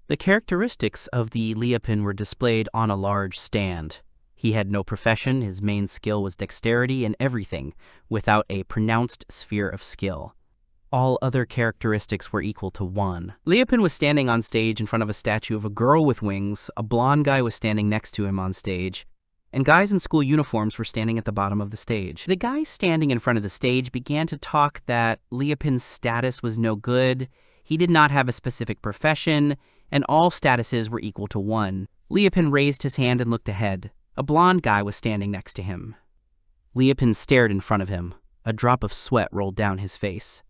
The characteristics of the Liapin were displayed on a large stand. He had no profession, his main skill was dexterity and everything, without a pronounced sphere of skill. All other characteristics were equal to 1. Liapin was standing on stage in front of a statue of a girl with wings, a blonde guy was standing next to him on stage, and guys in school uniforms were standing at the bottom of the stage. The guy standing in front of the stage began to talk that Liapin's status was no good, he did not have a specific profession, and all statuses were equal to 1. Liapin raised his hand and looked ahead. A blonde guy was standing next to him. Liapin stared in front of him. A drop of sweat rolled down his face.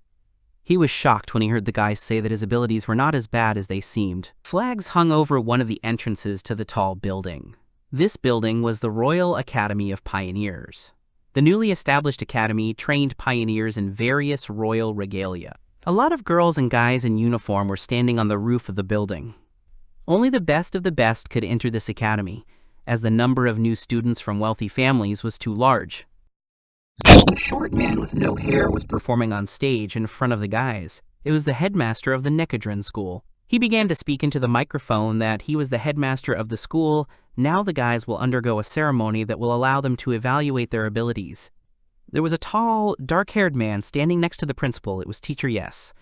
He was shocked when he heard the guy say that his abilities were not as bad as they seemed. Flags hung over one of the entrances to the tall building. This building was the Royal Academy of Pioneers. The newly established academy trained pioneers in various royal regalia. A lot of girls and guys in uniform were standing on the roof of the building. Only the best of the best could enter this academy, as the number of new students from wealthy families was too large. A short man with no hair was performing on stage in front of the guys. It was the headmaster of the Nekadrin school. He began to speak into the microphone that he was the headmaster of the school. Now the guys will undergo a ceremony that will allow them to evaluate their abilities. There was a tall, dark-haired man standing next to the principal. It was Teacher Yes.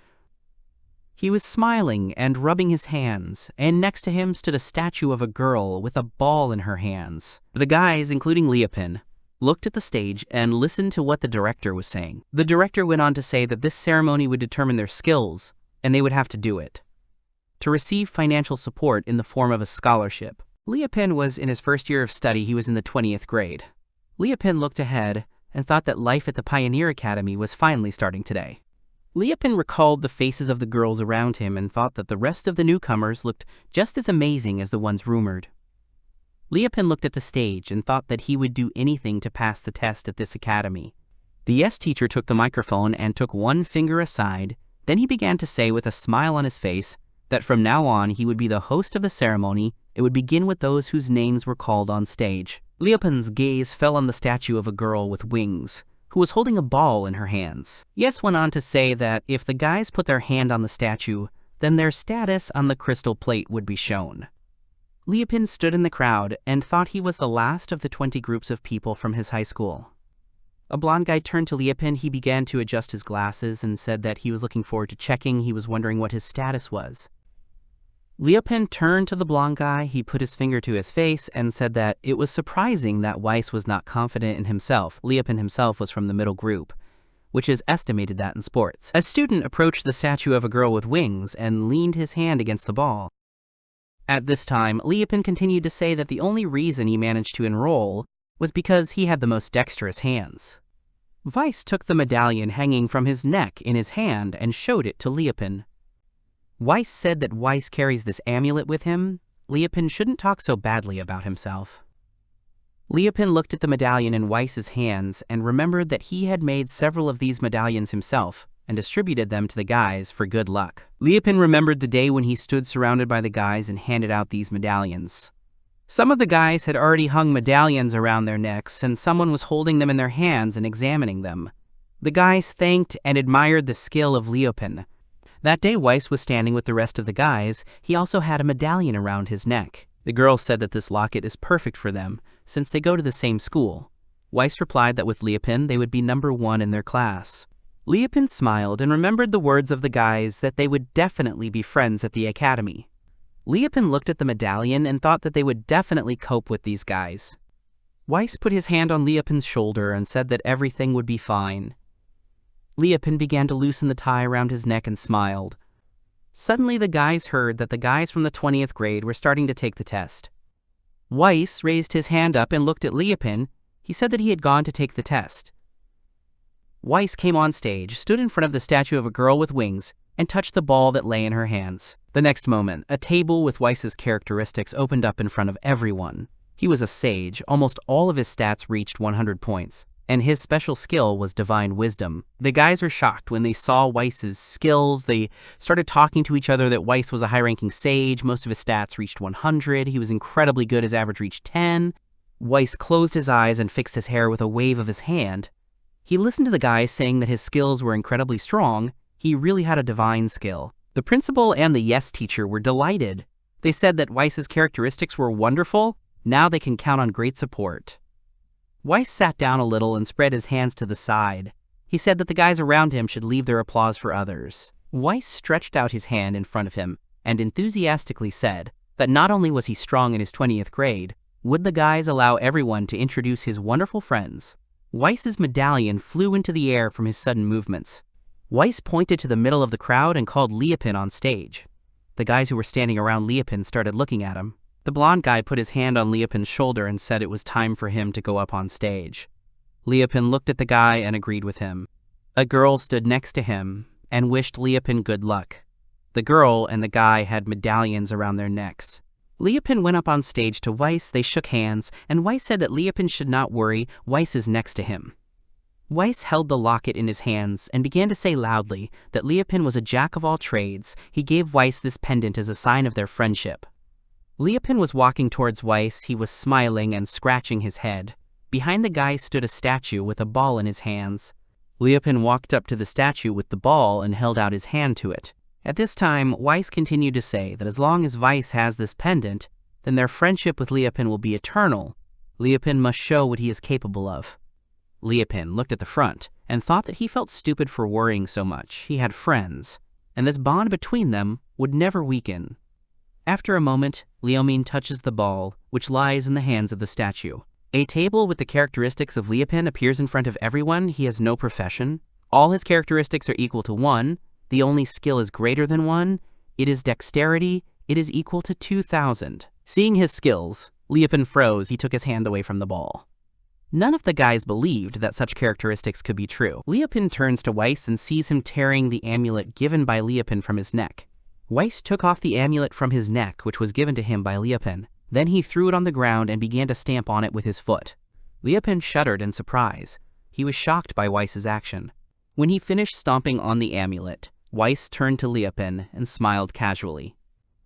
He was smiling and rubbing his hands, and next to him stood a statue of a girl with a ball in her hands. The guys, including Liapin, looked at the stage and listened to what the director was saying. The director went on to say that this ceremony would determine their skills, and they would have to do it. To receive financial support in the form of a scholarship. Liapin was in his first year of study. He was in the 20th grade. Liapin looked ahead and thought that life at the Pioneer Academy was finally starting today. Liapin recalled the faces of the girls around him and thought that the rest of the newcomers looked just as amazing as the ones rumored. Liapin looked at the stage and thought that he would do anything to pass the test at this academy. The Yes teacher took the microphone and took one finger aside. Then he began to say with a smile on his face that from now on he would be the host of the ceremony. It would begin with those whose names were called on stage. Liapin's gaze fell on the statue of a girl with wings, who was holding a ball in her hands. Yes went on to say that if the guys put their hand on the statue, then their status on the crystal plate would be shown. Liapin stood in the crowd and thought he was the last of the 20 groups of people from his high school. A blonde guy turned to Liapin. He began to adjust his glasses and said that he was looking forward to checking. He was wondering what his status was. Liapin turned to the blonde guy. He put his finger to his face and said that it was surprising that Weiss was not confident in himself. Liapin himself was from the middle group, which is estimated that in sports. A student approached the statue of a girl with wings and leaned his hand against the ball. At this time, Liapin continued to say that the only reason he managed to enroll was because he had the most dexterous hands. Weiss took the medallion hanging from his neck in his hand and showed it to Liapin. Weiss said that Weiss carries this amulet with him. Liapin shouldn't talk so badly about himself. Liapin looked at the medallion in Weiss's hands and remembered that he had made several of these medallions himself and distributed them to the guys for good luck. Liapin remembered the day when he stood surrounded by the guys and handed out these medallions. Some of the guys had already hung medallions around their necks, and someone was holding them in their hands and examining them. The guys thanked and admired the skill of Liapin. That day Weiss was standing with the rest of the guys. He also had a medallion around his neck. The girls said that this locket is perfect for them, since they go to the same school. Weiss replied that with Liapin they would be number 1 in their class. Liapin smiled and remembered the words of the guys that they would definitely be friends at the academy. Liapin looked at the medallion and thought that they would definitely cope with these guys. Weiss put his hand on Liapin's shoulder and said that everything would be fine. Liapin began to loosen the tie around his neck and smiled. Suddenly the guys heard that the guys from the 20th grade were starting to take the test. Weiss raised his hand up and looked at Liapin. He said that he had gone to take the test. Weiss came on stage, stood in front of the statue of a girl with wings, and touched the ball that lay in her hands. The next moment, a table with Weiss's characteristics opened up in front of everyone. He was a sage. Almost all of his stats reached 100 points, and his special skill was divine wisdom. The guys were shocked when they saw Weiss's skills. They started talking to each other that Weiss was a high-ranking sage. Most of his stats reached 100. He was incredibly good. His average reached 10. Weiss closed his eyes and fixed his hair with a wave of his hand. He listened to the guys saying that his skills were incredibly strong. He really had a divine skill. The principal and the Yes teacher were delighted. They said that Weiss's characteristics were wonderful. Now they can count on great support. Weiss sat down a little and spread his hands to the side. He said that the guys around him should leave their applause for others. Weiss stretched out his hand in front of him and enthusiastically said that not only was he strong in his 20th grade, would the guys allow everyone to introduce his wonderful friends. Weiss's medallion flew into the air from his sudden movements. Weiss pointed to the middle of the crowd and called Liapin on stage. The guys who were standing around Liapin started looking at him. The blonde guy put his hand on Liapin's shoulder and said it was time for him to go up on stage. Liapin looked at the guy and agreed with him. A girl stood next to him and wished Liapin good luck. The girl and the guy had medallions around their necks. Liapin went up on stage to Weiss, they shook hands, and Weiss said that Liapin should not worry, Weiss is next to him. Weiss held the locket in his hands and began to say loudly that Liapin was a jack of all trades. He gave Weiss this pendant as a sign of their friendship. Liapin was walking towards Weiss. He was smiling and scratching his head. Behind the guy stood a statue with a ball in his hands. Liapin walked up to the statue with the ball and held out his hand to it. At this time, Weiss continued to say that as long as Weiss has this pendant, then their friendship with Liapin will be eternal. Liapin must show what he is capable of. Liapin looked at the front and thought that he felt stupid for worrying so much. He had friends, and this bond between them would never weaken. After a moment, Liamin touches the ball, which lies in the hands of the statue. A table with the characteristics of Liapin appears in front of everyone. He has no profession. All his characteristics are equal to 1. The only skill is greater than 1. It is dexterity. It is equal to 2,000. Seeing his skills, Liapin froze. He took his hand away from the ball. None of the guys believed that such characteristics could be true. Liapin turns to Weiss and sees him tearing the amulet given by Liapin from his neck. Weiss took off the amulet from his neck, which was given to him by Liapin. Then he threw it on the ground and began to stamp on it with his foot. Liapin shuddered in surprise. He was shocked by Weiss's action. When he finished stomping on the amulet, Weiss turned to Liapin and smiled casually.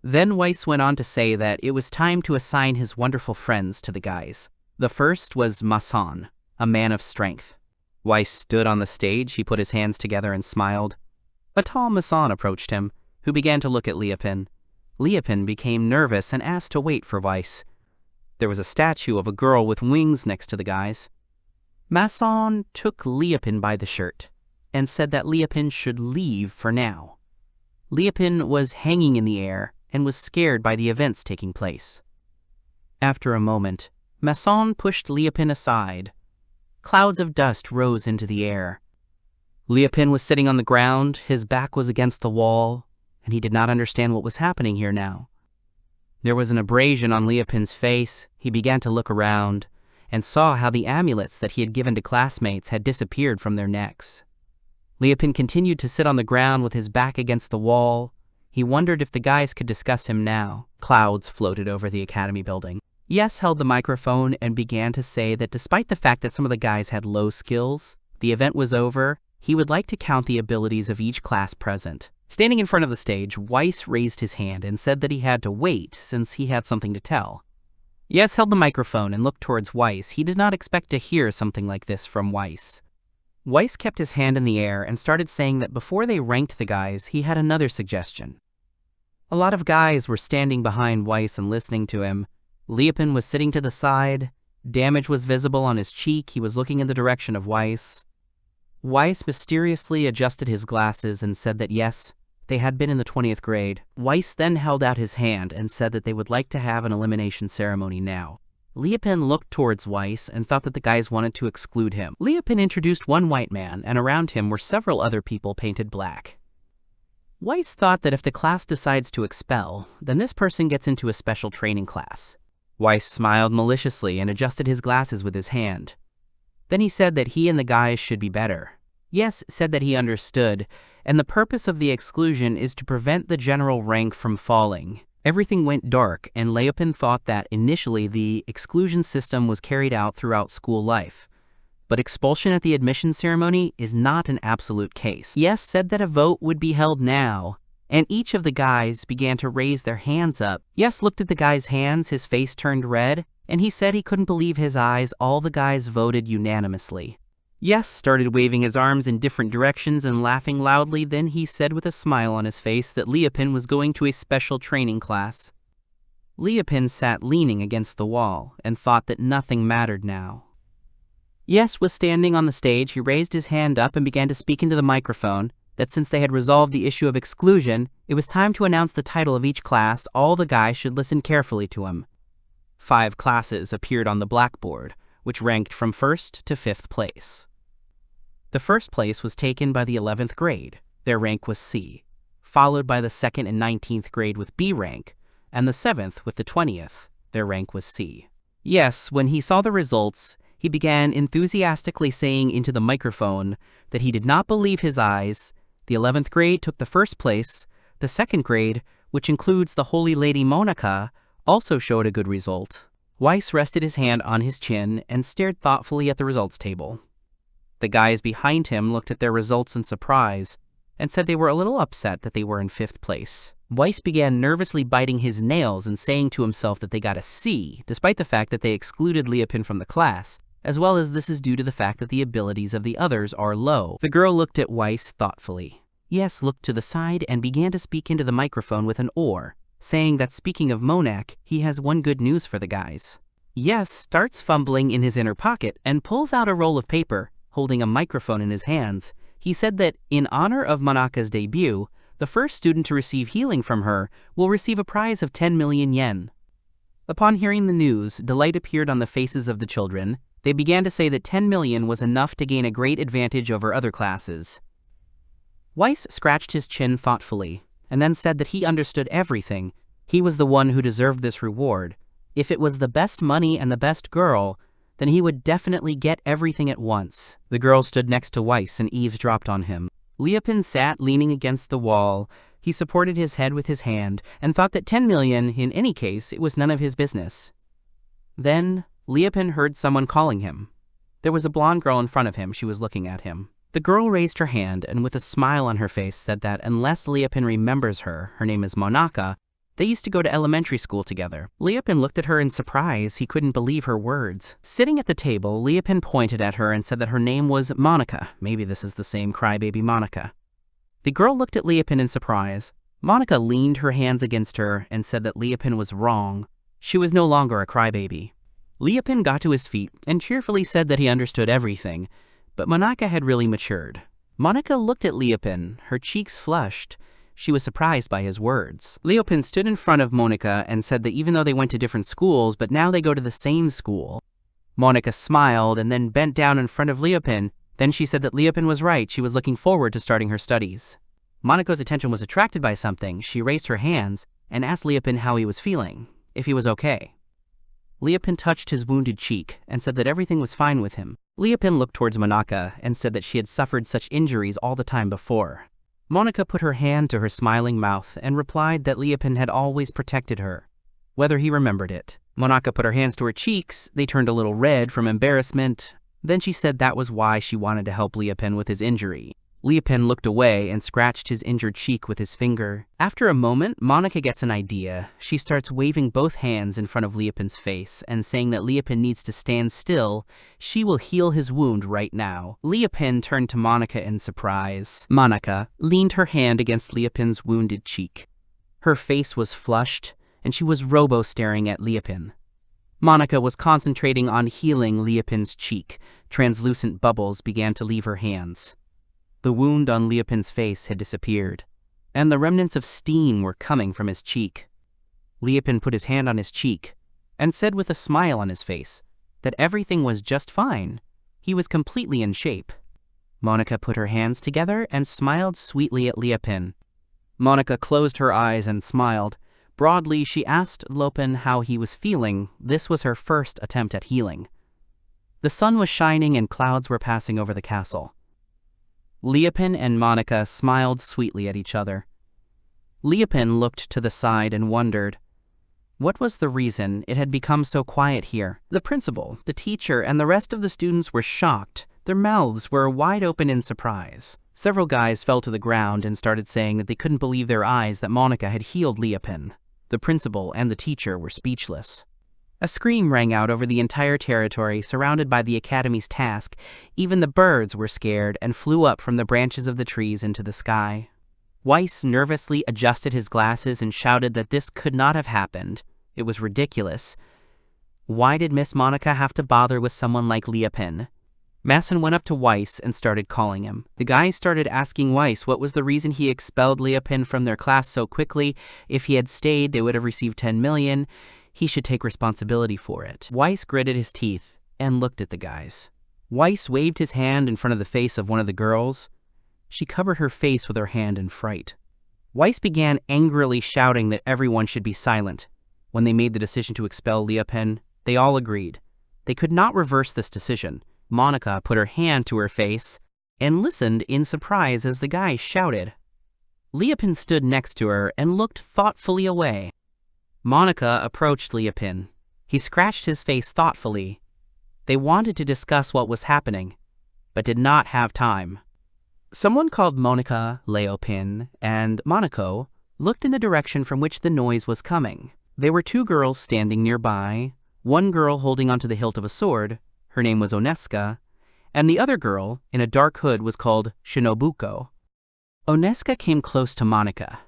Then Weiss went on to say that it was time to assign his wonderful friends to the guys. The first was Masan, a man of strength. Weiss stood on the stage. He put his hands together and smiled. A tall Masan approached him, who began to look at Liapin. Liapin became nervous and asked to wait for Weiss. There was a statue of a girl with wings next to the guys. Masan took Liapin by the shirt and said that Liapin should leave for now. Liapin was hanging in the air and was scared by the events taking place. After a moment, Masan pushed Liapin aside. Clouds of dust rose into the air. Liapin was sitting on the ground. His back was against the wall, and he did not understand what was happening here now. There was an abrasion on Liapin's face. He began to look around and saw how the amulets that he had given to classmates had disappeared from their necks. Liapin continued to sit on the ground with his back against the wall. He wondered if the guys could discuss him now. Clouds floated over the academy building. Yes held the microphone and began to say that despite the fact that some of the guys had low skills, the event was over. He would like to count the abilities of each class present. Standing in front of the stage, Weiss raised his hand and said that he had to wait since he had something to tell. Yes held the microphone and looked towards Weiss. He did not expect to hear something like this from Weiss. Weiss kept his hand in the air and started saying that before they ranked the guys, he had another suggestion. A lot of guys were standing behind Weiss and listening to him. Liapin was sitting to the side. Damage was visible on his cheek. He was looking in the direction of Weiss. Weiss mysteriously adjusted his glasses and said that yes, they had been in the 20th grade. Weiss then held out his hand and said that they would like to have an elimination ceremony now. Liapin looked towards Weiss and thought that the guys wanted to exclude him. Liapin introduced one white man, and around him were several other people painted black. Weiss thought that if the class decides to expel, then this person gets into a special training class. Weiss smiled maliciously and adjusted his glasses with his hand. Then he said that he and the guys should be better. Yes said that he understood, and the purpose of the exclusion is to prevent the general rank from falling. Everything went dark, and Liapin thought that initially the exclusion system was carried out throughout school life. But expulsion at the admission ceremony is not an absolute case. Yes said that a vote would be held now, and each of the guys began to raise their hands up. Yes looked at the guy's hands, his face turned red, and he said he couldn't believe his eyes. All the guys voted unanimously. Yes started waving his arms in different directions and laughing loudly. Then he said with a smile on his face that Liapin was going to a special training class. Liapin sat leaning against the wall and thought that nothing mattered now. Yes was standing on the stage. He raised his hand up and began to speak into the microphone that since they had resolved the issue of exclusion, it was time to announce the title of each class. All the guys should listen carefully to him. 5 classes appeared on the blackboard, which ranked from 1st to 5th place. The 1st place was taken by the 11th grade. Their rank was C, followed by the 2nd and 19th grade with B rank, and the 7th with the 20th. Their rank was C. Yes, when he saw the results, he began enthusiastically saying into the microphone that he did not believe his eyes. The 11th grade took the 1st place. The 2nd grade, which includes the holy lady Monica, also showed a good result. Weiss rested his hand on his chin and stared thoughtfully at the results table. The guys behind him looked at their results in surprise and said they were a little upset that they were in 5th place. Weiss began nervously biting his nails and saying to himself that they got a C, despite the fact that they excluded Liapin from the class, as well as this is due to the fact that the abilities of the others are low. The girl looked at Weiss thoughtfully. Yes looked to the side and began to speak into the microphone with an oar, saying that speaking of Monak, he has one good news for the guys. Yes starts fumbling in his inner pocket and pulls out a roll of paper, holding a microphone in his hands. He said that in honor of Monaka's debut, the first student to receive healing from her will receive a prize of 10 million yen. Upon hearing the news, delight appeared on the faces of the children. They began to say that 10 million was enough to gain a great advantage over other classes. Weiss scratched his chin thoughtfully, and then said that he understood everything. He was the one who deserved this reward. If it was the best money and the best girl, then he would definitely get everything at once. The girl stood next to Weiss and eavesdropped on him. Liapin sat leaning against the wall. He supported his head with his hand and thought that 10 million, in any case, it was none of his business. Then Liapin heard someone calling him. There was a blonde girl in front of him. She was looking at him. The girl raised her hand and with a smile on her face said that unless Liapin remembers her name is Monaka, they used to go to elementary school together. Liapin looked at her in surprise. He couldn't believe her words. Sitting at the table, Liapin pointed at her and said that her name was Monica. Maybe this is the same crybaby Monica. The girl looked at Liapin in surprise. Monica leaned her hands against her and said that Liapin was wrong. She was no longer a crybaby. Liapin got to his feet and cheerfully said that he understood everything, but Monica had really matured. Monica looked at Liapin, her cheeks flushed. She was surprised by his words. Liapin stood in front of Monica and said that even though they went to different schools, but now they go to the same school. Monica smiled and then bent down in front of Liapin. Then she said that Liapin was right. She was looking forward to starting her studies. Monica's attention was attracted by something. She raised her hands and asked Liapin how he was feeling, if he was okay. Liapin touched his wounded cheek and said that everything was fine with him. Liapin looked towards Monica and said that she had suffered such injuries all the time before. Monica put her hand to her smiling mouth and replied that Liapin had always protected her, whether he remembered it. Monica put her hands to her cheeks. They turned a little red from embarrassment. Then she said that was why she wanted to help Liapin with his injury. Liapin looked away and scratched his injured cheek with his finger. After a moment, Monica gets an idea. She starts waving both hands in front of Liapin's face and saying that Liapin needs to stand still. She will heal his wound right now. Liapin turned to Monica in surprise. Monica leaned her hand against Liapin's wounded cheek. Her face was flushed, and she was robo-staring at Liapin. Monica was concentrating on healing Liapin's cheek. Translucent bubbles began to leave her hands. The wound on Liapin's face had disappeared, and the remnants of steam were coming from his cheek. Liapin put his hand on his cheek and said with a smile on his face that everything was just fine. He was completely in shape. Monica put her hands together and smiled sweetly at Liapin. Monica closed her eyes and smiled. Broadly, she asked Liapin how he was feeling. This was her first attempt at healing. The sun was shining and clouds were passing over the castle. Liapin and Monica smiled sweetly at each other. Liapin looked to the side and wondered, what was the reason it had become so quiet here? The principal, the teacher, and the rest of the students were shocked. Their mouths were wide open in surprise. Several guys fell to the ground and started saying that they couldn't believe their eyes that Monica had healed Liapin. The principal and the teacher were speechless. A scream rang out over the entire territory surrounded by the academy's task. Even the birds were scared and flew up from the branches of the trees into the sky. Weiss nervously adjusted his glasses and shouted that this could not have happened. It was ridiculous. Why did Miss Monica have to bother with someone like Leopin? Masson went up to Weiss and started calling him. The guys started asking Weiss what was the reason he expelled Leopin from their class so quickly. If he had stayed, they would have received 10 million. He should take responsibility for it. Weiss gritted his teeth and looked at the guys. Weiss waved his hand in front of the face of one of the girls. She covered her face with her hand in fright. Weiss began angrily shouting that everyone should be silent. When they made the decision to expel Leopin, they all agreed. They could not reverse this decision. Monica put her hand to her face and listened in surprise as the guy shouted. Leopin stood next to her and looked thoughtfully away. Monica approached Leopin. He scratched his face thoughtfully. They wanted to discuss what was happening, but did not have time. Someone called Monica, Leopin, and Monaco looked in the direction from which the noise was coming. There were two girls standing nearby, one girl holding onto the hilt of a sword. Her name was Oneska, and the other girl, in a dark hood, was called Shinobuko. Oneska came close to Monica.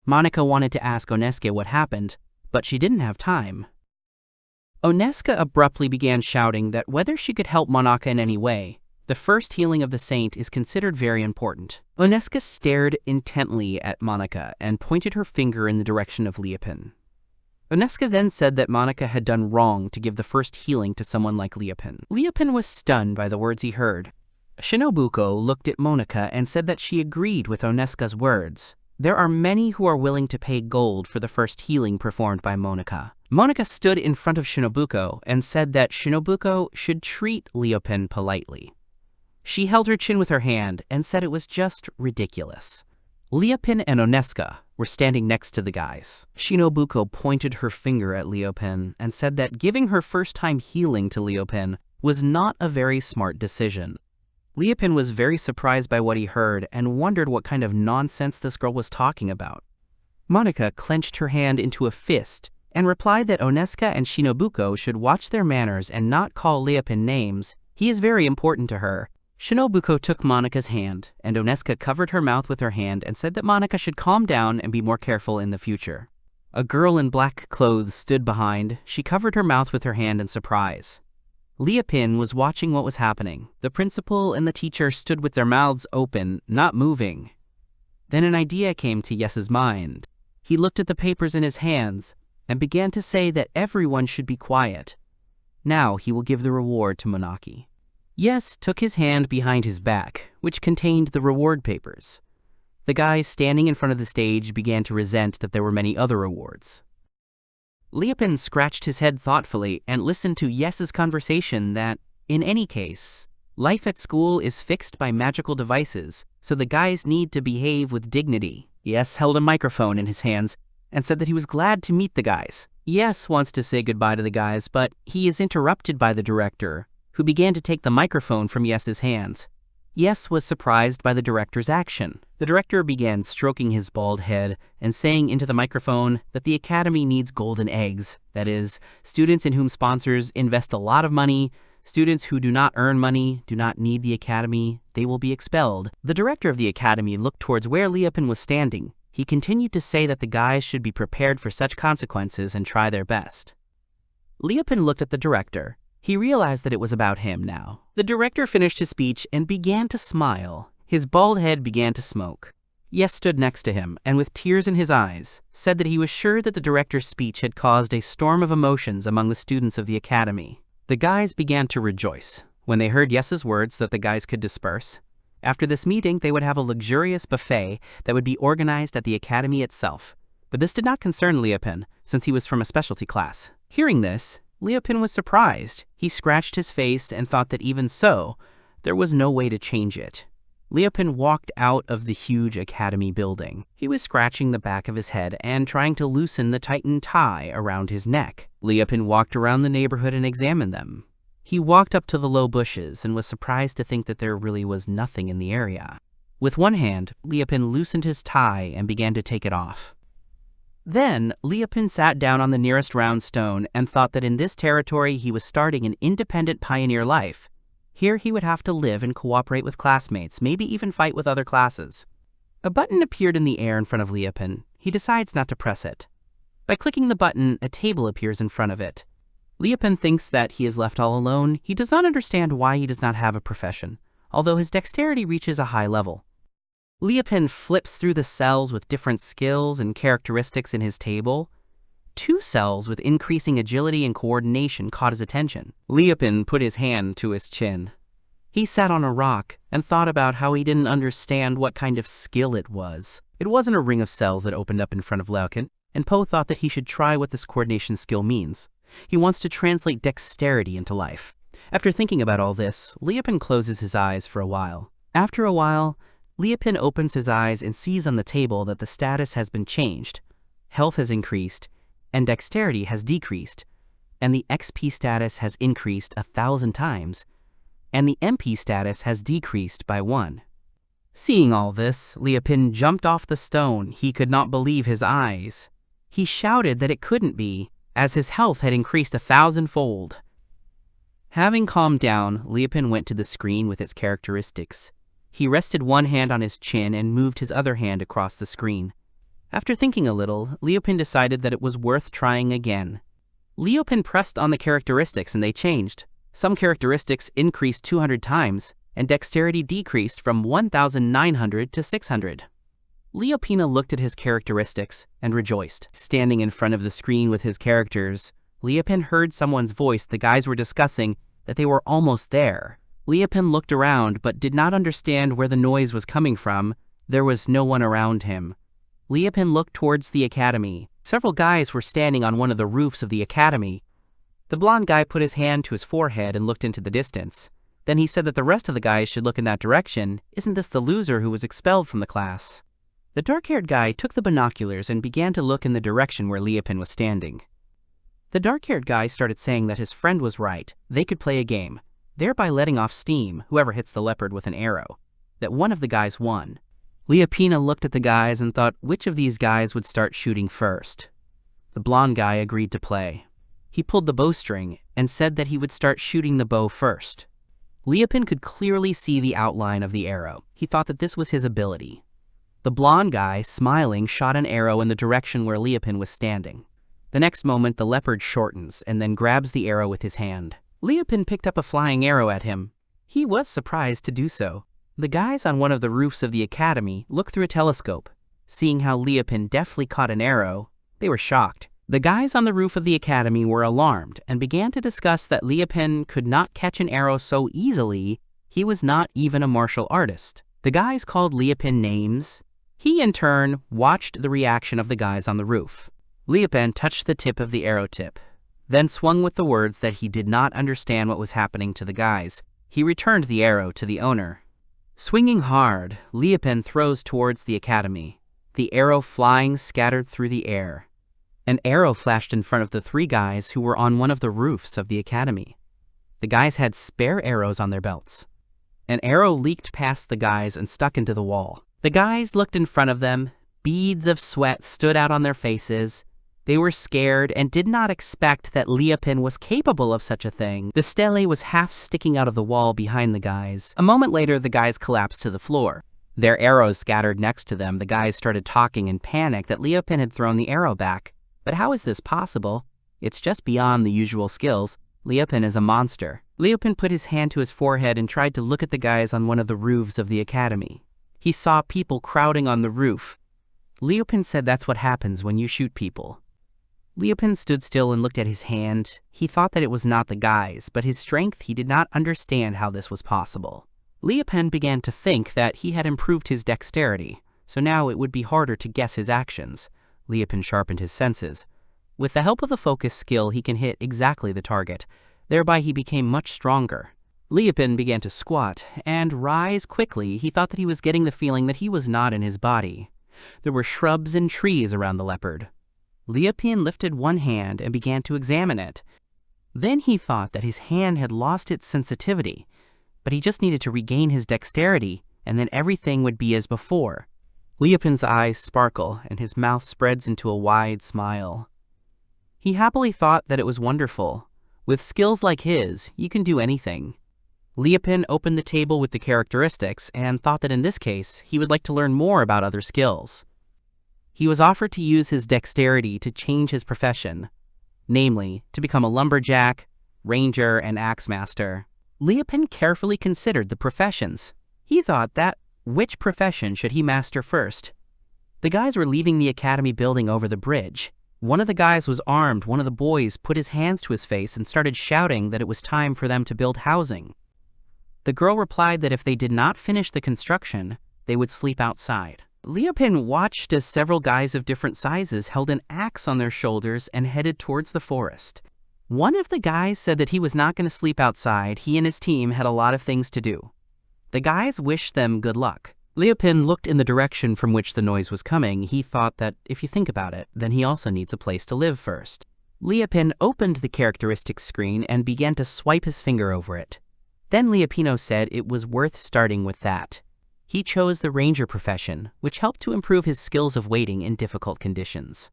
Monica wanted to ask Oneska what happened, but she didn't have time. Oneska abruptly began shouting that whether she could help Monica in any way, the first healing of the saint is considered very important. Oneska stared intently at Monica and pointed her finger in the direction of Leopin. Oneska then said that Monica had done wrong to give the first healing to someone like Leopin. Leopin was stunned by the words he heard. Shinobuko looked at Monica and said that she agreed with Oneska's words. There are many who are willing to pay gold for the first healing performed by Monica. Monica stood in front of Shinobuko and said that Shinobuko should treat Leopin politely. She held her chin with her hand and said it was just ridiculous. Leopin and Oneska were standing next to the guys. Shinobuko pointed her finger at Leopin and said that giving her first-time healing to Leopin was not a very smart decision. Leopin was very surprised by what he heard and wondered what kind of nonsense this girl was talking about. Monica clenched her hand into a fist and replied that Oneska and Shinobuko should watch their manners and not call Leopin names. He is very important to her. Shinobuko took Monica's hand, and Oneska covered her mouth with her hand and said that Monica should calm down and be more careful in the future. A girl in black clothes stood behind. She covered her mouth with her hand in surprise. Leopin was watching what was happening. The principal and the teacher stood with their mouths open, not moving. Then an idea came to Yes's mind. He looked at the papers in his hands and began to say that everyone should be quiet. Now he will give the reward to Monaki. Yes took his hand behind his back, which contained the reward papers. The guys standing in front of the stage began to resent that there were many other rewards. Leopin scratched his head thoughtfully and listened to Yes's conversation that, in any case, life at school is fixed by magical devices, so the guys need to behave with dignity. Yes held a microphone in his hands and said that he was glad to meet the guys. Yes wants to say goodbye to the guys, but he is interrupted by the director, who began to take the microphone from Yes's hands. Yes was surprised by the director's action. The director began stroking his bald head and saying into the microphone that the academy needs golden eggs. That is, students in whom sponsors invest a lot of money. Students who do not earn money do not need the academy. They will be expelled. The director of the academy looked towards where Leopin was standing. He continued to say that the guys should be prepared for such consequences and try their best. Leopin looked at the director. He realized that it was about him now. The director finished his speech and began to smile. His bald head began to smoke. Yes stood next to him, and with tears in his eyes, said that he was sure that the director's speech had caused a storm of emotions among the students of the academy. The guys began to rejoice when they heard Yes's words that the guys could disperse. After this meeting, they would have a luxurious buffet that would be organized at the academy itself. But this did not concern Leopin, since he was from a specialty class. Hearing this, Leopin was surprised. He scratched his face and thought that even so, there was no way to change it. Leopin walked out of the huge academy building. He was scratching the back of his head and trying to loosen the tightened tie around his neck. Leopin walked around the neighborhood and examined them. He walked up to the low bushes and was surprised to think that there really was nothing in the area. With one hand, Leopin loosened his tie and began to take it off. Then, Leopin sat down on the nearest round stone and thought that in this territory he was starting an independent pioneer life. Here he would have to live and cooperate with classmates, maybe even fight with other classes. A button appeared in the air in front of Leopin. He decides not to press it. By clicking the button, a table appears in front of it. Liapin thinks that he is left all alone. He does not understand why he does not have a profession, although his dexterity reaches a high level. Liapin flips through the cells with different skills and characteristics in his table. 2 cells with increasing agility and coordination caught his attention. Liapin put his hand to his chin. He sat on a rock and thought about how he didn't understand what kind of skill it was. It wasn't a ring of cells that opened up in front of Liapin, and Poe thought that he should try what this coordination skill means. He wants to translate dexterity into life. After thinking about all this, Liapin closes his eyes for a while. After a while, Liapin opens his eyes and sees on the table that the status has been changed. Health has increased, and dexterity has decreased, and the XP status has increased 1,000 times, and the MP status has decreased by 1. Seeing all this, Liapin jumped off the stone. He could not believe his eyes. He shouted that it couldn't be, as his health had increased 1,000-fold. Having calmed down, Liapin went to the screen with its characteristics. He rested one hand on his chin and moved his other hand across the screen. After thinking a little, Liapin decided that it was worth trying again. Liapin pressed on the characteristics and they changed. Some characteristics increased 200 times, and dexterity decreased from 1,900 to 600. Liapin looked at his characteristics and rejoiced. Standing in front of the screen with his characters, Liapin heard someone's voice. The guys were discussing that they were almost there. Liapin looked around but did not understand where the noise was coming from. There was no one around him. Liapin looked towards the academy. Several guys were standing on one of the roofs of the academy. The blonde guy put his hand to his forehead and looked into the distance. Then he said that the rest of the guys should look in that direction. Isn't this the loser who was expelled from the class? The dark-haired guy took the binoculars and began to look in the direction where Liapin was standing. The dark-haired guy started saying that his friend was right. They could play a game, thereby letting off steam, whoever hits the leopard with an arrow. That one of the guys won. Liapin looked at the guys and thought which of these guys would start shooting first. The blonde guy agreed to play. He pulled the bowstring and said that he would start shooting the bow first. Liapin could clearly see the outline of the arrow. He thought that this was his ability. The blonde guy, smiling, shot an arrow in the direction where Liapin was standing. The next moment, the leopard shortens and then grabs the arrow with his hand. Liapin picked up a flying arrow at him. He was surprised to do so. The guys on one of the roofs of the academy looked through a telescope. Seeing how Liapin deftly caught an arrow, they were shocked. The guys on the roof of the academy were alarmed and began to discuss that Liapin could not catch an arrow so easily. He was not even a martial artist. The guys called Liapin names. He, in turn, watched the reaction of the guys on the roof. Liapin touched the tip of the arrow tip, then swung with the words that he did not understand what was happening to the guys. He returned the arrow to the owner. Swinging hard, Liapin throws towards the academy. The arrow flying scattered through the air. An arrow flashed in front of the 3 guys who were on one of the roofs of the academy. The guys had spare arrows on their belts. An arrow leaked past the guys and stuck into the wall. The guys looked in front of them. Beads of sweat stood out on their faces. They were scared and did not expect that Liapin was capable of such a thing. The stele was half sticking out of the wall behind the guys. A moment later, the guys collapsed to the floor. Their arrows scattered next to them. The guys started talking in panic that Liapin had thrown the arrow back. But how is this possible? It's just beyond the usual skills. Liapin is a monster. Liapin put his hand to his forehead and tried to look at the guys on one of the roofs of the academy. He saw people crowding on the roof. Liapin said that's what happens when you shoot people. Liapin stood still and looked at his hand. He thought that it was not the guys, but his strength, he did not understand how this was possible. Liapin began to think that he had improved his dexterity, so now it would be harder to guess his actions. Liapin sharpened his senses. With the help of the focus skill, he can hit exactly the target. Thereby, he became much stronger. Liapin began to squat and rise quickly. He thought that he was getting the feeling that he was not in his body. There were shrubs and trees around the leopard. Liapin lifted one hand and began to examine it. Then he thought that his hand had lost its sensitivity, but he just needed to regain his dexterity, and then everything would be as before. Liapin's eyes sparkle, and his mouth spreads into a wide smile. He happily thought that it was wonderful. With skills like his, you can do anything. Liapin opened the table with the characteristics and thought that in this case, he would like to learn more about other skills. he was offered to use his dexterity to change his profession, namely, to become a lumberjack, ranger, and axe master. Liupin carefully considered the professions. He thought that which profession should he master first? The guys were leaving the academy building over the bridge. One of the guys was armed. One of the boys put his hands to his face and started shouting that it was time for them to build housing. The girl replied that if they did not finish the construction, they would sleep outside. Liupin watched as several guys of different sizes held an axe on their shoulders and headed towards the forest. One of the guys said that he was not going to sleep outside. He and his team had a lot of things to do. The guys wished them good luck. Liupin looked in the direction from which the noise was coming. He thought that if you think about it, then he also needs a place to live first. Liupin opened the characteristics screen and began to swipe his finger over it. Then Liupino said it was worth starting with that. He chose the ranger profession, which helped to improve his skills of waiting in difficult conditions.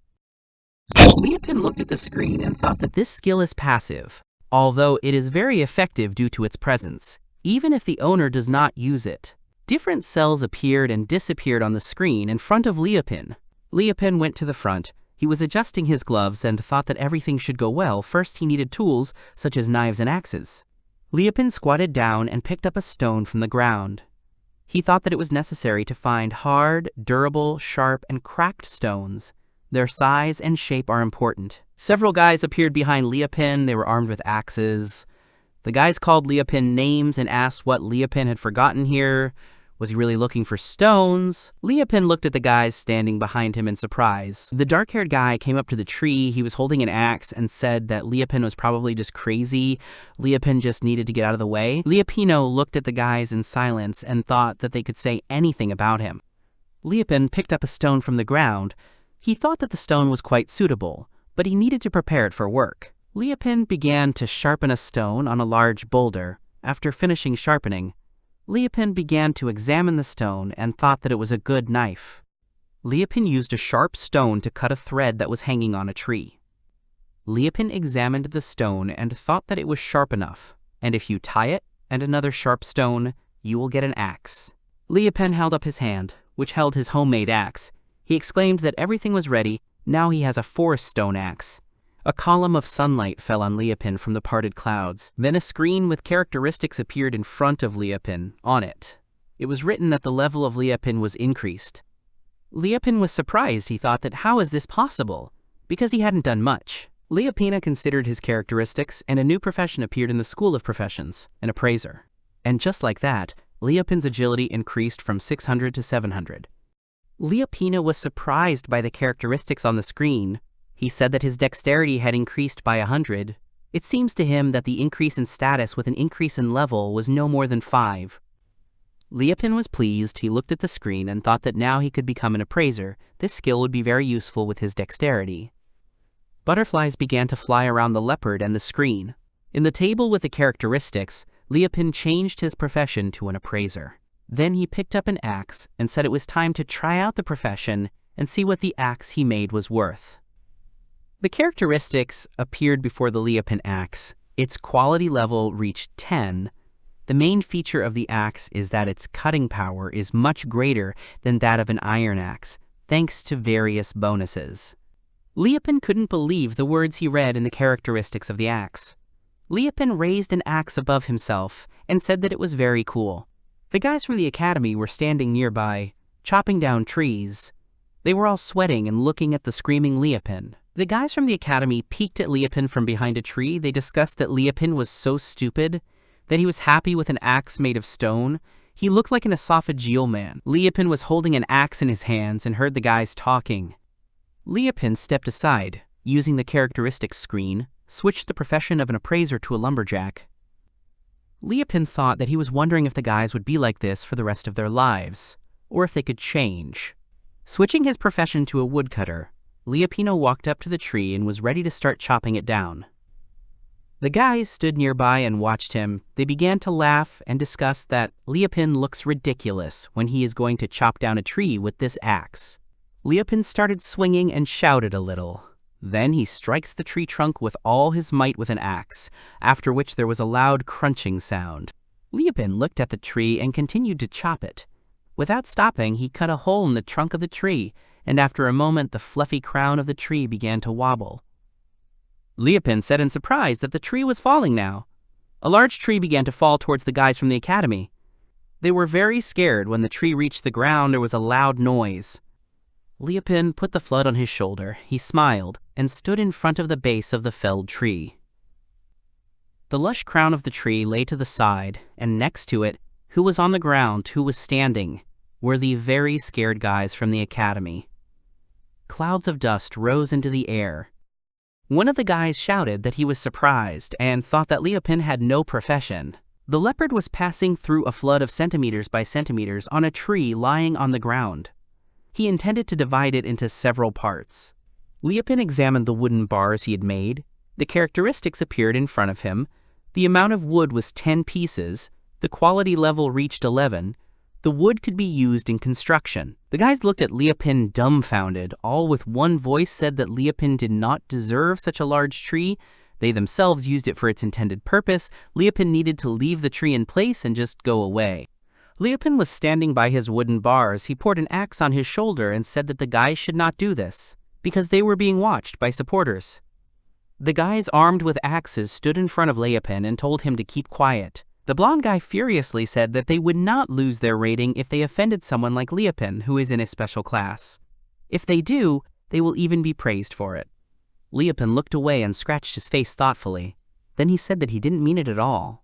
Liupin looked at the screen and thought that this skill is passive, although it is very effective due to its presence, even if the owner does not use it. Different cells appeared and disappeared on the screen in front of Liupin. Liupin went to the front. He was adjusting his gloves and thought that everything should go well. First, he needed tools, such as knives and axes. Liupin squatted down and picked up a stone from the ground. He thought that it was necessary to find hard, durable, sharp, and cracked stones. Their size and shape are important. Several guys appeared behind Liupin. They were armed with axes. The guys called Liupin names and asked what Liupin had forgotten here. Was he really looking for stones? Liupin looked at the guys standing behind him in surprise. The dark-haired guy came up to the tree. He was holding an axe and said that Liupin was probably just crazy. Liupin just needed to get out of the way. Liupino looked at the guys in silence and thought that they could say anything about him. Liupin picked up a stone from the ground. He thought that the stone was quite suitable, but he needed to prepare it for work. Liupin began to sharpen a stone on a large boulder. After finishing sharpening, Liupin began to examine the stone and thought that it was a good knife. Liupin used a sharp stone to cut a thread that was hanging on a tree. Liupin examined the stone and thought that it was sharp enough, and if you tie it and another sharp stone, you will get an axe. Liupin held up his hand, which held his homemade axe. He exclaimed that everything was ready. Now he has a forest stone axe. A column of sunlight fell on Liupin from the parted clouds. Then a screen with characteristics appeared in front of Liupin. On it, it was written that the level of Liupin was increased. Liupin was surprised. He thought that how is this possible? Because he hadn't done much. Liupina considered his characteristics, and a new profession appeared in the School of Professions, an appraiser. And just like that, Liupin's agility increased from 600 to 700. Liupina was surprised by the characteristics on the screen. He said that his dexterity had increased by 100. It seems to him that the increase in status with an increase in level was no more than 5. Liupin was pleased. He looked at the screen and thought that now he could become an appraiser. This skill would be very useful with his dexterity. Butterflies began to fly around the leopard and the screen. In the table with the characteristics, Liupin changed his profession to an appraiser. Then he picked up an axe and said it was time to try out the profession and see what the axe he made was worth. The characteristics appeared before the Liupin axe. Its quality level reached 10. The main feature of the axe is that its cutting power is much greater than that of an iron axe, thanks to various bonuses. Liupin couldn't believe the words he read in the characteristics of the axe. Liupin raised an axe above himself and said that it was very cool. The guys from the academy were standing nearby, chopping down trees. They were all sweating and looking at the screaming Liupin. The guys from the academy peeked at Liupin from behind a tree. They discussed that Liupin was so stupid that he was happy with an axe made of stone. He looked like an esophageal man. Liupin was holding an axe in his hands and heard the guys talking. Liupin stepped aside, using the characteristics screen, switched the profession of an appraiser to a lumberjack. Liupin thought that he was wondering if the guys would be like this for the rest of their lives, or if they could change. Switching his profession to a woodcutter, Liupino walked up to the tree and was ready to start chopping it down. The guys stood nearby and watched him. They began to laugh and discuss that Liupin looks ridiculous when he is going to chop down a tree with this axe. Liupin started swinging and shouted a little. Then he strikes the tree trunk with all his might with an axe, after which there was a loud crunching sound. Liupin looked at the tree and continued to chop it. Without stopping, he cut a hole in the trunk of the tree and after a moment the fluffy crown of the tree began to wobble. Liapin said in surprise that the tree was falling now. A large tree began to fall towards the guys from the academy. They were very scared. When the tree reached the ground, there was a loud noise. Liapin put the flood on his shoulder. He smiled and stood in front of the base of the felled tree. The lush crown of the tree lay to the side, and next to it, who was on the ground, who was standing, were the very scared guys from the academy. Clouds of dust rose into the air. One of the guys shouted that he was surprised and thought that Liapin had no profession. The leopard was passing through a flood of centimeters by centimeters on a tree lying on the ground. He intended to divide it into several parts. Liapin examined the wooden bars he had made. The characteristics appeared in front of him. The amount of wood was 10 pieces. The quality level reached 11. The wood could be used in construction. The guys looked at Liapin dumbfounded. All with one voice said that Liapin did not deserve such a large tree. They themselves used it for its intended purpose. Liapin needed to leave the tree in place and just go away. Liapin was standing by his wooden bars. He poured an axe on his shoulder and said that the guys should not do this, because they were being watched by supporters. The guys armed with axes stood in front of Liapin and told him to keep quiet. The blonde guy furiously said that they would not lose their rating if they offended someone like Liapin, who is in a special class. If they do, they will even be praised for it. Liapin looked away and scratched his face thoughtfully. Then he said that he didn't mean it at all.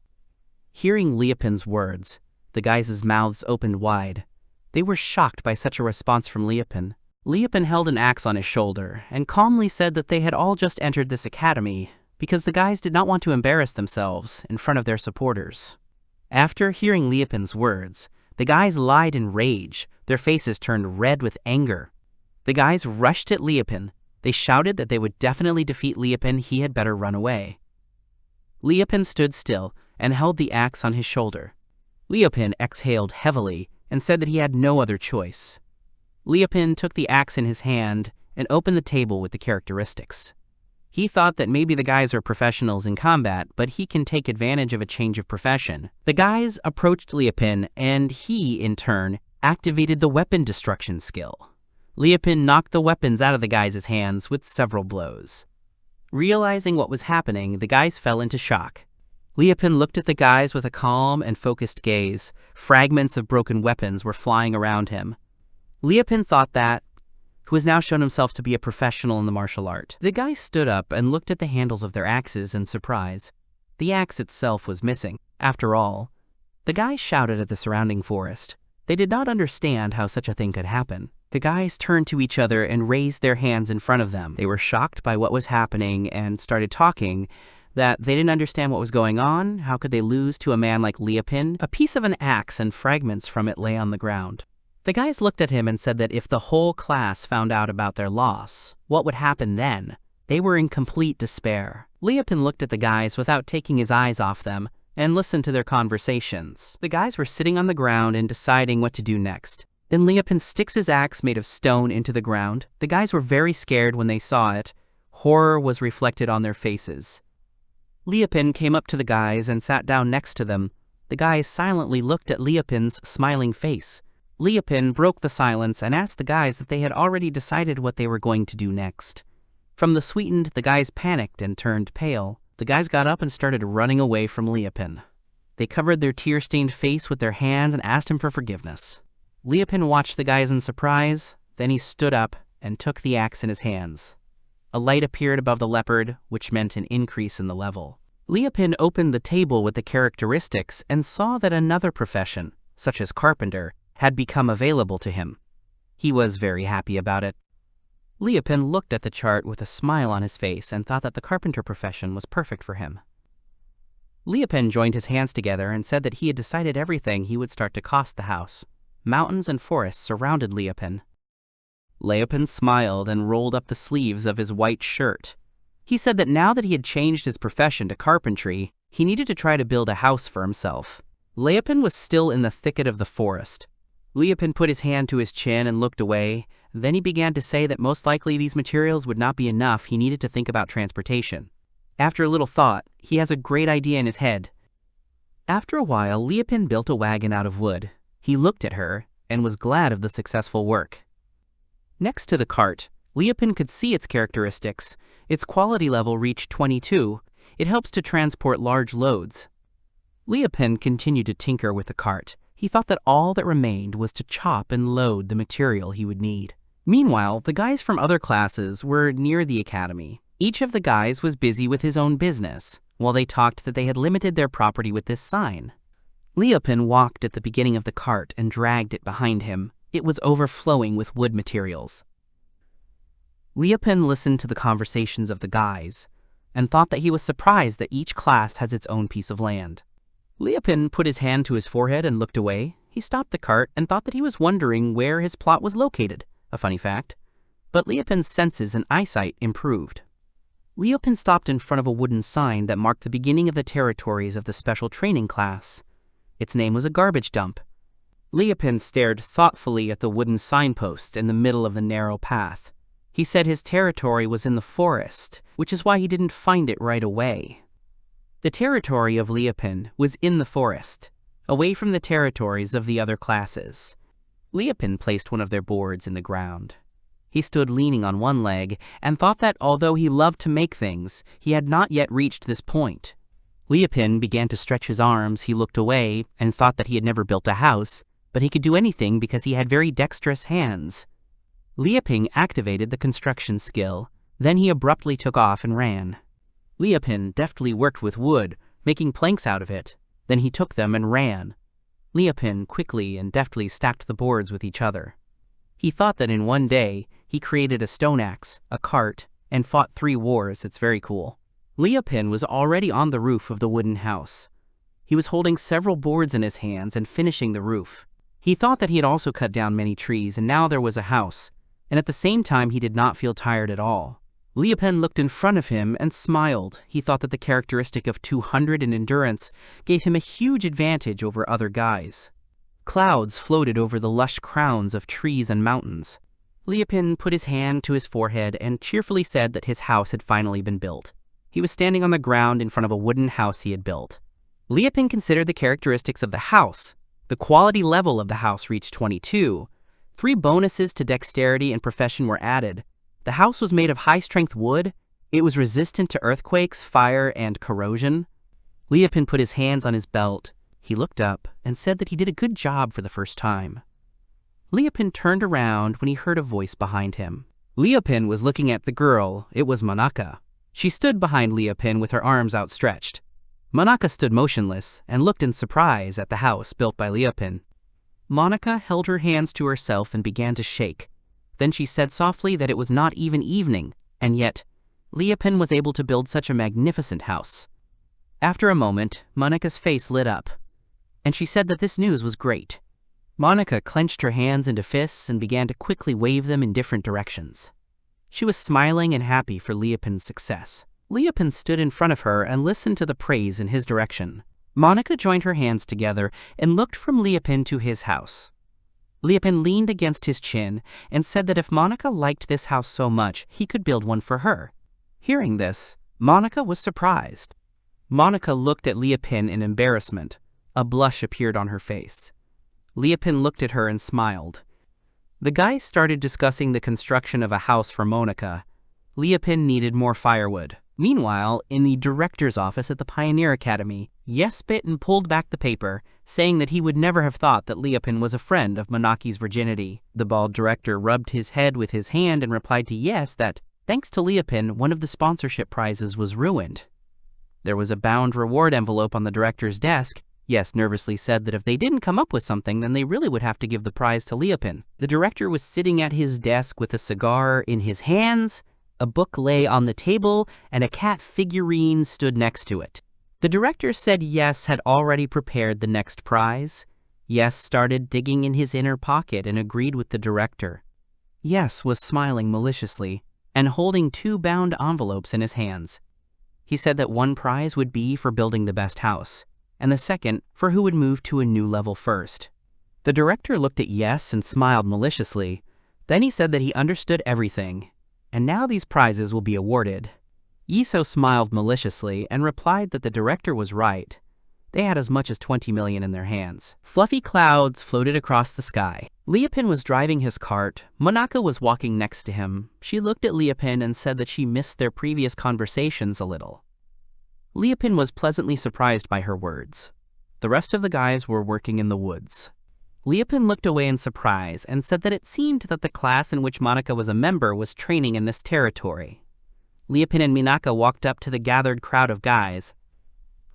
Hearing Liapin's words, the guys' mouths opened wide. They were shocked by such a response from Liapin. Liapin held an axe on his shoulder and calmly said that they had all just entered this academy because the guys did not want to embarrass themselves in front of their supporters. After hearing Liapin's words, the guys lied in rage. Their faces turned red with anger. The guys rushed at Liapin. They shouted that they would definitely defeat Liapin. He had better run away. Liapin stood still and held the axe on his shoulder. Liapin exhaled heavily and said that he had no other choice. Liapin took the axe in his hand and opened the table with the characteristics. He thought that maybe the guys are professionals in combat, but he can take advantage of a change of profession. The guys approached Liapin, and he, in turn, activated the weapon destruction skill. Liapin knocked the weapons out of the guys' hands with several blows. Realizing what was happening, the guys fell into shock. Liapin looked at the guys with a calm and focused gaze. Fragments of broken weapons were flying around him. Liapin thought that, who has now shown himself to be a professional in the martial art. The guys stood up and looked at the handles of their axes in surprise. The axe itself was missing. After all, the guys shouted at the surrounding forest. They did not understand how such a thing could happen. The guys turned to each other and raised their hands in front of them. They were shocked by what was happening and started talking that they didn't understand what was going on. How could they lose to a man like Liapin? A piece of an axe and fragments from it lay on the ground. The guys looked at him and said that if the whole class found out about their loss, what would happen then? They were in complete despair. Liapin looked at the guys without taking his eyes off them and listened to their conversations. The guys were sitting on the ground and deciding what to do next. Then Liapin sticks his axe made of stone into the ground. The guys were very scared when they saw it. Horror was reflected on their faces. Liapin came up to the guys and sat down next to them. The guys silently looked at Liapin's smiling face. Liapin broke the silence and asked the guys that they had already decided what they were going to do next. From the sweetened, the guys panicked and turned pale. The guys got up and started running away from Liapin. They covered their tear-stained face with their hands and asked him for forgiveness. Liapin watched the guys in surprise. Then he stood up and took the axe in his hands. A light appeared above the leopard, which meant an increase in the level. Liapin opened the table with the characteristics and saw that another profession, such as carpenter, had become available to him. He was very happy about it. Liapin looked at the chart with a smile on his face and thought that the carpenter profession was perfect for him. Liapin joined his hands together and said that he had decided everything he would start to cost the house. Mountains and forests surrounded Liapin. Liapin smiled and rolled up the sleeves of his white shirt. He said that now that he had changed his profession to carpentry, he needed to try to build a house for himself. Liapin was still in the thicket of the forest. Liapin put his hand to his chin and looked away. Then he began to say that most likely these materials would not be enough. He needed to think about transportation. After a little thought, he has a great idea in his head. After a while, Liapin built a wagon out of wood. He looked at her and was glad of the successful work. Next to the cart, Leopin could see its characteristics. Its quality level reached 22. It helps to transport large loads. Leopin continued to tinker with the cart. He thought that all that remained was to chop and load the material he would need. Meanwhile, the guys from other classes were near the academy. Each of the guys was busy with his own business, while they talked that they had limited their property with this sign. Leopin walked at the beginning of the cart and dragged it behind him. It was overflowing with wood materials. Leopin listened to the conversations of the guys and thought that he was surprised that each class has its own piece of land. Leopin put his hand to his forehead and looked away. He stopped the cart and thought that he was wondering where his plot was located, a funny fact. But Leopin's senses and eyesight improved. Leopin stopped in front of a wooden sign that marked the beginning of the territories of the special training class. Its name was a garbage dump. Leopin stared thoughtfully at the wooden signpost in the middle of the narrow path. He said his territory was in the forest, which is why he didn't find it right away. The territory of Leopin was in the forest, away from the territories of the other classes. Leopin placed one of their boards in the ground. He stood leaning on one leg and thought that although he loved to make things, he had not yet reached this point. Leopin began to stretch his arms. He looked away and thought that he had never built a house, but he could do anything because he had very dexterous hands. Leopin activated the construction skill. Then he abruptly took off and ran. Leopin deftly worked with wood, making planks out of it. Then he took them and ran. Leopin quickly and deftly stacked the boards with each other. He thought that in one day, he created a stone axe, a cart, and fought 3 wars. It's very cool. Leopin was already on the roof of the wooden house. He was holding several boards in his hands and finishing the roof. He thought that he had also cut down many trees, and now there was a house. And at the same time, he did not feel tired at all. Leopin looked in front of him and smiled. He thought that the characteristic of 200 in endurance gave him a huge advantage over other guys. Clouds floated over the lush crowns of trees and mountains. Leopin put his hand to his forehead and cheerfully said that his house had finally been built. He was standing on the ground in front of a wooden house he had built. Leopin considered the characteristics of the house. The quality level of the house reached 22. 3 bonuses to dexterity and profession were added. The house was made of high-strength wood. It was resistant to earthquakes, fire, and corrosion. Leopin put his hands on his belt. He looked up and said that he did a good job for the first time. Leopin turned around when he heard a voice behind him. Leopin was looking at the girl. It was Manaka. She stood behind Leopin with her arms outstretched. Manaka stood motionless and looked in surprise at the house built by Leopin. Monica held her hands to herself and began to shake. Then she said softly that it was not even evening, and yet Leopin was able to build such a magnificent house. After a moment, Monica's face lit up, and she said that this news was great. Monica clenched her hands into fists and began to quickly wave them in different directions. She was smiling and happy for Leopin's success. Leopin stood in front of her and listened to the praise in his direction. Monica joined her hands together and looked from Leopin to his house. Leopin leaned against his chin and said that if Monica liked this house so much, he could build one for her. Hearing this, Monica was surprised. Monica looked at Leopin in embarrassment. A blush appeared on her face. Leopin looked at her and smiled. The guys started discussing the construction of a house for Monica. Leopin needed more firewood. Meanwhile, in the director's office at the Pioneer Academy, Yes bit and pulled back the paper, saying that he would never have thought that Leopin was a friend of Monaki's virginity. The bald director rubbed his head with his hand and replied to Yes that, thanks to Leopin, one of the sponsorship prizes was ruined. There was a bound reward envelope on the director's desk. Yes nervously said that if they didn't come up with something, then they really would have to give the prize to Leopin. The director was sitting at his desk with a cigar in his hands. A book lay on the table, and a cat figurine stood next to it. The director said Yes had already prepared the next prize. Yes started digging in his inner pocket and agreed with the director. Yes was smiling maliciously and holding 2 bound envelopes in his hands. He said that one prize would be for building the best house, and the second for who would move to a new level first. The director looked at Yes and smiled maliciously. Then he said that he understood everything, and now these prizes will be awarded. Yiso smiled maliciously and replied that the director was right. They had as much as 20 million in their hands. Fluffy clouds floated across the sky. Liapin was driving his cart. Monaka was walking next to him. She looked at Liapin and said that she missed their previous conversations a little. Liapin was pleasantly surprised by her words. The rest of the guys were working in the woods. Liapin looked away in surprise and said that it seemed that the class in which Monaka was a member was training in this territory. Liapin and Minaka walked up to the gathered crowd of guys.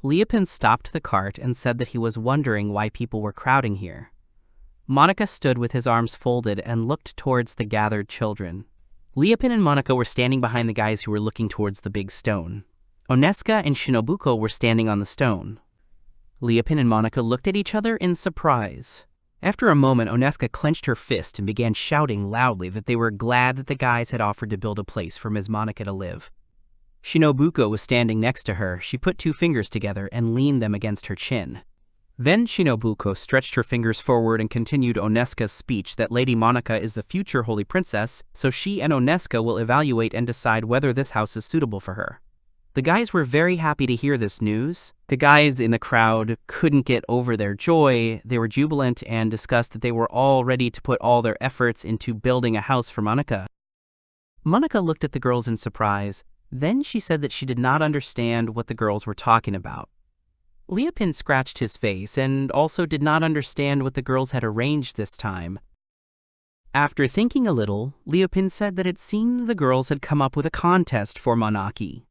Liapin stopped the cart and said that he was wondering why people were crowding here. Monaka stood with his arms folded and looked towards the gathered children. Liapin and Monaka were standing behind the guys who were looking towards the big stone. Oneska and Shinobuko were standing on the stone. Liapin and Monaka looked at each other in surprise. After a moment, Oneska clenched her fist and began shouting loudly that they were glad that the guys had offered to build a place for Ms. Monaka to live. Shinobuko was standing next to her. She put 2 fingers together and leaned them against her chin. Then Shinobuko stretched her fingers forward and continued Oneska's speech that Lady Monaka is the future Holy Princess, so she and Oneska will evaluate and decide whether this house is suitable for her. The guys were very happy to hear this news. The guys in the crowd couldn't get over their joy. They were jubilant and discussed that they were all ready to put all their efforts into building a house for Monaka. Monaka looked at the girls in surprise. Then she said that she did not understand what the girls were talking about. Liapin scratched his face and also did not understand what the girls had arranged this time. After thinking a little, Liapin said that it seemed the girls had come up with a contest for Monaki.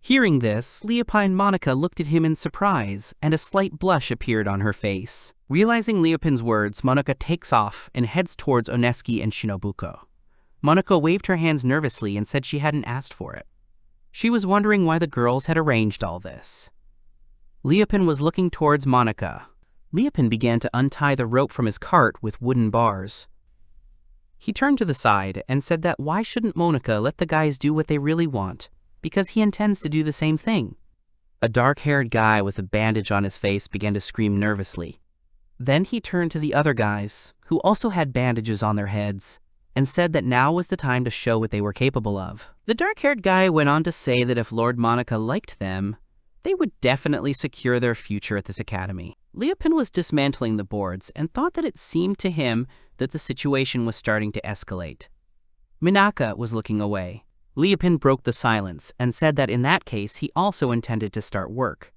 Hearing this, Liapin and Monaka looked at him in surprise, and a slight blush appeared on her face. Realizing Liapin's words, Monaka takes off and heads towards Oneski and Shinobuko. Monaka waved her hands nervously and said she hadn't asked for it. She was wondering why the girls had arranged all this. Liapin was looking towards Monaka. Liapin began to untie the rope from his cart with wooden bars. He turned to the side and said that why shouldn't Monaka let the guys do what they really want, because he intends to do the same thing. A dark-haired guy with a bandage on his face began to scream nervously. Then he turned to the other guys, who also had bandages on their heads, and said that now was the time to show what they were capable of. The dark-haired guy went on to say that if Lord Monaka liked them, they would definitely secure their future at this academy. Liapin was dismantling the boards and thought that it seemed to him that the situation was starting to escalate. Minaka was looking away. Liapin broke the silence and said that in that case he also intended to start work.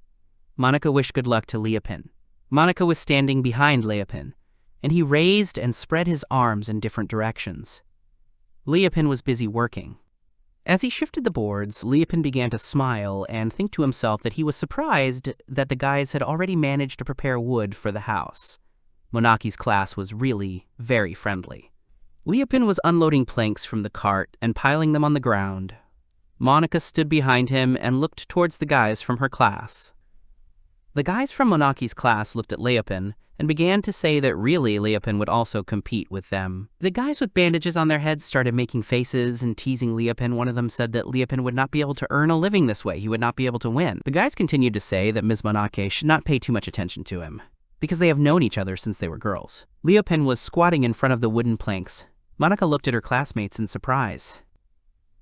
Monaka wished good luck to Liapin. Monaka was standing behind Liapin, and he raised and spread his arms in different directions. Liapin was busy working. As he shifted the boards, Liapin began to smile and think to himself that he was surprised that the guys had already managed to prepare wood for the house. Monaki's class was really very friendly. Liapin was unloading planks from the cart and piling them on the ground. Monaka stood behind him and looked towards the guys from her class. The guys from Monaki's class looked at Liapin and began to say that really Liapin would also compete with them. The guys with bandages on their heads started making faces and teasing Liapin. One of them said that Liapin would not be able to earn a living this way. He would not be able to win. The guys continued to say that Ms. Monake should not pay too much attention to him, because they have known each other since they were girls. Liapin was squatting in front of the wooden planks. Monaka looked at her classmates in surprise.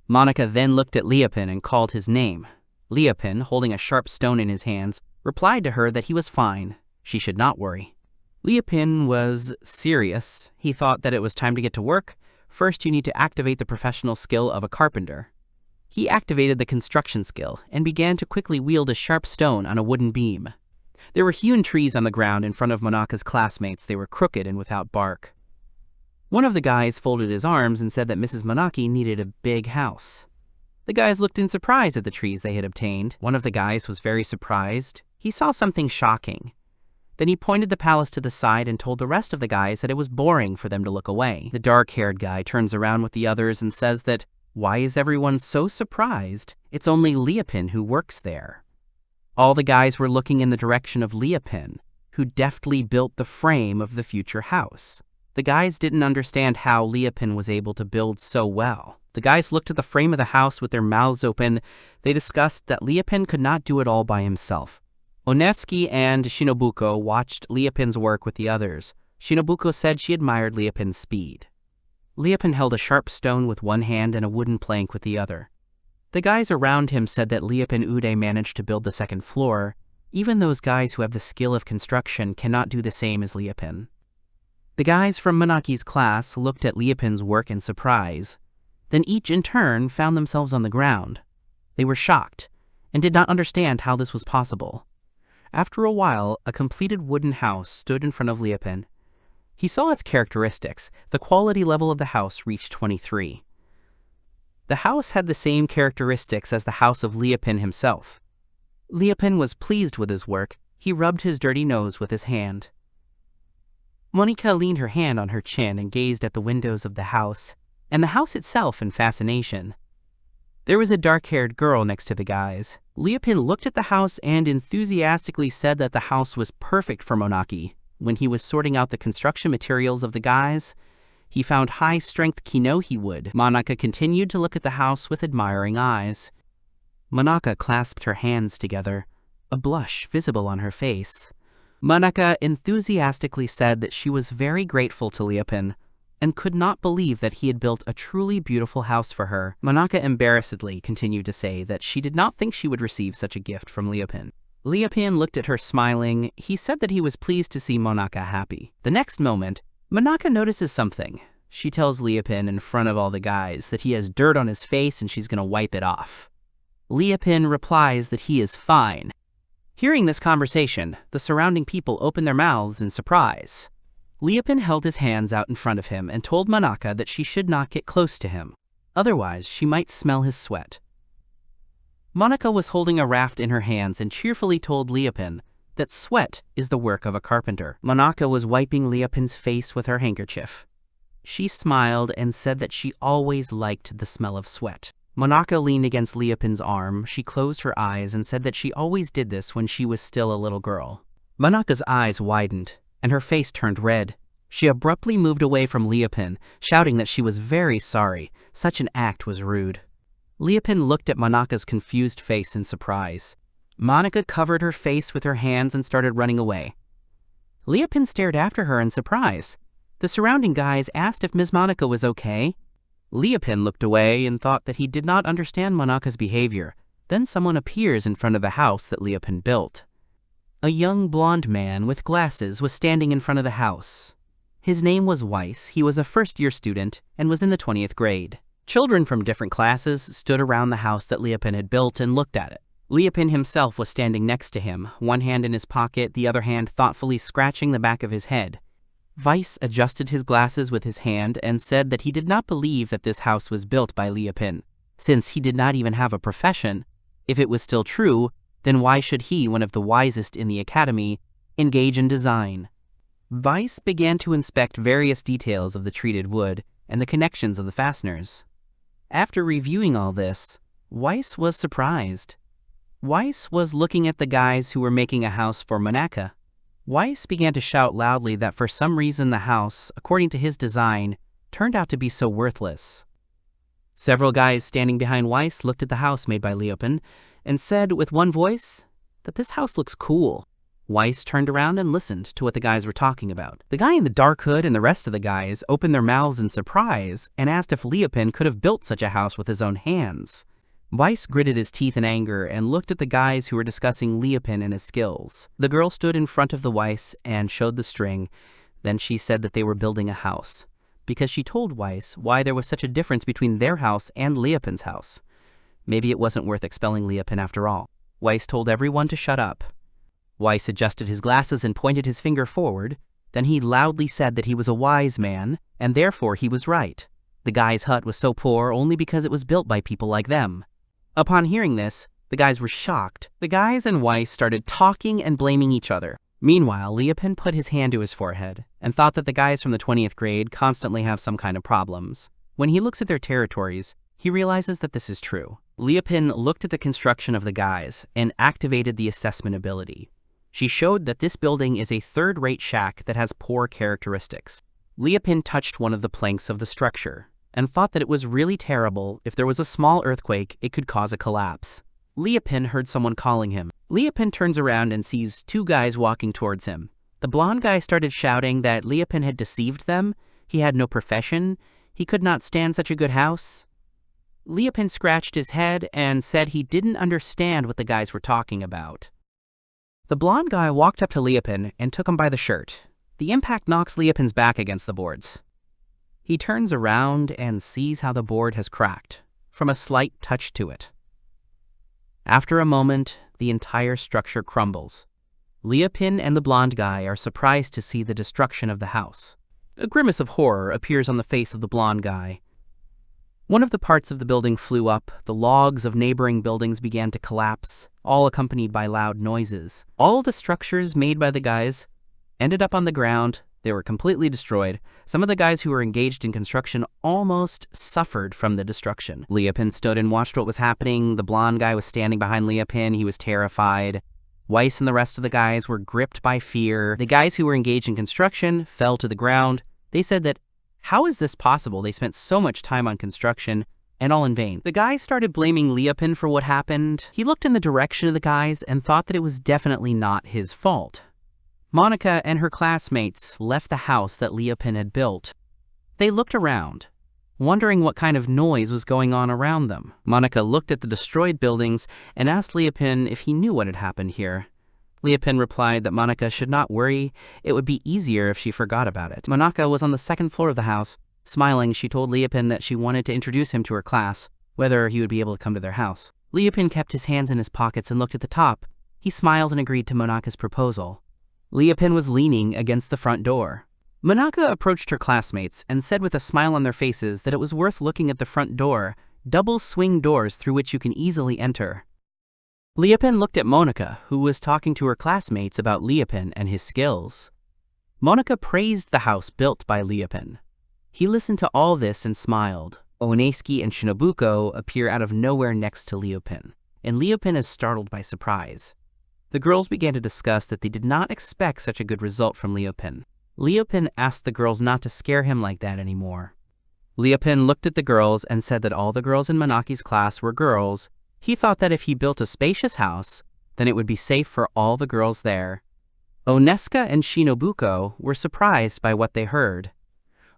Monaka then looked at Liapin and called his name. Liapin, holding a sharp stone in his hands, replied to her that he was fine. She should not worry. Liapin was serious. He thought that it was time to get to work. First, you need to activate the professional skill of a carpenter. He activated the construction skill and began to quickly wield a sharp stone on a wooden beam. There were hewn trees on the ground in front of Monaka's classmates. They were crooked and without bark. One of the guys folded his arms and said that Mrs. Monaki needed a big house. The guys looked in surprise at the trees they had obtained. One of the guys was very surprised. He saw something shocking. Then he pointed the palace to the side and told the rest of the guys that it was boring for them to look away. The dark-haired guy turns around with the others and says that, why is everyone so surprised? It's only Liapin who works there. All the guys were looking in the direction of Liapin, who deftly built the frame of the future house. The guys didn't understand how Liapin was able to build so well. The guys looked at the frame of the house with their mouths open. They discussed that Liapin could not do it all by himself. Oneski and Shinobuko watched Liapin's work with the others. Shinobuko said she admired Liapin's speed. Liapin held a sharp stone with one hand and a wooden plank with the other. The guys around him said that Liapin Ude managed to build the second floor. Even those guys who have the skill of construction cannot do the same as Liepin. The guys from Monaki's class looked at Liepin's work in surprise. Then each in turn found themselves on the ground. They were shocked and did not understand how this was possible. After a while, a completed wooden house stood in front of Liepin. He saw its characteristics. The quality level of the house reached 23. The house had the same characteristics as the house of Liepin himself. Liepin was pleased with his work. He rubbed his dirty nose with his hand. Monika leaned her hand on her chin and gazed at the windows of the house, and the house itself in fascination. There was a dark-haired girl next to the guys. Liepin looked at the house and enthusiastically said that the house was perfect for Monaki. When he was sorting out the construction materials of the guys, he found high-strength kinohi wood. Monika continued to look at the house with admiring eyes. Monika clasped her hands together, a blush visible on her face. Monika enthusiastically said that she was very grateful to Liepin and could not believe that he had built a truly beautiful house for her. Monika embarrassedly continued to say that she did not think she would receive such a gift from Liepin. Liepin looked at her smiling. He said that he was pleased to see Monika happy. The next moment, Monika notices something. She tells Liepin in front of all the guys that he has dirt on his face and she's going to wipe it off. Liepin replies that he is fine. Hearing this conversation, the surrounding people open their mouths in surprise. Liepin held his hands out in front of him and told Monika that she should not get close to him. Otherwise, she might smell his sweat. Monika was holding a raft in her hands and cheerfully told Liepin that sweat is the work of a carpenter. Monika was wiping Liepin's face with her handkerchief. She smiled and said that she always liked the smell of sweat. Monika leaned against Liepin's arm. She closed her eyes and said that she always did this when she was still a little girl. Monika's eyes widened, and her face turned red. She abruptly moved away from Liepin, shouting that she was very sorry. Such an act was rude. Liepin looked at Monika's confused face in surprise. Monika covered her face with her hands and started running away. Liepin stared after her in surprise. The surrounding guys asked if Ms. Monika was okay. Liepin looked away and thought that he did not understand Monika's behavior. Then someone appears in front of the house that Liepin built. A young blonde man with glasses was standing in front of the house. His name was Weiss. He was a first-year student and was in the 20th grade. Children from different classes stood around the house that Liepin had built and looked at it. Liepin himself was standing next to him, one hand in his pocket, the other hand thoughtfully scratching the back of his head. Weiss adjusted his glasses with his hand and said that he did not believe that this house was built by Liepin, since he did not even have a profession. If it was still true, then why should he, one of the wisest in the academy, engage in design? Weiss began to inspect various details of the treated wood and the connections of the fasteners. After reviewing all this, Weiss was surprised. Weiss was looking at the guys who were making a house for Monaka. Weiss began to shout loudly that for some reason the house, according to his design, turned out to be so worthless. Several guys standing behind Weiss looked at the house made by Liepin and said with one voice that this house looks cool. Weiss turned around and listened to what the guys were talking about. The guy in the dark hood and the rest of the guys opened their mouths in surprise and asked if Liepin could have built such a house with his own hands. Weiss gritted his teeth in anger and looked at the guys who were discussing Liepin and his skills. The girl stood in front of the Weiss and showed the string. Then she said that they were building a house, because she told Weiss why there was such a difference between their house and Liepin's house. Maybe it wasn't worth expelling Liepin after all. Weiss told everyone to shut up. Weiss adjusted his glasses and pointed his finger forward. Then he loudly said that he was a wise man, and therefore he was right. The guy's hut was so poor only because it was built by people like them. Upon hearing this, the guys were shocked. The guys and Weiss started talking and blaming each other. Meanwhile, Liepin put his hand to his forehead and thought that the guys from the 20th grade constantly have some kind of problems. When he looks at their territories, he realizes that this is true. Liepin looked at the construction of the guys and activated the assessment ability. She showed that this building is a third-rate shack that has poor characteristics. Liepin touched one of the planks of the structure and thought that it was really terrible. If there was a small earthquake, it could cause a collapse. Liepin heard someone calling him. Liepin turns around and sees two guys walking towards him. The blonde guy started shouting that Liepin had deceived them. He had no profession. He could not stand such a good house. Liepin scratched his head and said he didn't understand what the guys were talking about. The blonde guy walked up to Liapin and took him by the shirt. The impact knocks Liapin's back against the boards. He turns around and sees how the board has cracked, from a slight touch to it. After a moment, the entire structure crumbles. Liapin and the blonde guy are surprised to see the destruction of the house. A grimace of horror appears on the face of the blonde guy. One of the parts of the building flew up, the logs of neighboring buildings began to collapse, all accompanied by loud noises. All the structures made by the guys ended up on the ground. They were completely destroyed. Some of the guys who were engaged in construction almost suffered from the destruction. Liapin stood and watched what was happening. The blonde guy was standing behind Liapin. He was terrified. Weiss and the rest of the guys were gripped by fear. The guys who were engaged in construction fell to the ground. They said that, how is this possible? They spent so much time on construction, and all in vain. The guys started blaming Liapin for what happened. He looked in the direction of the guys and thought that it was definitely not his fault. Monica and her classmates left the house that Liapin had built. They looked around, wondering what kind of noise was going on around them. Monica looked at the destroyed buildings and asked Liapin if he knew what had happened here. Liapin replied that Monica should not worry. It would be easier if she forgot about it. Monica was on the second floor of the house. Smiling, she told Liapin that she wanted to introduce him to her class, whether he would be able to come to their house. Liapin kept his hands in his pockets and looked at the top. He smiled and agreed to Monica's proposal. Liapin was leaning against the front door. Monica approached her classmates and said with a smile on their faces that it was worth looking at the front door, double swing doors through which you can easily enter. Liapin looked at Monica, who was talking to her classmates about Liapin and his skills. Monica praised the house built by Liapin. He listened to all this and smiled. Oneski and Shinobuko appear out of nowhere next to Liapin, and Liapin is startled by surprise. The girls began to discuss that they did not expect such a good result from Liapin. Liapin asked the girls not to scare him like that anymore. Liapin looked at the girls and said that all the girls in Monaki's class were girls. He thought that if he built a spacious house, then it would be safe for all the girls there. Oneska and Shinobuko were surprised by what they heard.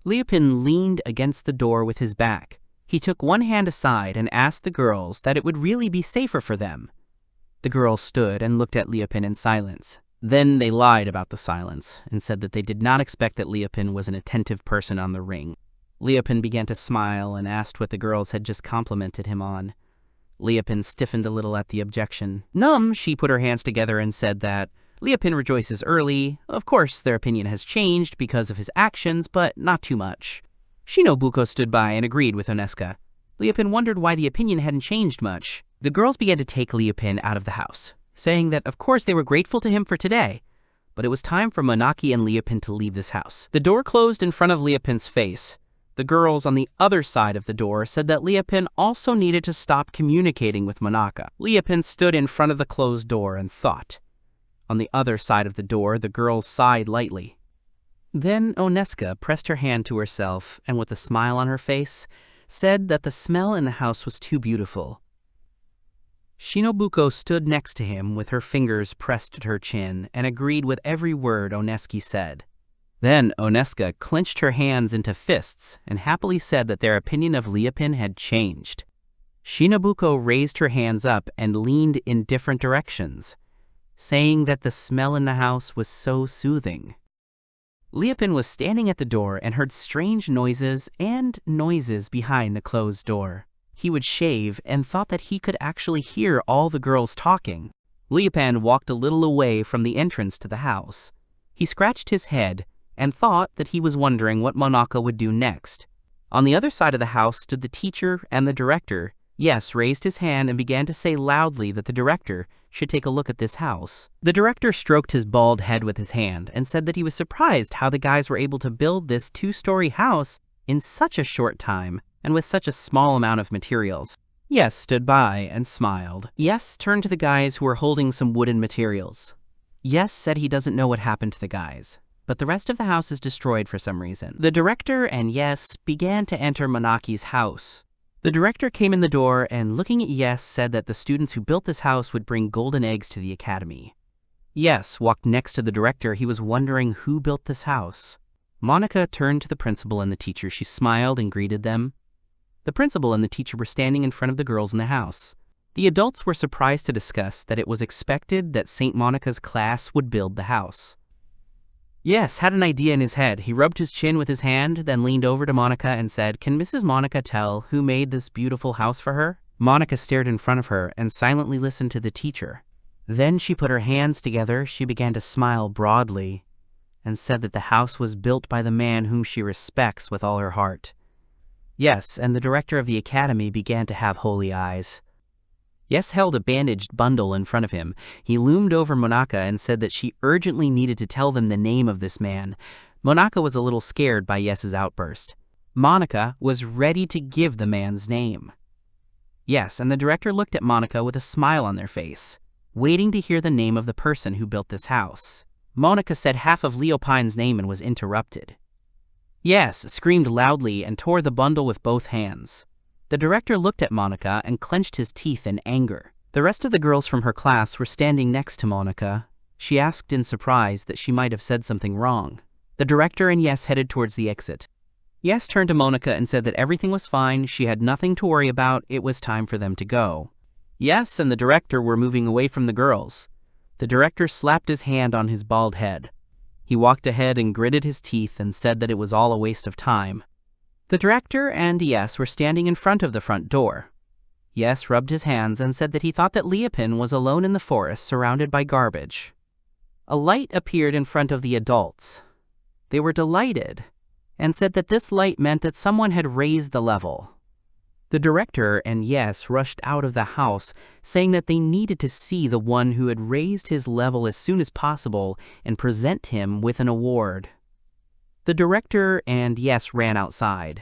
Liapin leaned against the door with his back. He took one hand aside and asked the girls that it would really be safer for them. The girls stood and looked at Liapin in silence. Then they lied about the silence and said that they did not expect that Liapin was an attentive person on the ring. Liapin began to smile and asked what the girls had just complimented him on. Liapin stiffened a little at the objection. She put her hands together and said that Liapin rejoices early. Of course, their opinion has changed because of his actions, but not too much. Shinobuko stood by and agreed with Oneska. Liapin wondered why the opinion hadn't changed much. The girls began to take Liapin out of the house, saying that of course they were grateful to him for today, but it was time for Monaki and Liapin to leave this house. The door closed in front of Liapin's face. The girls on the other side of the door said that Liapin also needed to stop communicating with Monaka. Liapin stood in front of the closed door and thought. On the other side of the door, the girls sighed lightly. Then Oneska pressed her hand to herself and with a smile on her face, said that the smell in the house was too beautiful. Shinobuko stood next to him with her fingers pressed at her chin and agreed with every word Oneski said. Then Oneska clenched her hands into fists and happily said that their opinion of Liapin had changed. Shinobuko raised her hands up and leaned in different directions, saying that the smell in the house was so soothing. Liapin was standing at the door and heard strange noises and noises behind the closed door. He would shave and thought that he could actually hear all the girls talking. Liapin walked a little away from the entrance to the house. He scratched his head and thought that he was wondering what Monaka would do next. On the other side of the house stood the teacher and the director. Yes raised his hand and began to say loudly that the director should take a look at this house. The director stroked his bald head with his hand and said that he was surprised how the guys were able to build this 2-story house in such a short time and with such a small amount of materials. Yes stood by and smiled. Yes turned to the guys who were holding some wooden materials. Yes said he doesn't know what happened to the guys, but the rest of the house is destroyed for some reason. The director and Yes began to enter Monaki's house. The director came in the door and looking at Yes said that the students who built this house would bring golden eggs to the academy. Yes walked next to the director. He was wondering who built this house. Monica turned to the principal and the teacher. She smiled and greeted them. The principal and the teacher were standing in front of the girls in the house. The adults were surprised to discuss that it was expected that St. Monica's class would build the house. Yes had an idea in his head. He rubbed his chin with his hand, then leaned over to Monica and said, "Can Mrs. Monica tell who made this beautiful house for her?" Monica stared in front of her and silently listened to the teacher. Then she put her hands together, she began to smile broadly, and said that the house was built by the man whom she respects with all her heart. Yes, and the director of the academy began to have holy eyes. Yes held a bandaged bundle in front of him. He loomed over Monica and said that she urgently needed to tell them the name of this man. Monica was a little scared by Yes's outburst. Monica was ready to give the man's name. Yes, and the director looked at Monica with a smile on their face, waiting to hear the name of the person who built this house. Monica said half of Leopine's name and was interrupted. Yes screamed loudly and tore the bundle with both hands. The director looked at Monica and clenched his teeth in anger. The rest of the girls from her class were standing next to Monica. She asked in surprise that she might have said something wrong. The director and Yes headed towards the exit. Yes turned to Monica and said that everything was fine, she had nothing to worry about, it was time for them to go. Yes and the director were moving away from the girls. The director slapped his hand on his bald head. He walked ahead and gritted his teeth and said that it was all a waste of time. The director and Yes were standing in front of the front door. Yes rubbed his hands and said that he thought that Leopin was alone in the forest surrounded by garbage. A light appeared in front of the adults. They were delighted and said that this light meant that someone had raised the level. The director and Yes rushed out of the house, saying that they needed to see the one who had raised his level as soon as possible and present him with an award. The director and Yes ran outside.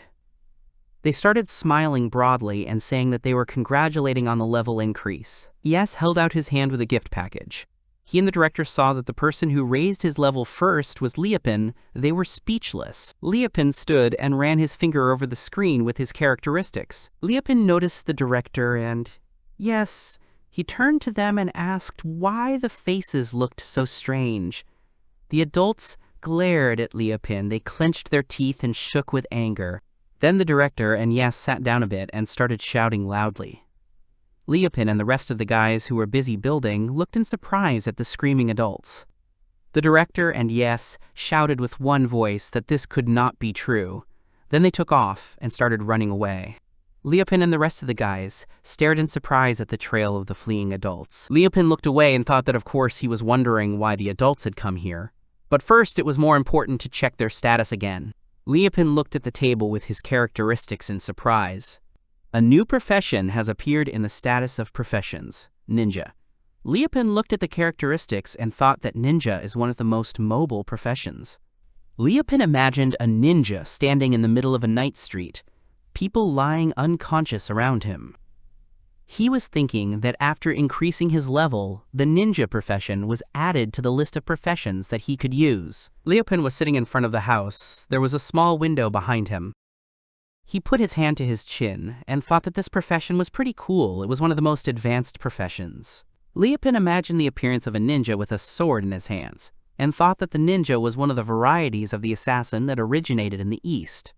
They started smiling broadly and saying that they were congratulating on the level increase. Yes held out his hand with a gift package. He and the director saw that the person who raised his level first was Leopin. They were speechless. Leopin stood and ran his finger over the screen with his characteristics. Leopin noticed the director and, Yes, he turned to them and asked why the faces looked so strange. The adults glared at Leopin. They clenched their teeth and shook with anger. Then the director and Yes sat down a bit and started shouting loudly. Leopin and the rest of the guys who were busy building looked in surprise at the screaming adults. The director and Yes shouted with one voice that this could not be true. Then they took off and started running away. Leopin and the rest of the guys stared in surprise at the trail of the fleeing adults. Leopin looked away and thought that of course he was wondering why the adults had come here. But first it was more important to check their status again. Leopin looked at the table with his characteristics in surprise. A new profession has appeared in the status of professions, ninja. Leopin looked at the characteristics and thought that ninja is one of the most mobile professions. Leopin imagined a ninja standing in the middle of a night street, people lying unconscious around him. He was thinking that after increasing his level, the ninja profession was added to the list of professions that he could use. Leopin was sitting in front of the house. There was a small window behind him. He put his hand to his chin and thought that this profession was pretty cool. It was one of the most advanced professions. Leopin imagined the appearance of a ninja with a sword in his hands and thought that the ninja was one of the varieties of the assassin that originated in the East.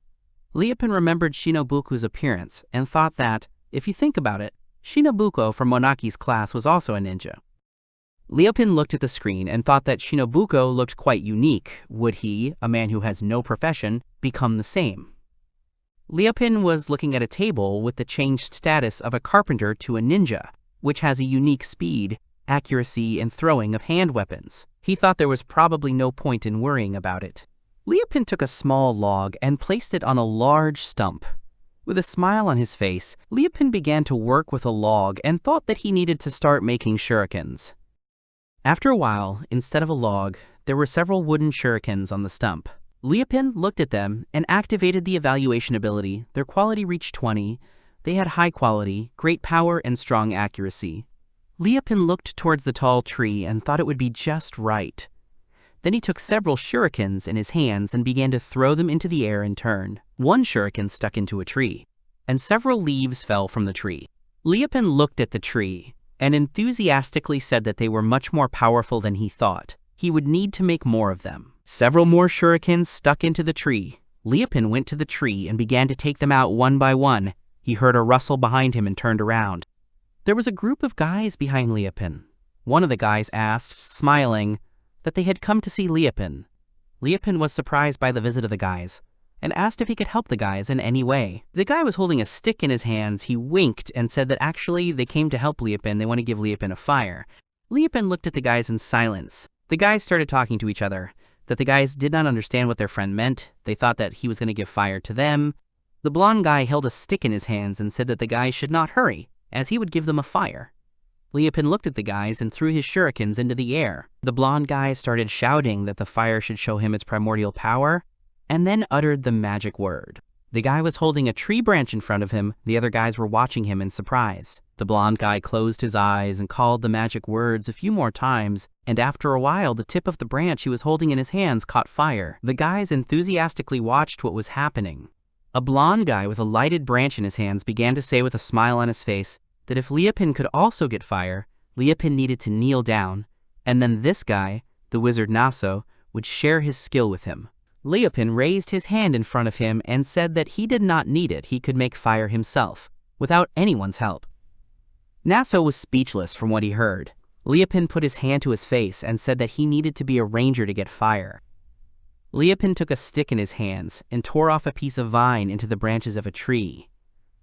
Leopin remembered Shinobuku's appearance and thought that, if you think about it, Shinobuko from Monaki's class was also a ninja. Leopin looked at the screen and thought that Shinobuko looked quite unique. Would he, a man who has no profession, become the same? Leopin was looking at a table with the changed status of a carpenter to a ninja, which has a unique speed, accuracy, and throwing of hand weapons. He thought there was probably no point in worrying about it. Leopin took a small log and placed it on a large stump. With a smile on his face, Leopin began to work with a log and thought that he needed to start making shurikens. After a while, instead of a log, there were several wooden shurikens on the stump. Leopin looked at them and activated the evaluation ability. Their quality reached 20. They had high quality, great power, and strong accuracy. Leopin looked towards the tall tree and thought it would be just right. Then he took several shurikens in his hands and began to throw them into the air in turn. One shuriken stuck into a tree, and several leaves fell from the tree. Leopin looked at the tree and enthusiastically said that they were much more powerful than he thought. He would need to make more of them. Several more shurikens stuck into the tree. Leopin went to the tree and began to take them out one by one. He heard a rustle behind him and turned around. There was a group of guys behind Liepin. One of the guys asked, smiling, that they had come to see Liepin. Liepin was surprised by the visit of the guys and asked if he could help the guys in any way. The guy was holding a stick in his hands. He winked and said that actually they came to help Liepin. They want to give Liepin a fire. Liepin looked at the guys in silence. The guys started talking to each other, that the guys did not understand what their friend meant. They thought that he was going to give fire to them. The blonde guy held a stick in his hands and said that the guys should not hurry, as he would give them a fire. Liepin looked at the guys and threw his shurikens into the air. The blonde guy started shouting that the fire should show him its primordial power, and then uttered the magic word. The guy was holding a tree branch in front of him. The other guys were watching him in surprise. The blonde guy closed his eyes and called the magic words a few more times, and after a while the tip of the branch he was holding in his hands caught fire. The guys enthusiastically watched what was happening. A blonde guy with a lighted branch in his hands began to say with a smile on his face that if Liepin could also get fire, Liepin needed to kneel down, and then this guy, the wizard Naso, would share his skill with him. Liepin raised his hand in front of him and said that he did not need it. He could make fire himself, without anyone's help. Naso was speechless from what he heard. Liepin put his hand to his face and said that he needed to be a ranger to get fire. Liepin took a stick in his hands and tore off a piece of vine into the branches of a tree.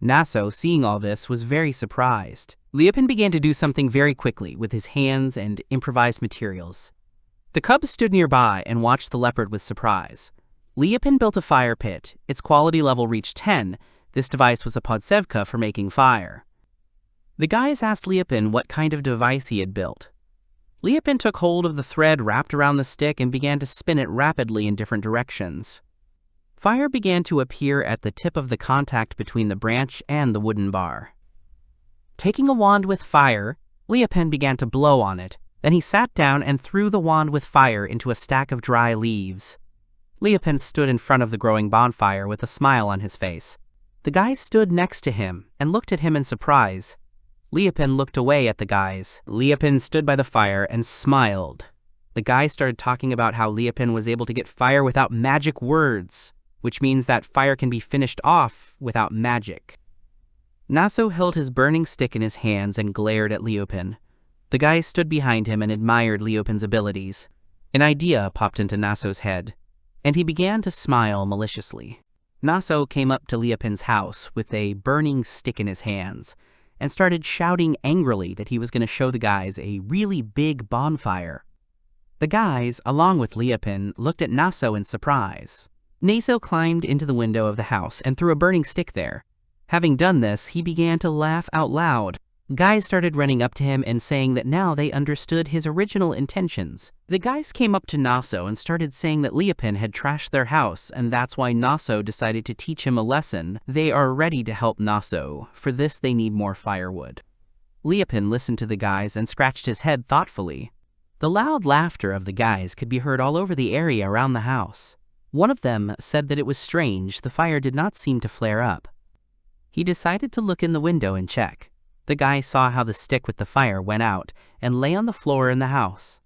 Naso, seeing all this, was very surprised. Liepin began to do something very quickly with his hands and improvised materials. The cubs stood nearby and watched the leopard with surprise. Liepin built a fire pit. Its quality level reached 10. This device was a podsevka for making fire. The guys asked Liepin what kind of device he had built. Liepin took hold of the thread wrapped around the stick and began to spin it rapidly in different directions. Fire began to appear at the tip of the contact between the branch and the wooden bar. Taking a wand with fire, Liepin began to blow on it. Then he sat down and threw the wand with fire into a stack of dry leaves. Liepin stood in front of the growing bonfire with a smile on his face. The guys stood next to him and looked at him in surprise. Liepin looked away at the guys. Liepin stood by the fire and smiled. The guys started talking about how Liepin was able to get fire without magic words, which means that fire can be finished off without magic. Naso held his burning stick in his hands and glared at Liepin. The guys stood behind him and admired Liepin's abilities. An idea popped into Naso's head, and he began to smile maliciously. Naso came up to Liepin's house with a burning stick in his hands and started shouting angrily that he was going to show the guys a really big bonfire. The guys, along with Liepin, looked at Naso in surprise. Naso climbed into the window of the house and threw a burning stick there. Having done this, he began to laugh out loud. Guys started running up to him and saying that now they understood his original intentions. The guys came up to Naso and started saying that Liepin had trashed their house, and that's why Naso decided to teach him a lesson. They are ready to help Naso. For this, they need more firewood. Liepin listened to the guys and scratched his head thoughtfully. The loud laughter of the guys could be heard all over the area around the house. One of them said that it was strange. The fire did not seem to flare up. He decided to look in the window and check. The guy saw how the stick with the fire went out and lay on the floor in the house.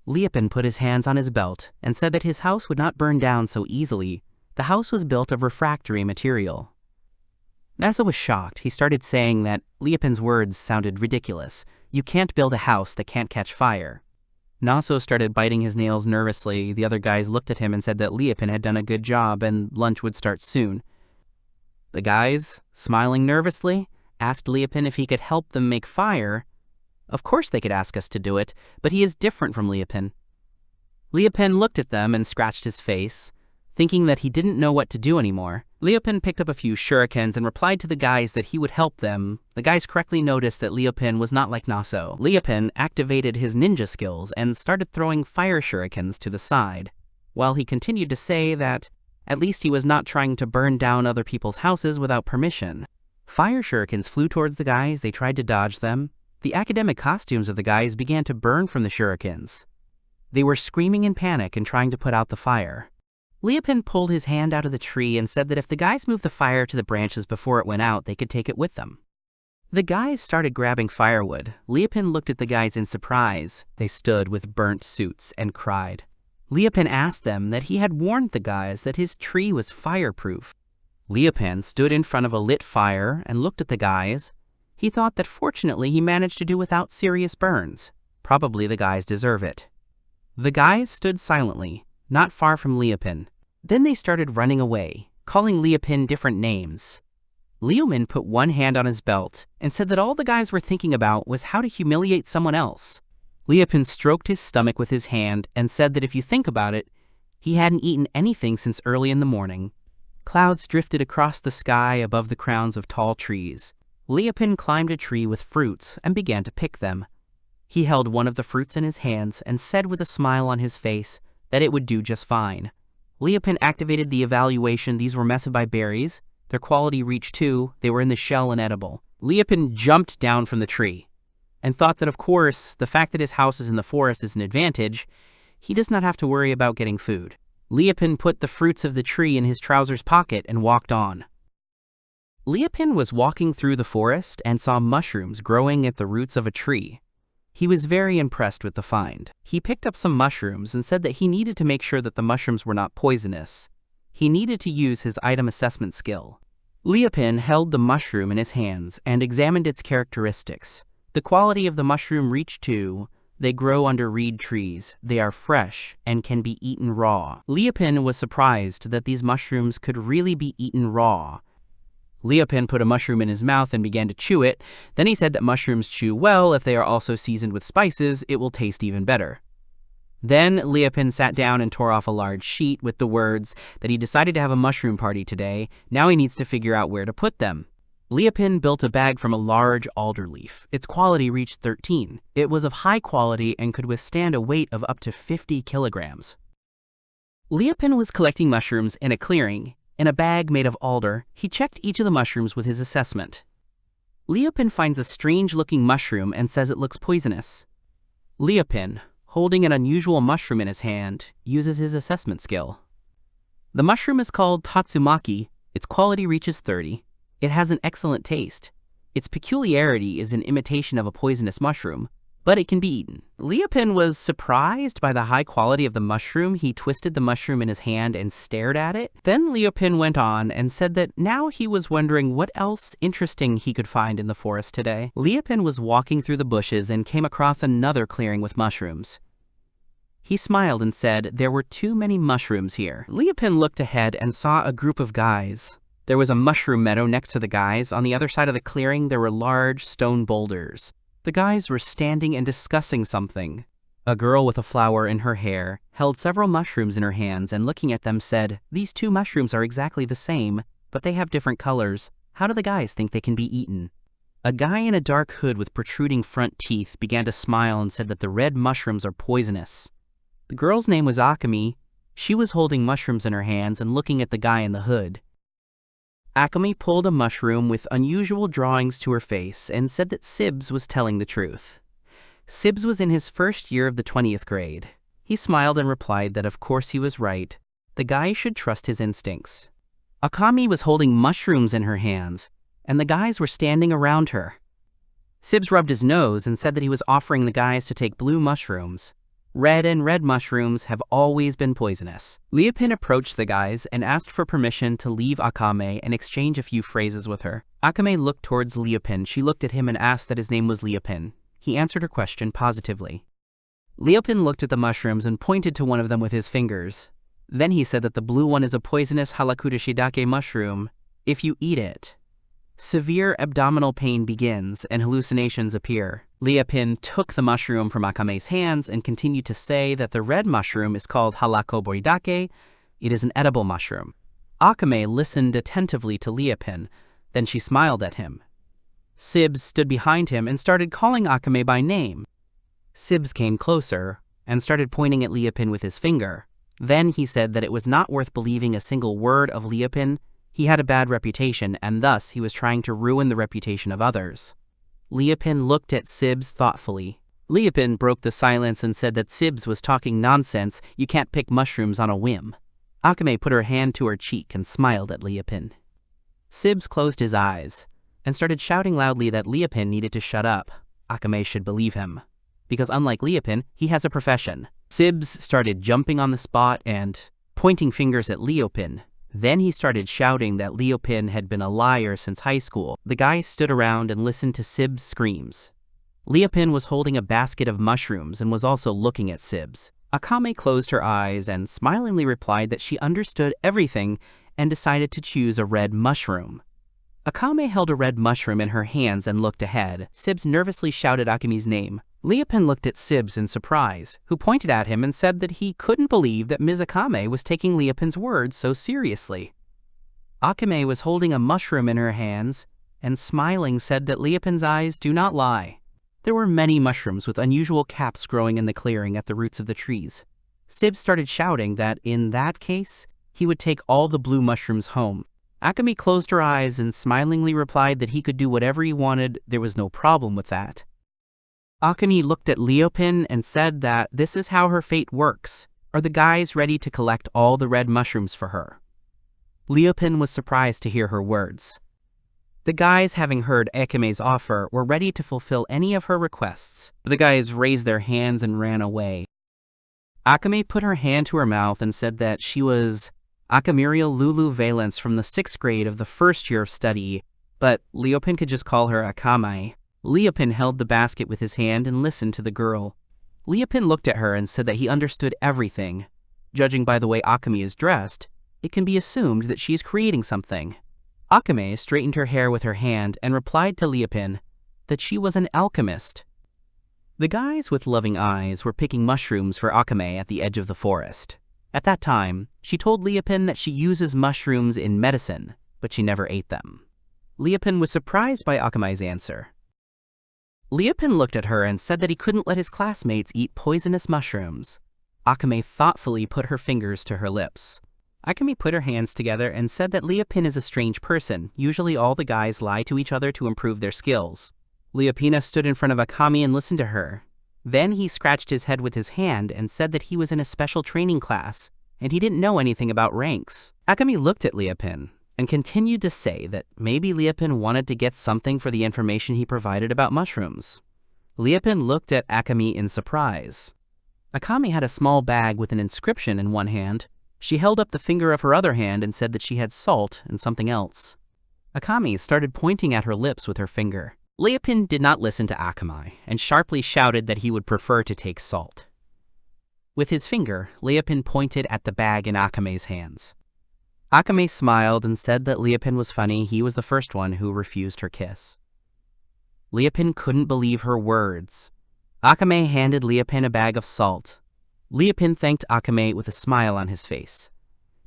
Liepin put his hands on his belt and said that his house would not burn down so easily. The house was built of refractory material. Naso was shocked. He started saying that Liepin's words sounded ridiculous. You can't build a house that can't catch fire. Naso started biting his nails nervously. The other guys looked at him and said that Liepin had done a good job and lunch would start soon. The guys, smiling nervously, asked Liepin if he could help them make fire. Of course they could ask us to do it, but he is different from Liepin. Liepin looked at them and scratched his face, thinking that he didn't know what to do anymore. Liepin picked up a few shurikens and replied to the guys that he would help them. The guys correctly noticed that Liepin was not like Naso. Liepin activated his ninja skills and started throwing fire shurikens to the side, while he continued to say that at least he was not trying to burn down other people's houses without permission. Fire shurikens flew towards the guys. They tried to dodge them. The academic costumes of the guys began to burn from the shurikens. They were screaming in panic and trying to put out the fire. Liepin pulled his hand out of the tree and said that if the guys moved the fire to the branches before it went out, they could take it with them. The guys started grabbing firewood. Liepin looked at the guys in surprise. They stood with burnt suits and cried. Liepin asked them that he had warned the guys that his tree was fireproof. Liepin stood in front of a lit fire and looked at the guys. He thought that fortunately he managed to do without serious burns. Probably the guys deserve it. The guys stood silently, not far from Liupin. Then they started running away, calling Liupin different names. Liupin put one hand on his belt and said that all the guys were thinking about was how to humiliate someone else. Liupin stroked his stomach with his hand and said that if you think about it, he hadn't eaten anything since early in the morning. Clouds drifted across the sky above the crowns of tall trees. Liupin climbed a tree with fruits and began to pick them. He held one of the fruits in his hands and said with a smile on his face that it would do just fine. Liupin activated the evaluation. These were messy berries. Their quality reached 2. They were in the shell and edible. Liupin jumped down from the tree and thought that, of course, the fact that his house is in the forest is an advantage. He does not have to worry about getting food. Liupin put the fruits of the tree in his trousers pocket and walked on. Liupin was walking through the forest and saw mushrooms growing at the roots of a tree. He was very impressed with the find. He picked up some mushrooms and said that he needed to make sure that the mushrooms were not poisonous. He needed to use his item assessment skill. Liupin held the mushroom in his hands and examined its characteristics. The quality of the mushroom reached 2. They grow under reed trees. They are fresh and can be eaten raw. Liupin was surprised that these mushrooms could really be eaten raw. Liupin put a mushroom in his mouth and began to chew it. Then he said that mushrooms chew well. If they are also seasoned with spices, it will taste even better. Then Liupin sat down and tore off a large sheet with the words that he decided to have a mushroom party today. Now he needs to figure out where to put them. Liupin built a bag from a large alder leaf. Its quality reached 13. It was of high quality and could withstand a weight of up to 50 kilograms. Liupin was collecting mushrooms in a clearing. In a bag made of alder, he checked each of the mushrooms with his assessment. Liupin finds a strange-looking mushroom and says it looks poisonous. Liupin, holding an unusual mushroom in his hand, uses his assessment skill. The mushroom is called Tatsumaki. Its quality reaches 30. It has an excellent taste. Its peculiarity is an imitation of a poisonous mushroom, but it can be eaten. Liupin was surprised by the high quality of the mushroom. He twisted the mushroom in his hand and stared at it. Then Liupin went on and said that now he was wondering what else interesting he could find in the forest today. Liupin was walking through the bushes and came across another clearing with mushrooms. He smiled and said there were too many mushrooms here. Liupin looked ahead and saw a group of guys. There was a mushroom meadow next to the guys. On the other side of the clearing, there were large stone boulders. The guys were standing and discussing something. A girl with a flower in her hair held several mushrooms in her hands and looking at them said, "These 2 mushrooms are exactly the same, but they have different colors. How do the guys think they can be eaten?" A guy in a dark hood with protruding front teeth began to smile and said that the red mushrooms are poisonous. The girl's name was Akame. She was holding mushrooms in her hands and looking at the guy in the hood. Akame pulled a mushroom with unusual drawings to her face and said that Sibs was telling the truth. Sibs was in his first year of the 20th grade. He smiled and replied that of course he was right. The guy should trust his instincts. Akame was holding mushrooms in her hands, and the guys were standing around her. Sibs rubbed his nose and said that he was offering the guys to take blue mushrooms. Red and red mushrooms have always been poisonous. Liupin approached the guys and asked for permission to leave Akame and exchange a few phrases with her. Akame looked towards Liupin. She looked at him and asked that his name was Liupin. He answered her question positively. Liupin looked at the mushrooms and pointed to one of them with his fingers. Then he said that the blue one is a poisonous Halakuda mushroom. If you eat it, severe abdominal pain begins and hallucinations appear. Liupin took the mushroom from Akame's hands and continued to say that the red mushroom is called Halakoboridake. It is an edible mushroom. Akame listened attentively to Liupin. Then she smiled at him. Sibs stood behind him and started calling Akame by name. Sibs came closer and started pointing at Liupin with his finger. Then he said that it was not worth believing a single word of Liupin. He had a bad reputation, and thus he was trying to ruin the reputation of others. Liupin looked at Sibs thoughtfully. Liupin broke the silence and said that Sibs was talking nonsense. You can't pick mushrooms on a whim. Akame put her hand to her cheek and smiled at Liupin. Sibs closed his eyes and started shouting loudly that Liupin needed to shut up. Akame should believe him, because unlike Liupin, he has a profession. Sibs started jumping on the spot and pointing fingers at Liupin. Then he started shouting that Leopin had been a liar since high school. The guys stood around and listened to Sib's screams. Leopin was holding a basket of mushrooms and was also looking at Sibs. Akame closed her eyes and smilingly replied that she understood everything and decided to choose a red mushroom. Akame held a red mushroom in her hands and looked ahead. Sibs nervously shouted Akame's name. Leopin looked at Sibs in surprise, who pointed at him and said that he couldn't believe that Ms. Akame was taking Leopin's words so seriously. Akame was holding a mushroom in her hands and smiling said that Leopin's eyes do not lie. There were many mushrooms with unusual caps growing in the clearing at the roots of the trees. Sibs started shouting that in that case, he would take all the blue mushrooms home. Akame closed her eyes and smilingly replied that he could do whatever he wanted, there was no problem with that. Akame looked at Leopin and said that this is how her fate works. Are the guys ready to collect all the red mushrooms for her? Leopin was surprised to hear her words. The guys, having heard Akame's offer, were ready to fulfill any of her requests. The guys raised their hands and ran away. Akame put her hand to her mouth and said that she was Akamuriel Lulu Valence from the 6th grade of the 1st year of study, but Leopin could just call her Akame. Leopin held the basket with his hand and listened to the girl. Leopin looked at her and said that he understood everything. Judging by the way Akame is dressed, it can be assumed that she is creating something. Akame straightened her hair with her hand and replied to Leopin that she was an alchemist. The guys with loving eyes were picking mushrooms for Akame at the edge of the forest. At that time, she told Leopin that she uses mushrooms in medicine, but she never ate them. Leopin was surprised by Akame's answer. Leopin looked at her and said that he couldn't let his classmates eat poisonous mushrooms. Akame thoughtfully put her fingers to her lips. Akame put her hands together and said that Leopin is a strange person. Usually all the guys lie to each other to improve their skills. Leopina stood in front of Akame and listened to her. Then he scratched his head with his hand and said that he was in a special training class, and he didn't know anything about ranks. Akame looked at Leopin and continued to say that maybe Leopin wanted to get something for the information he provided about mushrooms. Leopin looked at Akame in surprise. Akame had a small bag with an inscription in one hand. She held up the finger of her other hand and said that she had salt and something else. Akame started pointing at her lips with her finger. Leopin did not listen to Akame and sharply shouted that he would prefer to take salt. With his finger, Leopin pointed at the bag in Akame's hands. Akame smiled and said that Leopin was funny. He was the first one who refused her kiss. Leopin couldn't believe her words. Akame handed Leopin a bag of salt. Leopin thanked Akame with a smile on his face.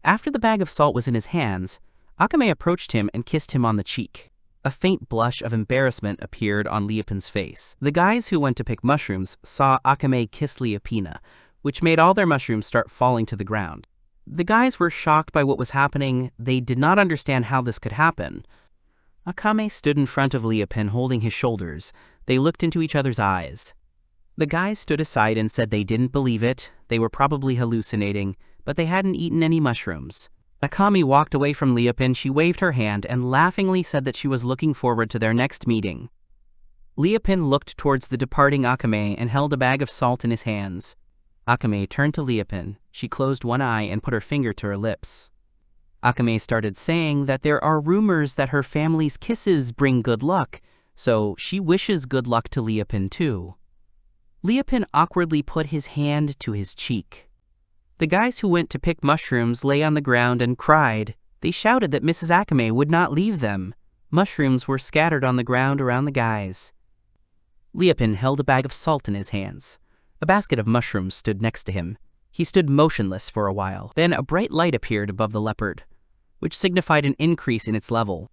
After the bag of salt was in his hands, Akame approached him and kissed him on the cheek. A faint blush of embarrassment appeared on Leopin's face. The guys who went to pick mushrooms saw Akame kiss Leopina, which made all their mushrooms start falling to the ground. The guys were shocked by what was happening. They did not understand how this could happen. Akame stood in front of Leopin holding his shoulders. They looked into each other's eyes. The guys stood aside and said they didn't believe it. They were probably hallucinating, but they hadn't eaten any mushrooms. Akame walked away from Leopin. She waved her hand and laughingly said that she was looking forward to their next meeting. Leopin looked towards the departing Akame and held a bag of salt in his hands. Akame turned to Leopin. She closed one eye and put her finger to her lips. Akame started saying that there are rumors that her family's kisses bring good luck, so she wishes good luck to Leopin too. Leopin awkwardly put his hand to his cheek. The guys who went to pick mushrooms lay on the ground and cried. They shouted that Mrs. Akame would not leave them. Mushrooms were scattered on the ground around the guys. Leopin held a bag of salt in his hands. A basket of mushrooms stood next to him. He stood motionless for a while. Then a bright light appeared above the leopard, which signified an increase in its level.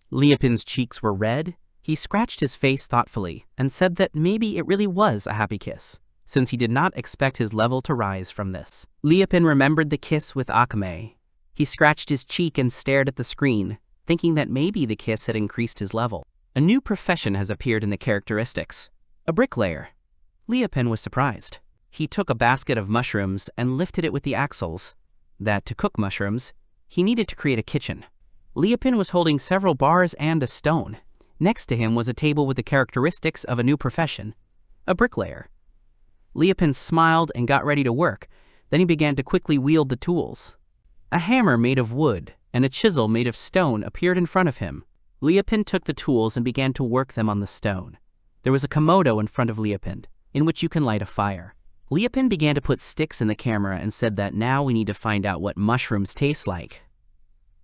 Leopin's cheeks were red. He scratched his face thoughtfully and said that maybe it really was a happy kiss, since he did not expect his level to rise from this. Leopin remembered the kiss with Akame. He scratched his cheek and stared at the screen, thinking that maybe the kiss had increased his level. A new profession has appeared in the characteristics: a bricklayer. Leopin was surprised. He took a basket of mushrooms and lifted it with the axles. That to cook mushrooms, he needed to create a kitchen. Leopin was holding several bars and a stone. Next to him was a table with the characteristics of a new profession: a bricklayer. Leopin smiled and got ready to work. Then he began to quickly wield the tools. A hammer made of wood and a chisel made of stone appeared in front of him. Liepin took the tools and began to work them on the stone. There was a komodo in front of Liepin, in which you can light a fire. Liepin began to put sticks in the camera and said that now we need to find out what mushrooms taste like.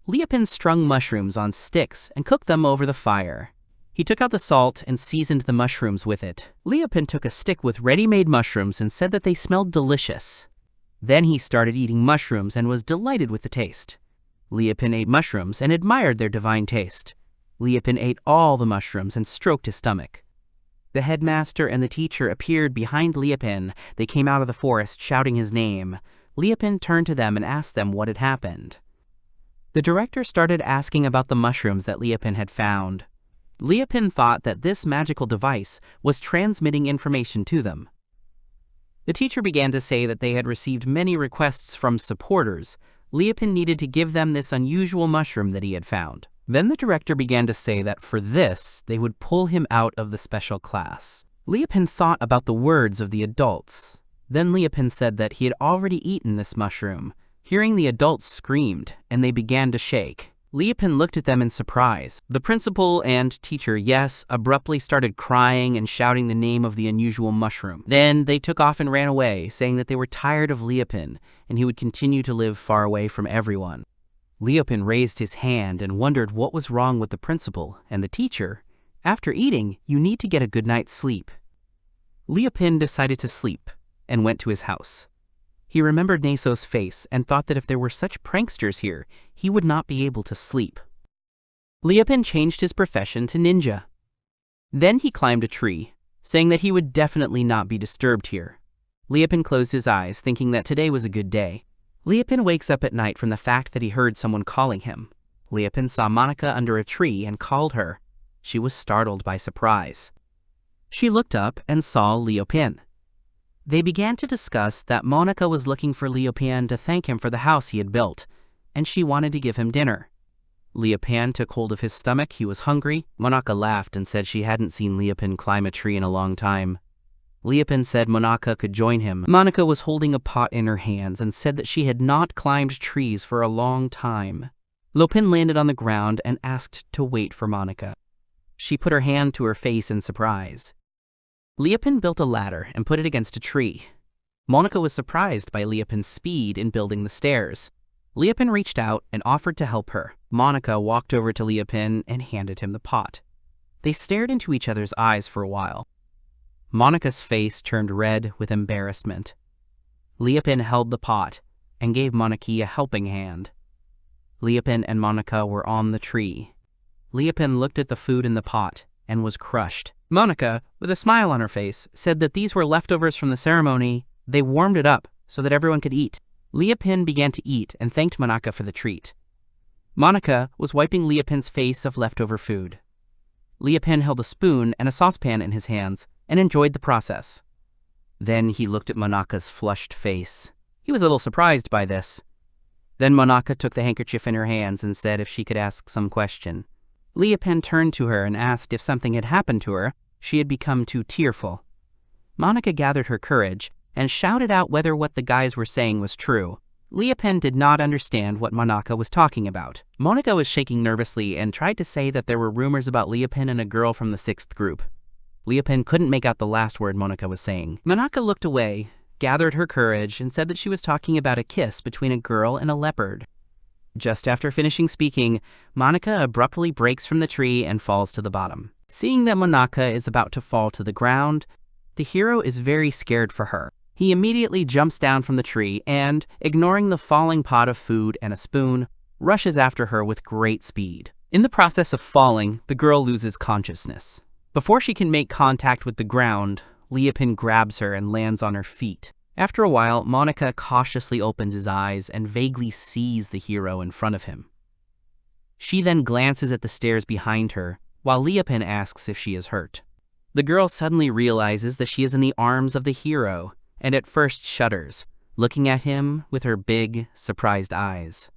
Liepin strung mushrooms on sticks and cooked them over the fire. He took out the salt and seasoned the mushrooms with it. Liepin took a stick with ready-made mushrooms and said that they smelled delicious. Then he started eating mushrooms and was delighted with the taste. Liepin ate mushrooms and admired their divine taste. Liepin ate all the mushrooms and stroked his stomach. The headmaster and the teacher appeared behind Liepin. They came out of the forest shouting his name. Liepin turned to them and asked them what had happened. The director started asking about the mushrooms that Liepin had found. Liepin thought that this magical device was transmitting information to them. The teacher began to say that they had received many requests from supporters. Liepin needed to give them this unusual mushroom that he had found. Then the director began to say that for this, they would pull him out of the special class. Liepin thought about the words of the adults. Then Liepin said that he had already eaten this mushroom. Hearing the adults screamed, and they began to shake. Liepin looked at them in surprise. The principal and teacher, yes, abruptly started crying and shouting the name of the unusual mushroom. Then they took off and ran away, saying that they were tired of Liepin, and he would continue to live far away from everyone. Liepin raised his hand and wondered what was wrong with the principal and the teacher. After eating, you need to get a good night's sleep. Liepin decided to sleep and went to his house. He remembered Neso's face and thought that if there were such pranksters here, he would not be able to sleep. Liepin changed his profession to ninja. Then he climbed a tree, saying that he would definitely not be disturbed here. Liepin closed his eyes, thinking that today was a good day. Liepin wakes up at night from the fact that he heard someone calling him. Liepin saw Monica under a tree and called her. She was startled by surprise. She looked up and saw Liepin. They began to discuss that Monica was looking for Liepin to thank him for the house he had built, and she wanted to give him dinner. Liepin took hold of his stomach. He was hungry. Monica laughed and said she hadn't seen Liepin climb a tree in a long time. Liepin said Monica could join him. Monica was holding a pot in her hands and said that she had not climbed trees for a long time. Liepin landed on the ground and asked to wait for Monica. She put her hand to her face in surprise. Liepin built a ladder and put it against a tree. Monica was surprised by Liepin's speed in building the stairs. Liepin reached out and offered to help her. Monica walked over to Liepin and handed him the pot. They stared into each other's eyes for a while. Monica's face turned red with embarrassment. Liepin held the pot and gave Monica a helping hand. Liepin and Monica were on the tree. Liepin looked at the food in the pot and was crushed. Monica, with a smile on her face, said that these were leftovers from the ceremony. They warmed it up so that everyone could eat. Liepin began to eat and thanked Monica for the treat. Monica was wiping Liepin's face of leftover food. Liepin held a spoon and a saucepan in his hands and enjoyed the process. Then he looked at Monica's flushed face. He was a little surprised by this. Then Monica took the handkerchief in her hands and said if she could ask some question. Liepin turned to her and asked if something had happened to her. She had become too tearful. Monica gathered her courage and shouted out whether what the guys were saying was true. Liepin did not understand what Monica was talking about. Monica was shaking nervously and tried to say that there were rumors about Liepin and a girl from the 6th group. Liepin couldn't make out the last word Monica was saying. Monica looked away, gathered her courage, and said that she was talking about a kiss between a girl and a leopard. Just after finishing speaking, Monica abruptly breaks from the tree and falls to the bottom. Seeing that Monica is about to fall to the ground, the hero is very scared for her. He immediately jumps down from the tree and, ignoring the falling pot of food and a spoon, rushes after her with great speed. In the process of falling, the girl loses consciousness. Before she can make contact with the ground, Liepin grabs her and lands on her feet. After a while, Monica cautiously opens his eyes and vaguely sees the hero in front of him. She then glances at the stairs behind her, while Liepin asks if she is hurt. The girl suddenly realizes that she is in the arms of the hero, and at first shudders, looking at him with her big, surprised eyes.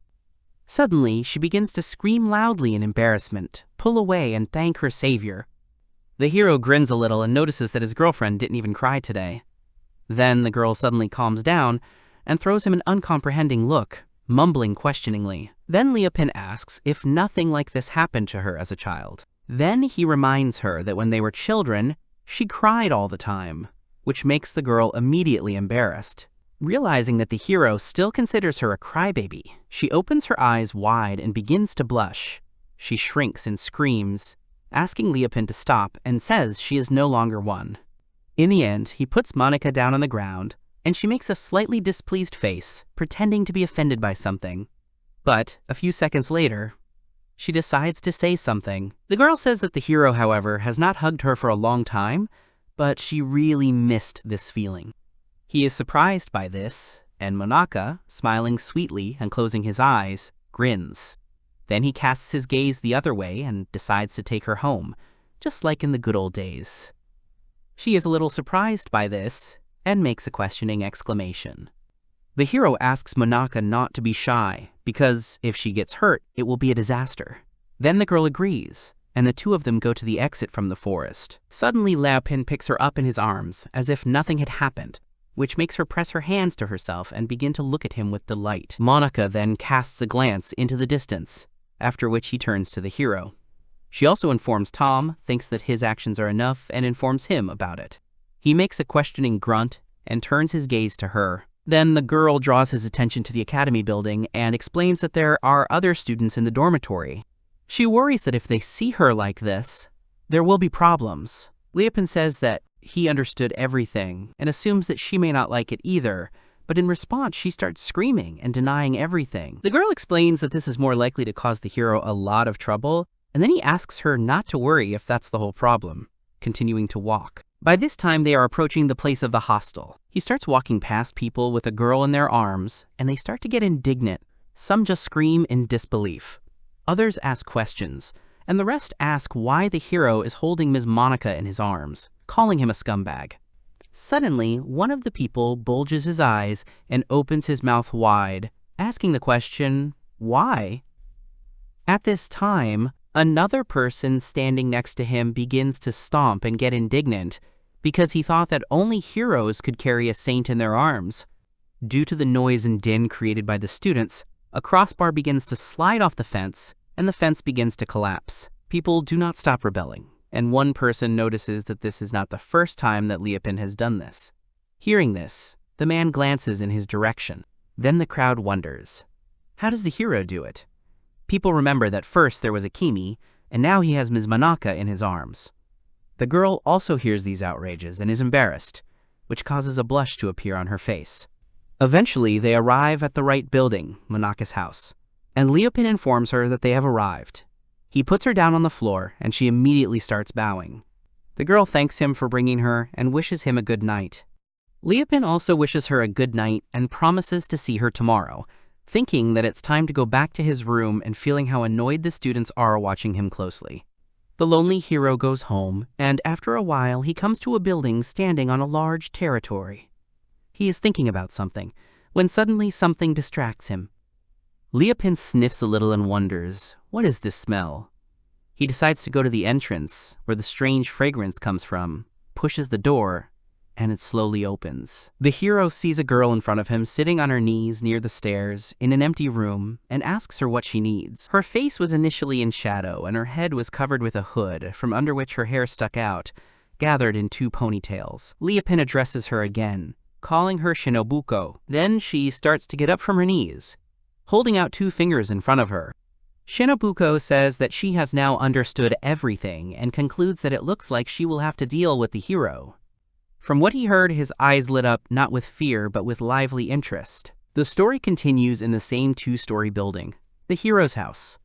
Suddenly, she begins to scream loudly in embarrassment, pull away, and thank her savior. The hero grins a little and notices that his girlfriend didn't even cry today. Then the girl suddenly calms down and throws him an uncomprehending look. mumbling questioningly. Then Leopin asks if nothing like this happened to her as a child. Then he reminds her that when they were children, she cried all the time, which makes the girl immediately embarrassed. Realizing that the hero still considers her a crybaby, she opens her eyes wide and begins to blush. She shrinks and screams, asking Leopin to stop, and says she is no longer one. In the end, he puts Monica down on the ground, and she makes a slightly displeased face, pretending to be offended by something. But a few seconds later, she decides to say something. The girl says that the hero, however, has not hugged her for a long time, but she really missed this feeling. He is surprised by this, and Monaka, smiling sweetly and closing his eyes, grins. Then he casts his gaze the other way and decides to take her home, just like in the good old days. She is a little surprised by this and makes a questioning exclamation. The hero asks Monaka not to be shy, because if she gets hurt, it will be a disaster. Then the girl agrees, and the two of them go to the exit from the forest. Suddenly, Leopin picks her up in his arms, as if nothing had happened, which makes her press her hands to herself and begin to look at him with delight. Monica then casts a glance into the distance, after which he turns to the hero. She also informs Tom, thinks that his actions are enough, and informs him about it. He makes a questioning grunt and turns his gaze to her. Then the girl draws his attention to the academy building and explains that there are other students in the dormitory. She worries that if they see her like this, there will be problems. Leopin says that he understood everything and assumes that she may not like it either, but in response she starts screaming and denying everything. The girl explains that this is more likely to cause the hero a lot of trouble, and then he asks her not to worry if that's the whole problem, continuing to walk. By this time they are approaching the place of the hostel. He starts walking past people with a girl in their arms, and they start to get indignant. Some just scream in disbelief. Others ask questions, and the rest ask why the hero is holding Ms. Monica in his arms, calling him a scumbag. Suddenly, one of the people bulges his eyes and opens his mouth wide, asking the question, why? At this time, another person standing next to him begins to stomp and get indignant because he thought that only heroes could carry a saint in their arms. Due to the noise and din created by the students, a crossbar begins to slide off the fence, and the fence begins to collapse. People do not stop rebelling, and one person notices that this is not the first time that Leopin has done this. Hearing this, the man glances in his direction. Then the crowd wonders, how does the hero do it? People remember that first there was Akemi, and now he has Ms. Monaka in his arms. The girl also hears these outrages and is embarrassed, which causes a blush to appear on her face. Eventually, they arrive at the right building, Monaka's house, and Leopin informs her that they have arrived. He puts her down on the floor, and she immediately starts bowing. The girl thanks him for bringing her and wishes him a good night. Leopin also wishes her a good night and promises to see her tomorrow, thinking that it's time to go back to his room and feeling how annoyed the students are watching him closely. The lonely hero goes home, and after a while he comes to a building standing on a large territory. He is thinking about something, when suddenly something distracts him. Leopin sniffs a little and wonders, what is this smell? He decides to go to the entrance, where the strange fragrance comes from, pushes the door, and it slowly opens. The hero sees a girl in front of him sitting on her knees near the stairs in an empty room and asks her what she needs. Her face was initially in shadow and her head was covered with a hood from under which her hair stuck out, gathered in 2 ponytails. Leopin addresses her again, calling her Shinobuko. Then she starts to get up from her knees, holding out 2 fingers in front of her. Shinobuko says that she has now understood everything and concludes that it looks like she will have to deal with the hero. From what he heard, his eyes lit up not with fear, but with lively interest. The story continues in the same 2-story building, the hero's house.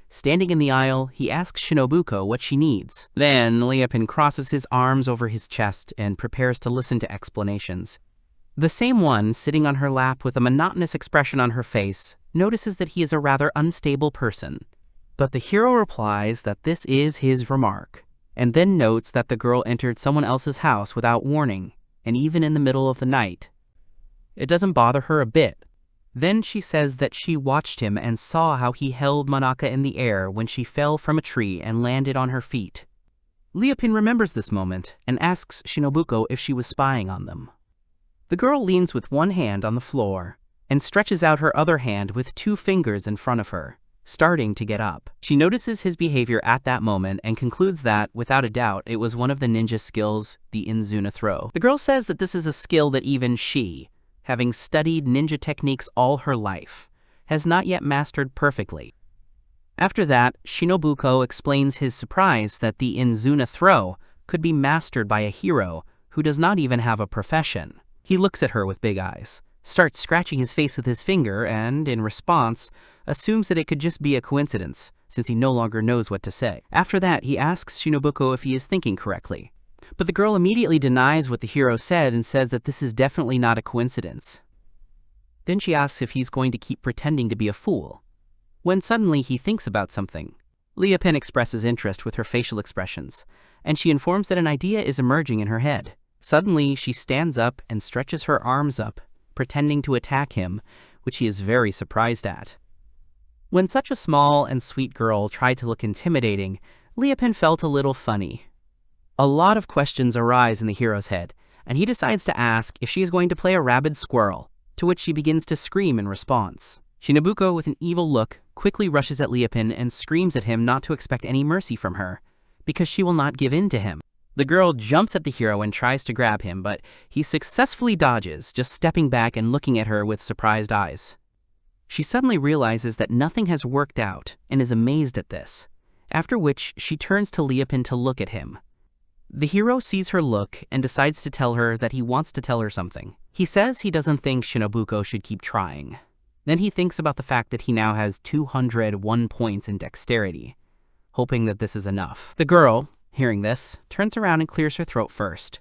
Standing in the aisle, he asks Shinobuko what she needs. Then, Leopin crosses his arms over his chest and prepares to listen to explanations. The same one, sitting on her lap with a monotonous expression on her face, notices that he is a rather unstable person. But the hero replies that this is his remark, and then notes that the girl entered someone else's house without warning, and even in the middle of the night. It doesn't bother her a bit. Then she says that she watched him and saw how he held Monaka in the air when she fell from a tree and landed on her feet. Leopin remembers this moment and asks Shinobuko if she was spying on them. The girl leans with one hand on the floor and stretches out her other hand with 2 fingers in front of her, starting to get up. She notices his behavior at that moment and concludes that, without a doubt, it was one of the ninja skills, the Inzuna throw. The girl says that this is a skill that even she, having studied ninja techniques all her life, has not yet mastered perfectly. After that, Shinobuko explains his surprise that the Inzuna throw could be mastered by a hero who does not even have a profession. He looks at her with big eyes, starts scratching his face with his finger, and, in response, assumes that it could just be a coincidence, since he no longer knows what to say. After that, he asks Shinobuko if he is thinking correctly. But the girl immediately denies what the hero said and says that this is definitely not a coincidence. Then she asks if he's going to keep pretending to be a fool, when suddenly he thinks about something. Leapin expresses interest with her facial expressions, and she informs that an idea is emerging in her head. Suddenly, she stands up and stretches her arms up, pretending to attack him, which he is very surprised at. When such a small and sweet girl tried to look intimidating, Leapin felt a little funny. A lot of questions arise in the hero's head, and he decides to ask if she is going to play a rabid squirrel, to which she begins to scream in response. Shinobuko, with an evil look, quickly rushes at Leapin and screams at him not to expect any mercy from her, because she will not give in to him. The girl jumps at the hero and tries to grab him, but he successfully dodges, just stepping back and looking at her with surprised eyes. She suddenly realizes that nothing has worked out and is amazed at this, after which she turns to Leapin to look at him. The hero sees her look and decides to tell her that he wants to tell her something. He says he doesn't think Shinobuko should keep trying. Then he thinks about the fact that he now has 201 points in Dexterity, hoping that this is enough. The girl, hearing this, turns around and clears her throat first.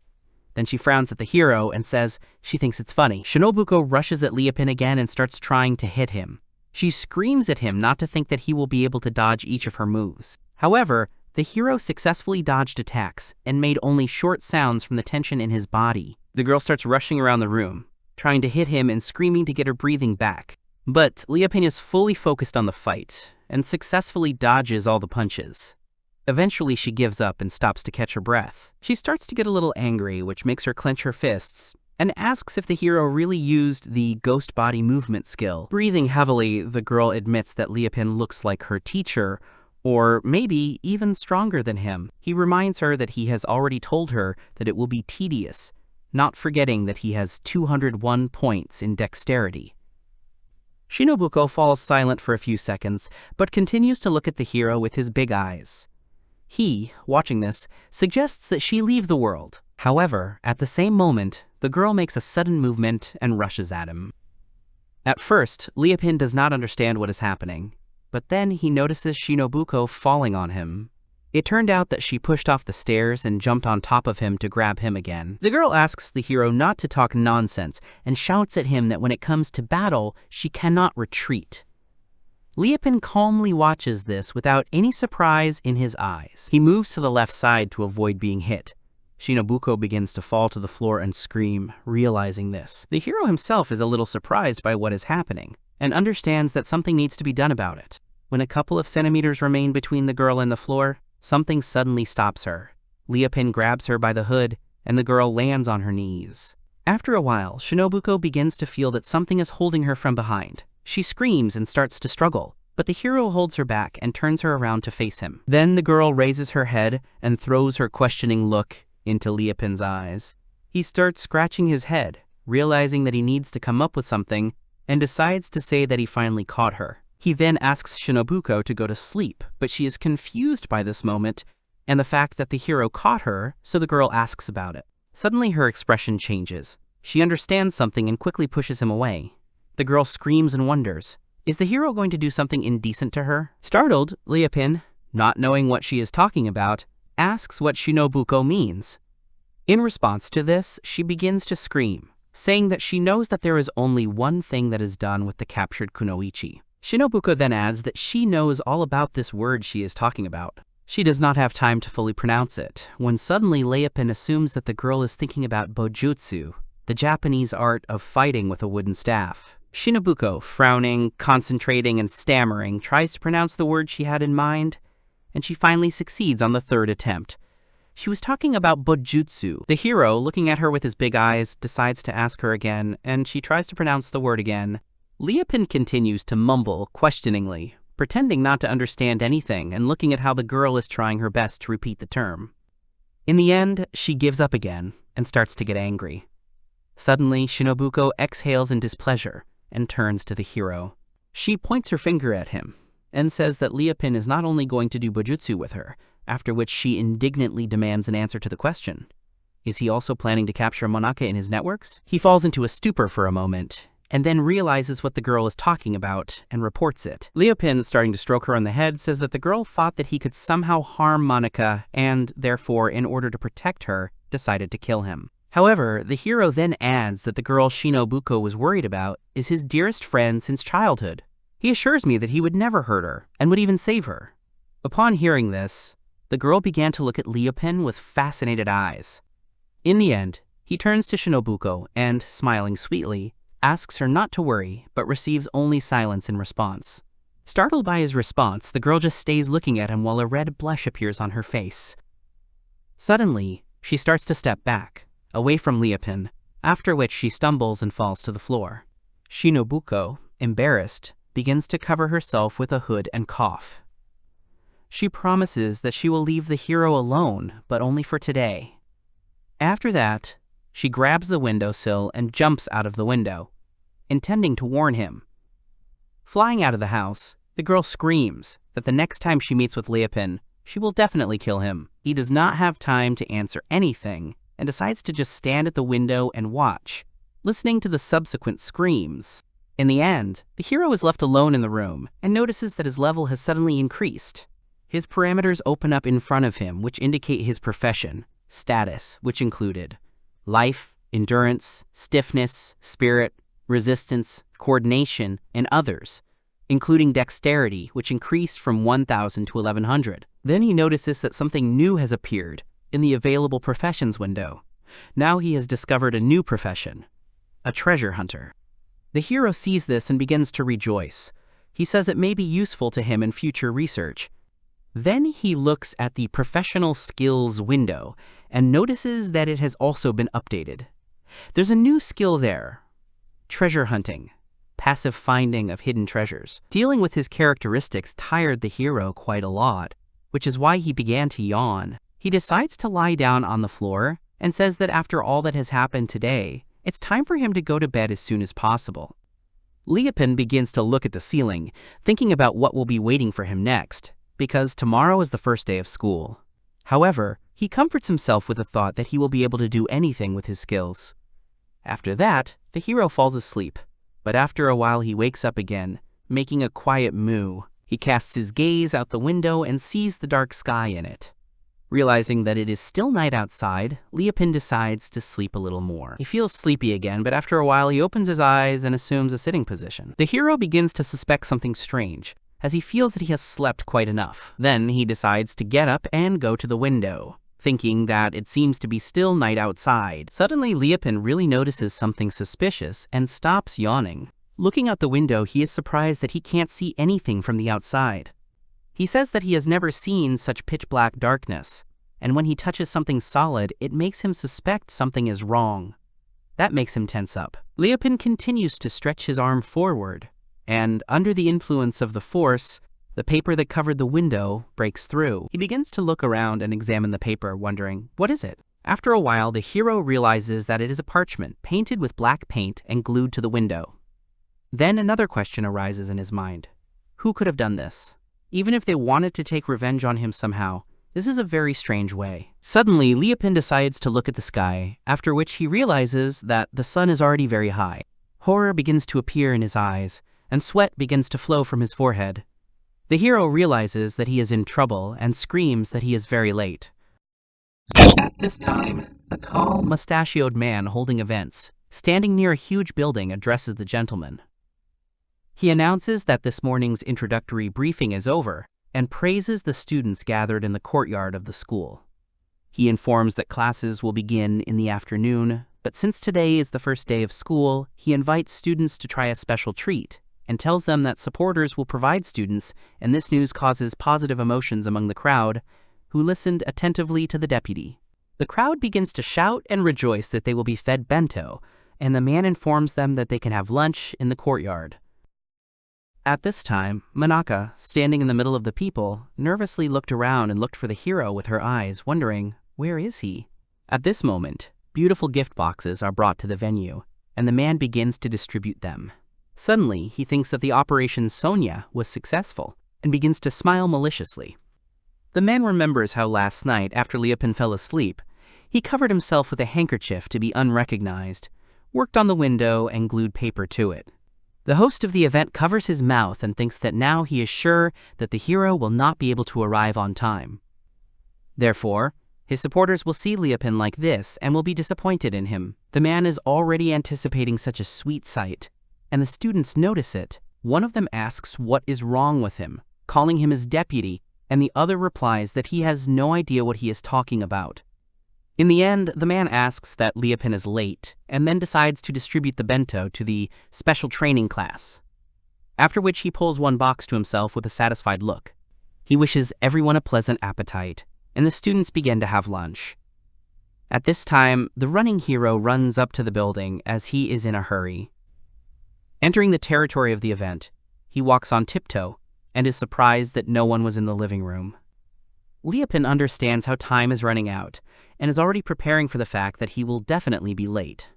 Then she frowns at the hero and says she thinks it's funny. Shinobuko rushes at Leapin again and starts trying to hit him. She screams at him not to think that he will be able to dodge each of her moves. However, the hero successfully dodged attacks and made only short sounds from the tension in his body. The girl starts rushing around the room, trying to hit him and screaming to get her breathing back. But Leapin is fully focused on the fight and successfully dodges all the punches. Eventually, she gives up and stops to catch her breath. She starts to get a little angry, which makes her clench her fists, and asks if the hero really used the ghost body movement skill. Breathing heavily, the girl admits that Leapin looks like her teacher, or maybe even stronger than him. He reminds her that he has already told her that it will be tedious, not forgetting that he has 201 points in Dexterity. Shinobuko falls silent for a few seconds, but continues to look at the hero with his big eyes. He, watching this, suggests that she leave the world. However, at the same moment, the girl makes a sudden movement and rushes at him. At first, Leapin does not understand what is happening, but then he notices Shinobuko falling on him. It turned out that she pushed off the stairs and jumped on top of him to grab him again. The girl asks the hero not to talk nonsense and shouts at him that when it comes to battle, she cannot retreat. Leapin calmly watches this without any surprise in his eyes. He moves to the left side to avoid being hit. Shinobuko begins to fall to the floor and scream, realizing this. The hero himself is a little surprised by what is happening, and understands that something needs to be done about it. When a couple of centimeters remain between the girl and the floor, something suddenly stops her. Leapin grabs her by the hood, and the girl lands on her knees. After a while, Shinobuko begins to feel that something is holding her from behind. She screams and starts to struggle, but the hero holds her back and turns her around to face him. Then the girl raises her head and throws her questioning look into Leapin's eyes. He starts scratching his head, realizing that he needs to come up with something, and decides to say that he finally caught her. He then asks Shinobuko to go to sleep, but she is confused by this moment and the fact that the hero caught her, so the girl asks about it. Suddenly her expression changes. She understands something and quickly pushes him away. The girl screams and wonders, is the hero going to do something indecent to her? Startled, Leapin, not knowing what she is talking about, asks what Shinobuko means. In response to this, she begins to scream, saying that she knows that there is only one thing that is done with the captured kunoichi. Shinobuko then adds that she knows all about this word she is talking about. She does not have time to fully pronounce it, when suddenly Leapin assumes that the girl is thinking about bojutsu, the Japanese art of fighting with a wooden staff. Shinobuko, frowning, concentrating, and stammering, tries to pronounce the word she had in mind, and she finally succeeds on the third attempt. She was talking about bojutsu. The hero, looking at her with his big eyes, decides to ask her again, and she tries to pronounce the word again, Leopin continues to mumble questioningly, pretending not to understand anything and looking at how the girl is trying her best to repeat the term. In the end, she gives up again and starts to get angry. Suddenly, Shinobuko exhales in displeasure and turns to the hero. She points her finger at him and says that Leopin is not only going to do bujutsu with her, after which she indignantly demands an answer to the question. Is he also planning to capture Monaka in his networks? He falls into a stupor for a moment, and then realizes what the girl is talking about and reports it. Leopin, starting to stroke her on the head, says that the girl thought that he could somehow harm Monaka and, therefore, in order to protect her, decided to kill him. However, the hero then adds that the girl Shinobuko was worried about is his dearest friend since childhood. He assures me that he would never hurt her and would even save her. Upon hearing this, the girl began to look at Leopin with fascinated eyes. In the end, he turns to Shinobuko and, smiling sweetly, asks her not to worry, but receives only silence in response. Startled by his response, the girl just stays looking at him while a red blush appears on her face. Suddenly, she starts to step back, away from Leopin, after which she stumbles and falls to the floor. Shinobuko, embarrassed, begins to cover herself with a hood and cough. She promises that she will leave the hero alone, but only for today. After that, she grabs the windowsill and jumps out of the window, intending to warn him. Flying out of the house, the girl screams that the next time she meets with Leopin, she will definitely kill him. He does not have time to answer anything and decides to just stand at the window and watch, listening to the subsequent screams. In the end, the hero is left alone in the room and notices that his level has suddenly increased. His parameters open up in front of him, which indicate his profession, status, which included life, endurance, stiffness, spirit, resistance, coordination, and others, including dexterity, which increased from 1,000 to 1,100. Then he notices that something new has appeared in the available professions window. Now he has discovered a new profession, a treasure hunter. The hero sees this and begins to rejoice. He says it may be useful to him in future research. Then he looks at the professional skills window and notices that it has also been updated. There's a new skill there, treasure hunting, passive finding of hidden treasures. Dealing with his characteristics tired the hero quite a lot, which is why he began to yawn. He decides to lie down on the floor and says that after all that has happened today, it's time for him to go to bed as soon as possible. Leopin begins to look at the ceiling, thinking about what will be waiting for him next, because tomorrow is the first day of school. However, he comforts himself with the thought that he will be able to do anything with his skills. After that, the hero falls asleep, but after a while he wakes up again, making a quiet moo. He casts his gaze out the window and sees the dark sky in it. Realizing that it is still night outside, Leopin decides to sleep a little more. He feels sleepy again, but after a while he opens his eyes and assumes a sitting position. The hero begins to suspect something strange, as he feels that he has slept quite enough. Then he decides to get up and go to the window, thinking that it seems to be still night outside. Suddenly, Leopin really notices something suspicious and stops yawning. Looking out the window, he is surprised that he can't see anything from the outside. He says that he has never seen such pitch-black darkness, and when he touches something solid, it makes him suspect something is wrong. That makes him tense up. Leopin continues to stretch his arm forward, and under the influence of the force, the paper that covered the window breaks through. He begins to look around and examine the paper, wondering, what is it? After a while, the hero realizes that it is a parchment painted with black paint and glued to the window. Then another question arises in his mind. Who could have done this? Even if they wanted to take revenge on him somehow, this is a very strange way. Suddenly, Leopin decides to look at the sky, after which he realizes that the sun is already very high. Horror begins to appear in his eyes, and sweat begins to flow from his forehead. The hero realizes that he is in trouble and screams that he is very late. At this time, a tall, mustachioed man holding events, standing near a huge building, addresses the gentleman. He announces that this morning's introductory briefing is over and praises the students gathered in the courtyard of the school. He informs that classes will begin in the afternoon, but since today is the first day of school, he invites students to try a special treat and tells them that supporters will provide students, and this news causes positive emotions among the crowd, who listened attentively to the deputy. The crowd begins to shout and rejoice that they will be fed bento, and the man informs them that they can have lunch in the courtyard. At this time, Manaka, standing in the middle of the people, nervously looked around and looked for the hero with her eyes, wondering, where is he? At this moment, beautiful gift boxes are brought to the venue, and the man begins to distribute them. Suddenly, he thinks that the Operation Sonia was successful, and begins to smile maliciously. The man remembers how last night, after Liapin fell asleep, he covered himself with a handkerchief to be unrecognized, worked on the window, and glued paper to it. The host of the event covers his mouth and thinks that now he is sure that the hero will not be able to arrive on time. Therefore, his supporters will see Liapin like this and will be disappointed in him. The man is already anticipating such a sweet sight, and the students notice it. One of them asks what is wrong with him, calling him his deputy, and the other replies that he has no idea what he is talking about. In the end, the man asks that Liapin is late, and then decides to distribute the bento to the special training class, after which he pulls one box to himself with a satisfied look. He wishes everyone a pleasant appetite, and the students begin to have lunch. At this time, the running hero runs up to the building as he is in a hurry. Entering the territory of the event, he walks on tiptoe and is surprised that no one was in the living room. Liapin understands how time is running out and is already preparing for the fact that he will definitely be late.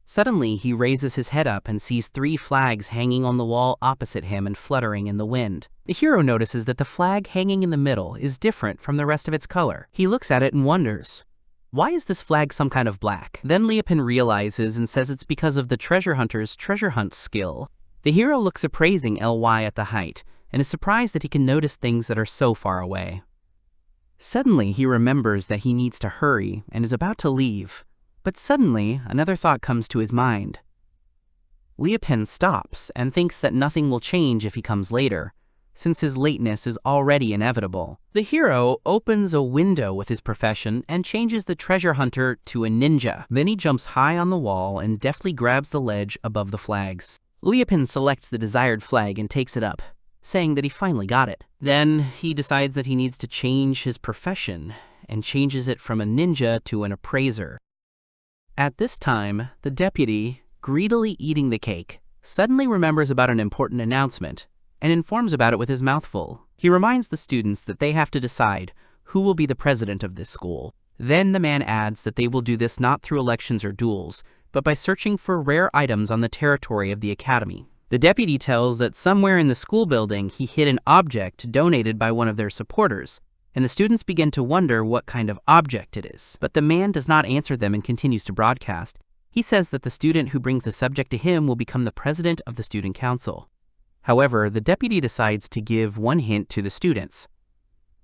Suddenly, he raises his head up and sees 3 flags hanging on the wall opposite him and fluttering in the wind. The hero notices that the flag hanging in the middle is different from the rest of its color. He looks at it and wonders, why is this flag some kind of black? Then Liapin realizes and says it's because of the treasure hunter's treasure hunt skill. The hero looks appraising Ly at the height and is surprised that he can notice things that are so far away. Suddenly, he remembers that he needs to hurry and is about to leave, but suddenly another thought comes to his mind. Liapin stops and thinks that nothing will change if he comes later, since his lateness is already inevitable. The hero opens a window with his profession and changes the treasure hunter to a ninja. Then he jumps high on the wall and deftly grabs the ledge above the flags. Liapin selects the desired flag and takes it up, saying that he finally got it. Then he decides that he needs to change his profession and changes it from a ninja to an appraiser. At this time, the deputy, greedily eating the cake, suddenly remembers about an important announcement and informs about it with his mouth full. He reminds the students that they have to decide who will be the president of this school. Then the man adds that they will do this not through elections or duels, but by searching for rare items on the territory of the academy. The deputy tells that somewhere in the school building he hid an object donated by one of their supporters, and the students begin to wonder what kind of object it is. But the man does not answer them and continues to broadcast. He says that the student who brings the subject to him will become the president of the student council. However, the deputy decides to give one hint to the students.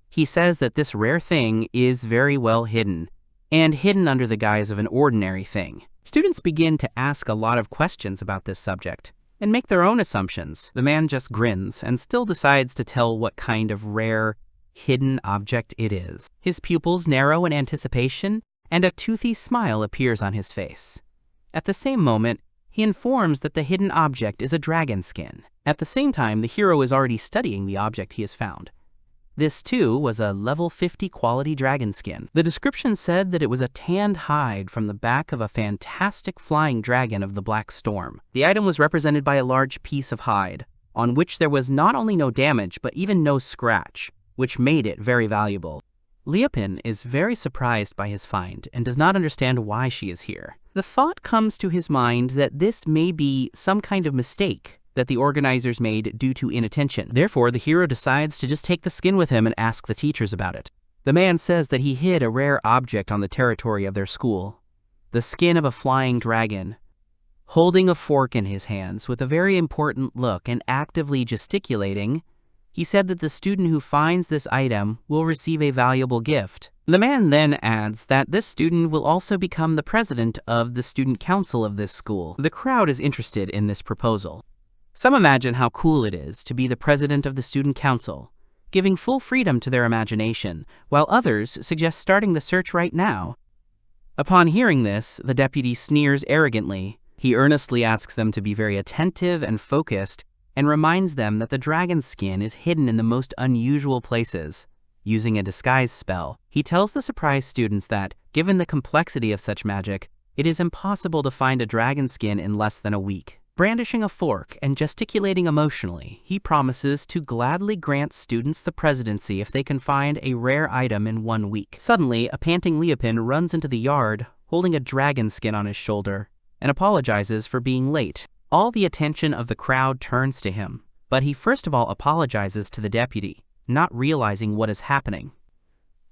He says that this rare thing is very well hidden, and hidden under the guise of an ordinary thing. Students begin to ask a lot of questions about this subject and make their own assumptions. The man just grins and still decides to tell what kind of rare, hidden object it is. His pupils narrow in anticipation, and a toothy smile appears on his face. At the same moment, he informs that the hidden object is a dragon skin. At the same time, the hero is already studying the object he has found. This, too, was a level 50 quality dragon skin. The description said that it was a tanned hide from the back of a fantastic flying dragon of the Black Storm. The item was represented by a large piece of hide, on which there was not only no damage, but even no scratch, which made it very valuable. Liapin is very surprised by his find and does not understand why she is here. The thought comes to his mind that this may be some kind of mistake that the organizers made due to inattention. Therefore, the hero decides to just take the skin with him and ask the teachers about it. The man says that he hid a rare object on the territory of their school, the skin of a flying dragon. Holding a fork in his hands with a very important look and actively gesticulating, he said that the student who finds this item will receive a valuable gift. The man then adds that this student will also become the president of the student council of this school. The crowd is interested in this proposal. Some imagine how cool it is to be the president of the student council, giving full freedom to their imagination, while others suggest starting the search right now. Upon hearing this, the deputy sneers arrogantly. He earnestly asks them to be very attentive and focused, and reminds them that the dragon skin is hidden in the most unusual places. Using a disguise spell, he tells the surprised students that, given the complexity of such magic, it is impossible to find a dragon skin in less than a week. Brandishing a fork and gesticulating emotionally, he promises to gladly grant students the presidency if they can find a rare item in 1 week. Suddenly, a panting Leopin runs into the yard, holding a dragon skin on his shoulder, and apologizes for being late. All the attention of the crowd turns to him, but he first of all apologizes to the deputy, not realizing what is happening.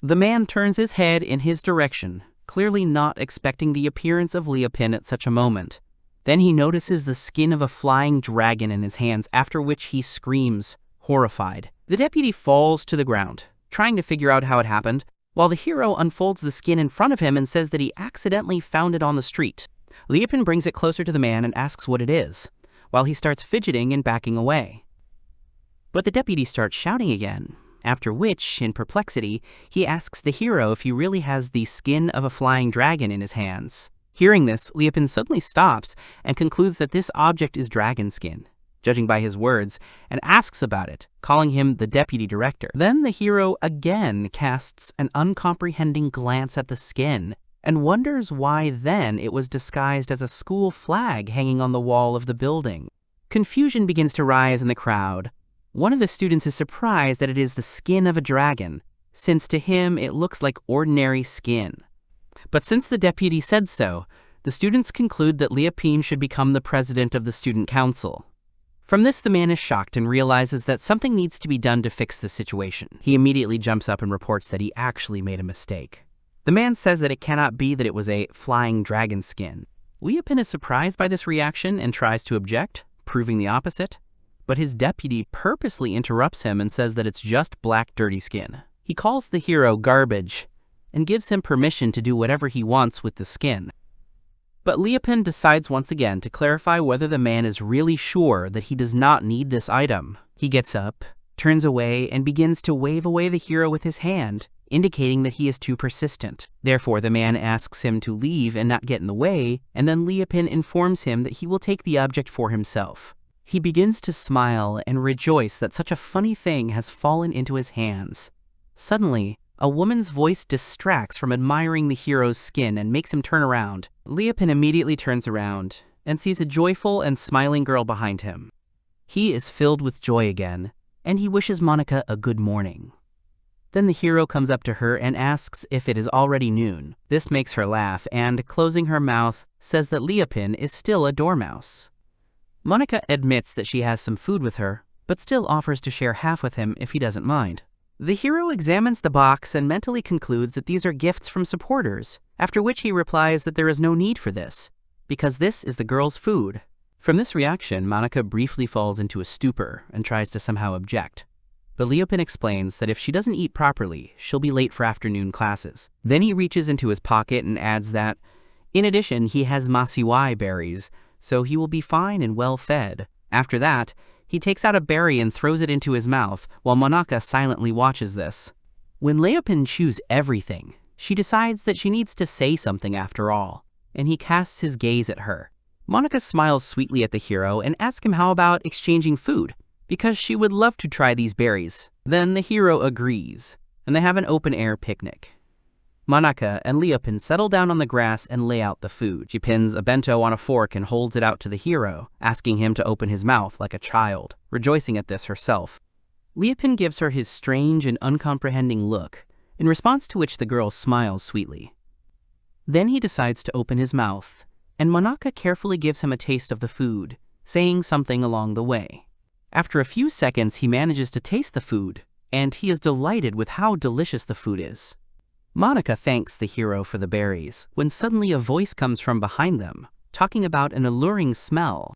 The man turns his head in his direction, clearly not expecting the appearance of Leopin at such a moment. Then he notices the skin of a flying dragon in his hands, after which he screams, horrified. The deputy falls to the ground, trying to figure out how it happened, while the hero unfolds the skin in front of him and says that he accidentally found it on the street. Leopin brings it closer to the man and asks what it is, while he starts fidgeting and backing away. But the deputy starts shouting again, after which, in perplexity, he asks the hero if he really has the skin of a flying dragon in his hands. Hearing this, Leopin suddenly stops and concludes that this object is dragon skin, judging by his words, and asks about it, calling him the deputy director. Then the hero again casts an uncomprehending glance at the skin, and wonders why then it was disguised as a school flag hanging on the wall of the building. Confusion begins to rise in the crowd. One of the students is surprised that it is the skin of a dragon, since to him it looks like ordinary skin. But since the deputy said so, the students conclude that Leopin should become the president of the student council. From this, the man is shocked and realizes that something needs to be done to fix the situation. He immediately jumps up and reports that he actually made a mistake. The man says that it cannot be that it was a flying dragon skin. Leopin is surprised by this reaction and tries to object, proving the opposite, but his deputy purposely interrupts him and says that it's just black dirty skin. He calls the hero garbage and gives him permission to do whatever he wants with the skin. But Leopin decides once again to clarify whether the man is really sure that he does not need this item. He gets up, turns away, and begins to wave away the hero with his hand, indicating that he is too persistent. Therefore, the man asks him to leave and not get in the way, and then Leopin informs him that he will take the object for himself. He begins to smile and rejoice that such a funny thing has fallen into his hands. Suddenly, a woman's voice distracts from admiring the hero's skin and makes him turn around. Leopin immediately turns around and sees a joyful and smiling girl behind him. He is filled with joy again, and he wishes Monica a good morning. Then the hero comes up to her and asks if it is already noon. This makes her laugh and, closing her mouth, says that Leopin is still a dormouse. Monica admits that she has some food with her, but still offers to share half with him if he doesn't mind. The hero examines the box and mentally concludes that these are gifts from supporters, after which he replies that there is no need for this, because this is the girl's food. From this reaction, Monica briefly falls into a stupor and tries to somehow object. But Leopin explains that if she doesn't eat properly, she'll be late for afternoon classes. Then he reaches into his pocket and adds that, in addition, he has manhwa berries, so he will be fine and well fed. After that, he takes out a berry and throws it into his mouth, while Monica silently watches this. When Leopin chews everything, she decides that she needs to say something after all, and he casts his gaze at her. Monica smiles sweetly at the hero and asks him how about exchanging food, because she would love to try these berries. Then the hero agrees, and they have an open-air picnic. Monica and Leopin settle down on the grass and lay out the food. She pins a bento on a fork and holds it out to the hero, asking him to open his mouth like a child, rejoicing at this herself. Leopin gives her his strange and uncomprehending look, in response to which the girl smiles sweetly. Then he decides to open his mouth, and Monica carefully gives him a taste of the food, saying something along the way. After a few seconds, he manages to taste the food, and he is delighted with how delicious the food is. Monica thanks the hero for the berries, when suddenly a voice comes from behind them, talking about an alluring smell.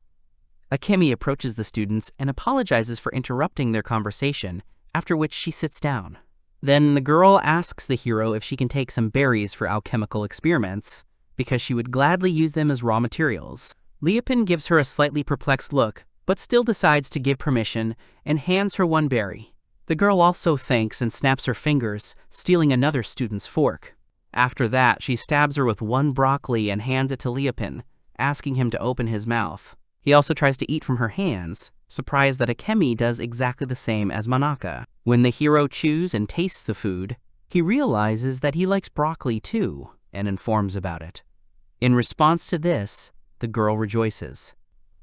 Akemi approaches the students and apologizes for interrupting their conversation, after which she sits down. Then the girl asks the hero if she can take some berries for alchemical experiments, because she would gladly use them as raw materials. Leopin gives her a slightly perplexed look, but still decides to give permission and hands her one berry. The girl also thanks and snaps her fingers, stealing another student's fork. After that, she stabs her with one broccoli and hands it to Leopin, asking him to open his mouth. He also tries to eat from her hands, surprised that Akemi does exactly the same as Monica. When the hero chews and tastes the food, he realizes that he likes broccoli too, and informs about it. In response to this, the girl rejoices.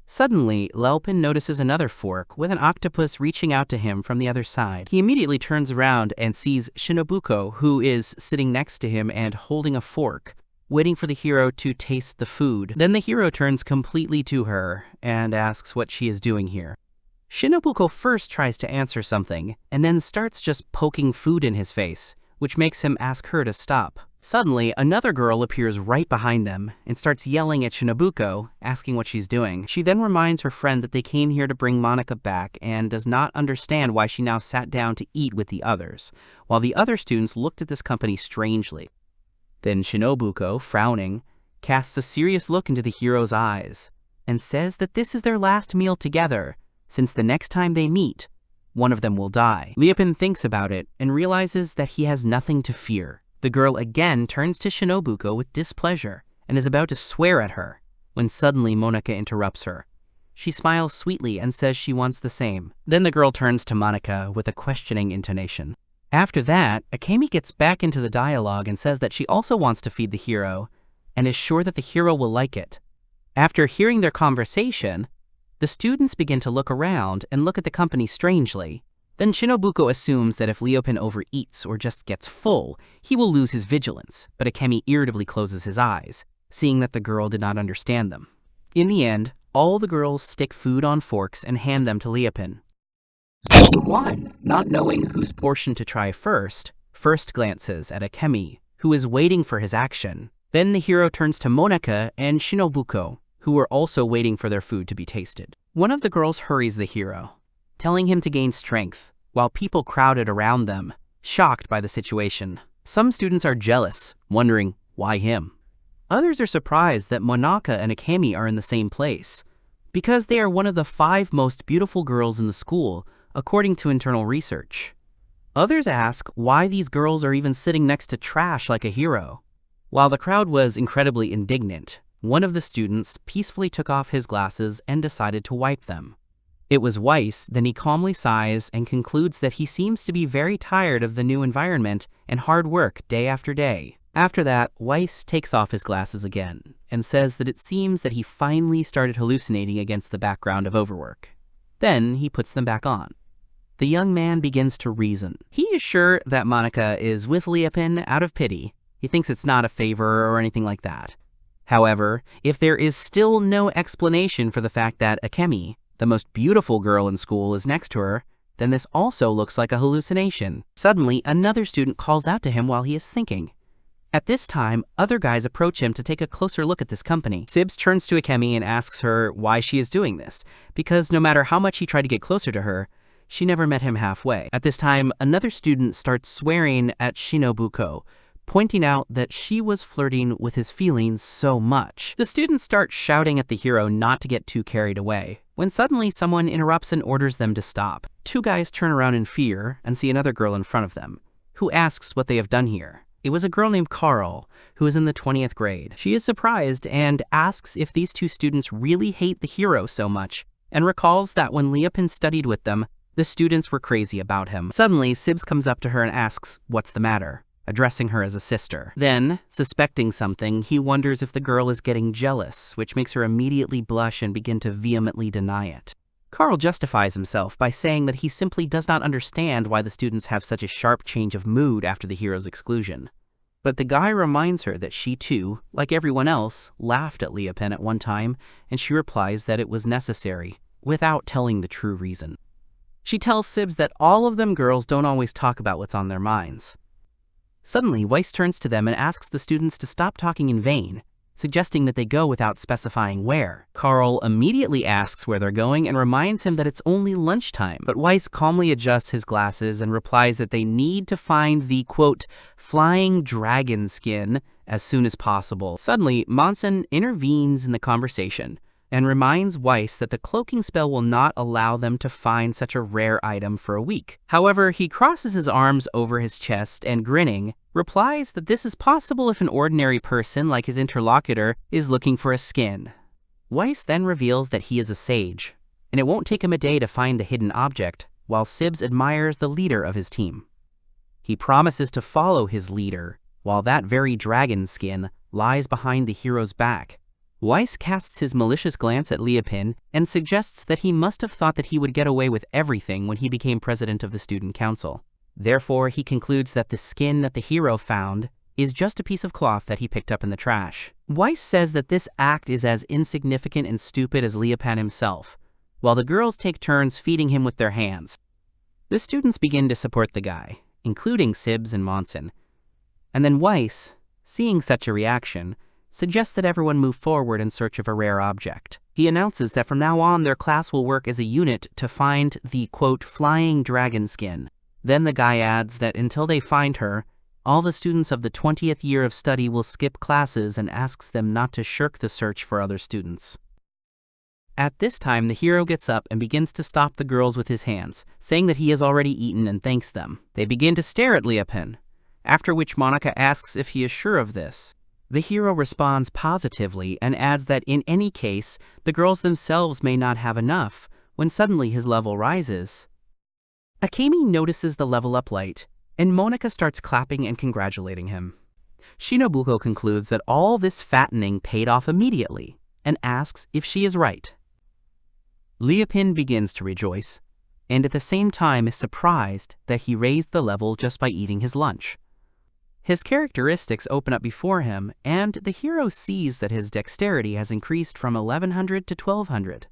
Suddenly, Leopin notices another fork with an octopus reaching out to him from the other side. He immediately turns around and sees Shinobuko, who is sitting next to him and holding a fork, waiting for the hero to taste the food. Then the hero turns completely to her and asks what she is doing here. Shinobuko first tries to answer something, and then starts just poking food in his face, which makes him ask her to stop. Suddenly, another girl appears right behind them and starts yelling at Shinobuko, asking what she's doing. She then reminds her friend that they came here to bring Monika back and does not understand why she now sat down to eat with the others, while the other students looked at this company strangely. Then Shinobuko, frowning, casts a serious look into the hero's eyes and says that this is their last meal together, since the next time they meet, one of them will die. Leopin thinks about it and realizes that he has nothing to fear. The girl again turns to Shinobuko with displeasure and is about to swear at her, when suddenly Monika interrupts her. She smiles sweetly and says she wants the same. Then the girl turns to Monika with a questioning intonation. After that, Akemi gets back into the dialogue and says that she also wants to feed the hero, and is sure that the hero will like it. After hearing their conversation, the students begin to look around and look at the company strangely. Then Shinobuko assumes that if Leopin overeats or just gets full, he will lose his vigilance, but Akemi irritably closes his eyes, seeing that the girl did not understand them. In the end, all the girls stick food on forks and hand them to Leopin. One, not knowing whose portion to try first glances at Akemi, who is waiting for his action. Then the hero turns to Monika and Shinobuko, who are also waiting for their food to be tasted. One of the girls hurries the hero, telling him to gain strength, while people crowded around them, shocked by the situation. Some students are jealous, wondering, why him? Others are surprised that Monaka and Akemi are in the same place, because they are one of the 5 most beautiful girls in the school, according to internal research. Others ask why these girls are even sitting next to trash like a hero. While the crowd was incredibly indignant, one of the students peacefully took off his glasses and decided to wipe them. It was Weiss. Then he calmly sighs and concludes that he seems to be very tired of the new environment and hard work day after day. After that, Weiss takes off his glasses again and says that it seems that he finally started hallucinating against the background of overwork. Then he puts them back on. The young man begins to reason. He is sure that Monika is with Leopin out of pity. He thinks it's not a favor or anything like that. However, if there is still no explanation for the fact that Akemi, the most beautiful girl in school, is next to her, then this also looks like a hallucination. Suddenly, another student calls out to him while he is thinking. At this time, other guys approach him to take a closer look at this company. Sibs turns to Akemi and asks her why she is doing this, because no matter how much he tried to get closer to her, she never met him halfway. At this time, another student starts swearing at Shinobuko, pointing out that she was flirting with his feelings so much. The students start shouting at the hero not to get too carried away, when suddenly someone interrupts and orders them to stop. 2 guys turn around in fear and see another girl in front of them, who asks what they have done here. It was a girl named Carl, who is in the 20th grade. She is surprised and asks if these 2 students really hate the hero so much, and recalls that when Leopin studied with them, the students were crazy about him. Suddenly, Sibs comes up to her and asks, "What's the matter?" addressing her as a sister. Then, suspecting something, he wonders if the girl is getting jealous, which makes her immediately blush and begin to vehemently deny it. Carl justifies himself by saying that he simply does not understand why the students have such a sharp change of mood after the hero's exclusion. But the guy reminds her that she too, like everyone else, laughed at Leopin at one time, and she replies that it was necessary, without telling the true reason. She tells Sibs that all of them girls don't always talk about what's on their minds. Suddenly, Weiss turns to them and asks the students to stop talking in vain, suggesting that they go without specifying where. Carl immediately asks where they're going and reminds him that it's only lunchtime, but Weiss calmly adjusts his glasses and replies that they need to find the, quote, flying dragon skin as soon as possible. Suddenly, Monson intervenes in the conversation and reminds Weiss that the cloaking spell will not allow them to find such a rare item for a week. However, he crosses his arms over his chest and, grinning, replies that this is possible if an ordinary person like his interlocutor is looking for a skin. Weiss then reveals that he is a sage, and it won't take him a day to find the hidden object, while Sibs admires the leader of his team. He promises to follow his leader, while that very dragon skin lies behind the hero's back, Weiss casts his malicious glance at Liapin and suggests that he must have thought that he would get away with everything when he became president of the student council. Therefore, he concludes that the skin that the hero found is just a piece of cloth that he picked up in the trash. Weiss says that this act is as insignificant and stupid as Liapin himself, while the girls take turns feeding him with their hands. The students begin to support the guy, including Sibs and Monson. And then Weiss, seeing such a reaction, suggests that everyone move forward in search of a rare object. He announces that from now on their class will work as a unit to find the, quote, flying dragon skin. Then the guy adds that until they find her, all the students of the 20th year of study will skip classes and asks them not to shirk the search for other students. At this time, the hero gets up and begins to stop the girls with his hands, saying that he has already eaten and thanks them. They begin to stare at Liapin, after which Monica asks if he is sure of this. The hero responds positively and adds that in any case, the girls themselves may not have enough, when suddenly his level rises. Akemi notices the level up light, and Monica starts clapping and congratulating him. Shinobuko concludes that all this fattening paid off immediately, and asks if she is right. Liapin begins to rejoice, and at the same time is surprised that he raised the level just by eating his lunch. His characteristics open up before him, and the hero sees that his dexterity has increased from 1100 to 1200,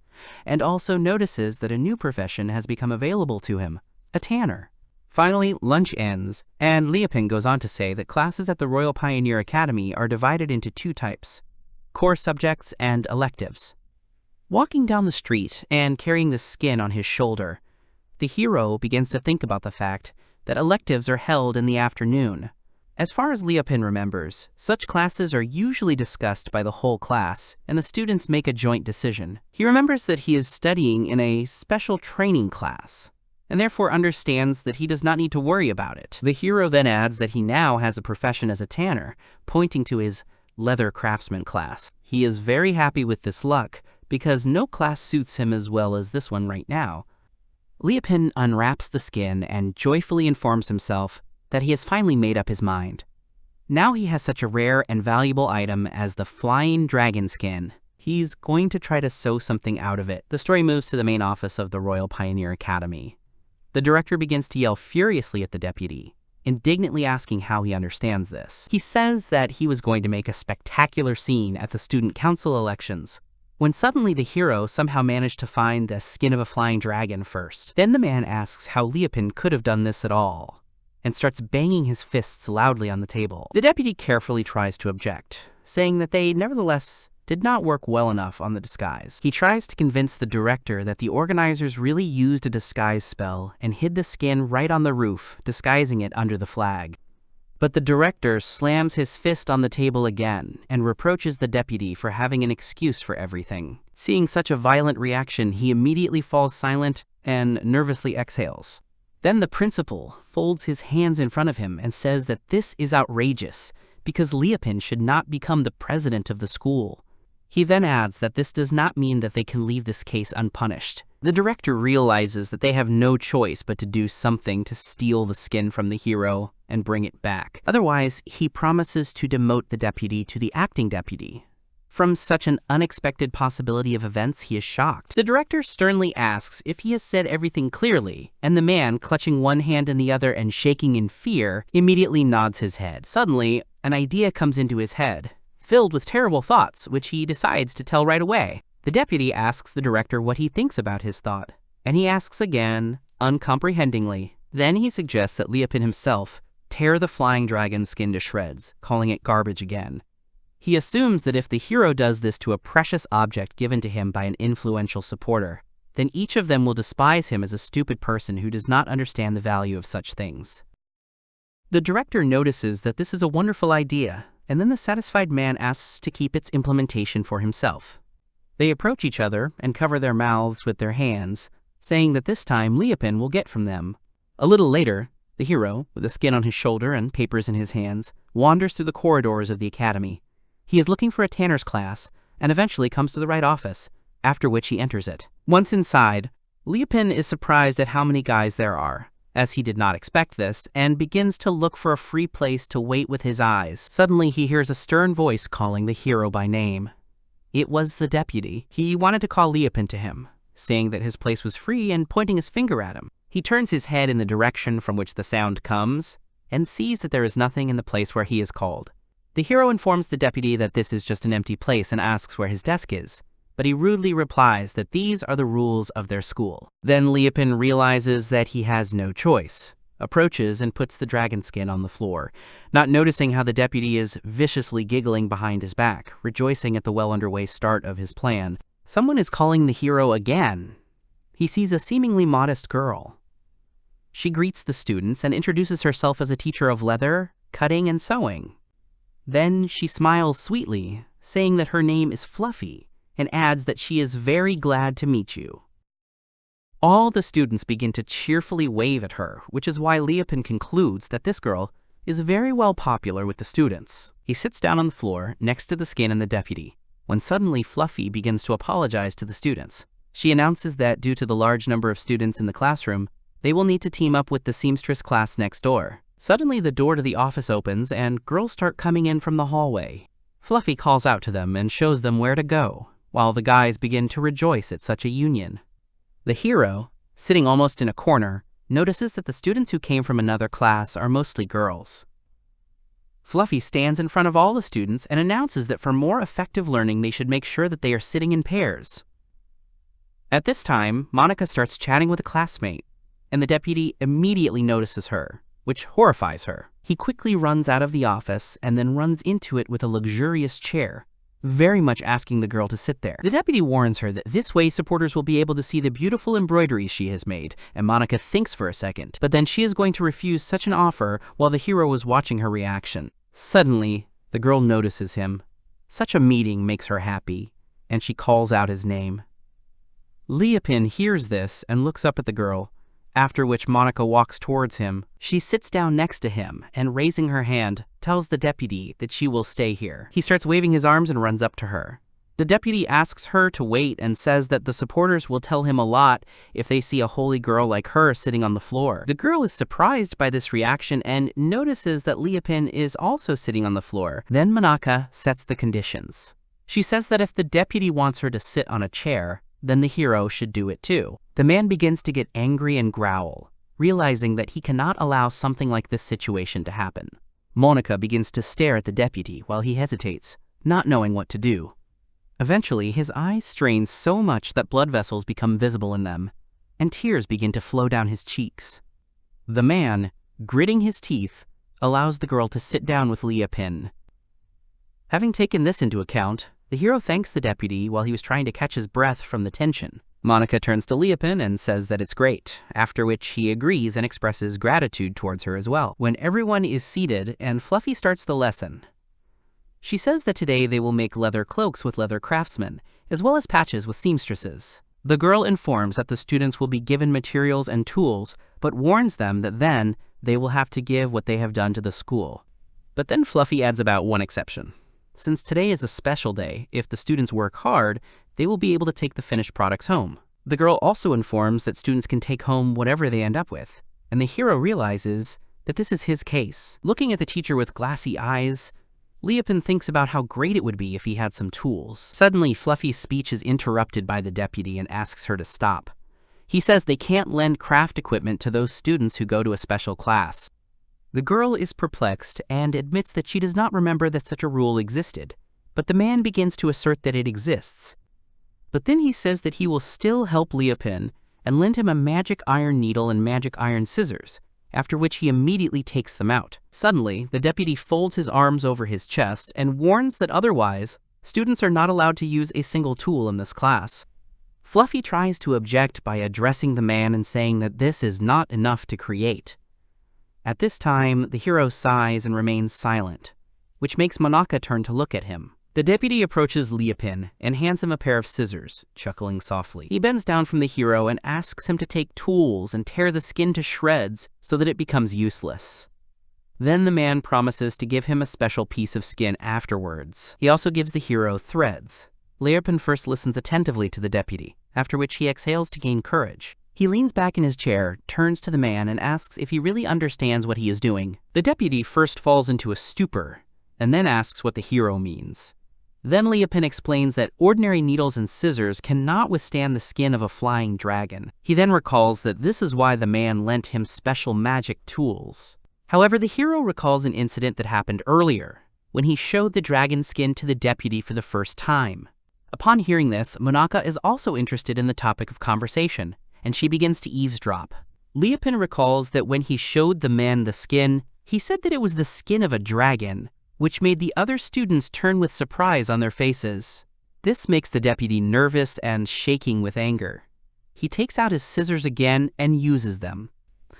and also notices that a new profession has become available to him, a tanner. Finally, lunch ends, and Liapin goes on to say that classes at the Royal Pioneer Academy are divided into two types: core subjects and electives. Walking down the street and carrying the skin on his shoulder, the hero begins to think about the fact that electives are held in the afternoon. As far as Liapin remembers, such classes are usually discussed by the whole class, and the students make a joint decision. He remembers that he is studying in a special training class, and therefore understands that he does not need to worry about it. The hero then adds that he now has a profession as a tanner, pointing to his leather craftsman class. He is very happy with this luck, because no class suits him as well as this one right now. Liapin unwraps the skin and joyfully informs himself that he has finally made up his mind. Now he has such a rare and valuable item as the flying dragon skin. He's going to try to sew something out of it. The story moves to the main office of the Royal Pioneer Academy. The director begins to yell furiously at the deputy, indignantly asking how he understands this. He says that he was going to make a spectacular scene at the student council elections, when suddenly the hero somehow managed to find the skin of a flying dragon first. Then the man asks how Liapin could have done this at all, and starts banging his fists loudly on the table. The deputy carefully tries to object, saying that they nevertheless did not work well enough on the disguise. He tries to convince the director that the organizers really used a disguise spell and hid the skin right on the roof, disguising it under the flag. But the director slams his fist on the table again and reproaches the deputy for having an excuse for everything. Seeing such a violent reaction, he immediately falls silent and nervously exhales. Then the principal folds his hands in front of him and says that this is outrageous because Liapin should not become the president of the school. He then adds that this does not mean that they can leave this case unpunished. The director realizes that they have no choice but to do something to steal the skin from the hero and bring it back. Otherwise, he promises to demote the deputy to the acting deputy. From such an unexpected possibility of events, he is shocked. The director sternly asks if he has said everything clearly, and the man, clutching one hand in the other and shaking in fear, immediately nods his head. Suddenly, an idea comes into his head, filled with terrible thoughts, which he decides to tell right away. The deputy asks the director what he thinks about his thought, and he asks again, uncomprehendingly. Then he suggests that Liapin himself tear the flying dragon skin to shreds, calling it garbage again. He assumes that if the hero does this to a precious object given to him by an influential supporter, then each of them will despise him as a stupid person who does not understand the value of such things. The director notices that this is a wonderful idea, and then the satisfied man asks to keep its implementation for himself. They approach each other and cover their mouths with their hands, saying that this time Liapin will get from them. A little later, the hero, with the skin on his shoulder and papers in his hands, wanders through the corridors of the academy. He is looking for a tanner's class, and eventually comes to the right office, after which he enters it. Once inside, Liapin is surprised at how many guys there are, as he did not expect this, and begins to look for a free place to wait with his eyes. Suddenly he hears a stern voice calling the hero by name. It was the deputy. He wanted to call Leopin to him, saying that his place was free and pointing his finger at him. He turns his head in the direction from which the sound comes and sees that there is nothing in the place where he is called. The hero informs the deputy that this is just an empty place and asks where his desk is, but he rudely replies that these are the rules of their school. Then Leopin realizes that he has no choice, approaches and puts the dragon skin on the floor, not noticing how the deputy is viciously giggling behind his back, rejoicing at the well underway start of his plan. Someone is calling the hero again. He sees a seemingly modest girl. She greets the students and introduces herself as a teacher of leather, cutting, and sewing. Then she smiles sweetly, saying that her name is Fluffy, and adds that she is very glad to meet you. All the students begin to cheerfully wave at her, which is why Leopin concludes that this girl is very well popular with the students. He sits down on the floor next to the skin and the deputy, when suddenly Fluffy begins to apologize to the students. She announces that due to the large number of students in the classroom, they will need to team up with the seamstress class next door. Suddenly the door to the office opens and girls start coming in from the hallway. Fluffy calls out to them and shows them where to go, while the guys begin to rejoice at such a union. The hero, sitting almost in a corner, notices that the students who came from another class are mostly girls. Fluffy stands in front of all the students and announces that for more effective learning they should make sure that they are sitting in pairs. At this time, Monica starts chatting with a classmate, and the deputy immediately notices her, which horrifies her. He quickly runs out of the office and then runs into it with a luxurious chair, very much asking the girl to sit there. The deputy warns her that this way supporters will be able to see the beautiful embroideries she has made, and Monica thinks for a second, but then she is going to refuse such an offer while the hero is watching her reaction. Suddenly, the girl notices him. Such a meeting makes her happy, and she calls out his name. Leopin hears this and looks up at the girl, after which Monica walks towards him. She sits down next to him and, raising her hand, tells the deputy that she will stay here. He starts waving his arms and runs up to her. The deputy asks her to wait and says that the supporters will tell him a lot if they see a holy girl like her sitting on the floor. The girl is surprised by this reaction and notices that Leopin is also sitting on the floor. Then Monica sets the conditions. She says that if the deputy wants her to sit on a chair, then the hero should do it too. The man begins to get angry and growl, realizing that he cannot allow something like this situation to happen. Monica begins to stare at the deputy while he hesitates, not knowing what to do. Eventually, his eyes strain so much that blood vessels become visible in them, and tears begin to flow down his cheeks. The man, gritting his teeth, allows the girl to sit down with Leopin. Having taken this into account, the hero thanks the deputy while he was trying to catch his breath from the tension. Monica turns to Leopin and says that it's great, after which he agrees and expresses gratitude towards her as well. When everyone is seated and Fluffy starts the lesson, she says that today they will make leather cloaks with leather craftsmen, as well as patches with seamstresses. The girl informs that the students will be given materials and tools, but warns them that then they will have to give what they have done to the school. But then Fluffy adds about one exception. Since today is a special day, if the students work hard, they will be able to take the finished products home. The girl also informs that students can take home whatever they end up with, and the hero realizes that this is his case. Looking at the teacher with glassy eyes, Leopin thinks about how great it would be if he had some tools. Suddenly, Fluffy's speech is interrupted by the deputy and asks her to stop. He says they can't lend craft equipment to those students who go to a special class. The girl is perplexed and admits that she does not remember that such a rule existed, but the man begins to assert that it exists. But then he says that he will still help Leopin and lend him a magic iron needle and magic iron scissors, after which he immediately takes them out. Suddenly, the deputy folds his arms over his chest and warns that otherwise, students are not allowed to use a single tool in this class. Fluffy tries to object by addressing the man and saying that this is not enough to create. At this time, the hero sighs and remains silent, which makes Monica turn to look at him. The deputy approaches Leopin and hands him a pair of scissors, chuckling softly. He bends down from the hero and asks him to take tools and tear the skin to shreds so that it becomes useless. Then the man promises to give him a special piece of skin afterwards. He also gives the hero threads. Leopin first listens attentively to the deputy, after which he exhales to gain courage. He leans back in his chair, turns to the man, and asks if he really understands what he is doing. The deputy first falls into a stupor, and then asks what the hero means. Then Leopin explains that ordinary needles and scissors cannot withstand the skin of a flying dragon. He then recalls that this is why the man lent him special magic tools. However, the hero recalls an incident that happened earlier, when he showed the dragon skin to the deputy for the first time. Upon hearing this, Monaka is also interested in the topic of conversation, and she begins to eavesdrop. Leopin recalls that when he showed the man the skin, he said that it was the skin of a dragon, which made the other students turn with surprise on their faces. This makes the deputy nervous and shaking with anger. He takes out his scissors again and uses them.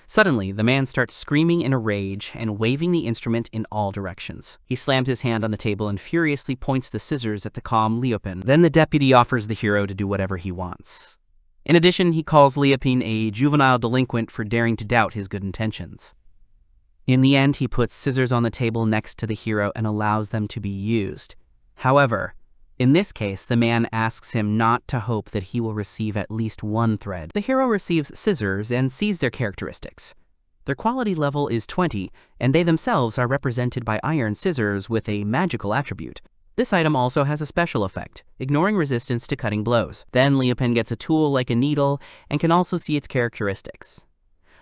Suddenly, the man starts screaming in a rage and waving the instrument in all directions. He slams his hand on the table and furiously points the scissors at the calm Leopin. Then the deputy offers the hero to do whatever he wants. In addition, he calls Leopin a juvenile delinquent for daring to doubt his good intentions. In the end, he puts scissors on the table next to the hero and allows them to be used. However, in this case, the man asks him not to hope that he will receive at least one thread. The hero receives scissors and sees their characteristics. Their quality level is 20, and they themselves are represented by iron scissors with a magical attribute. This item also has a special effect, ignoring resistance to cutting blows. Then Leopin gets a tool like a needle and can also see its characteristics.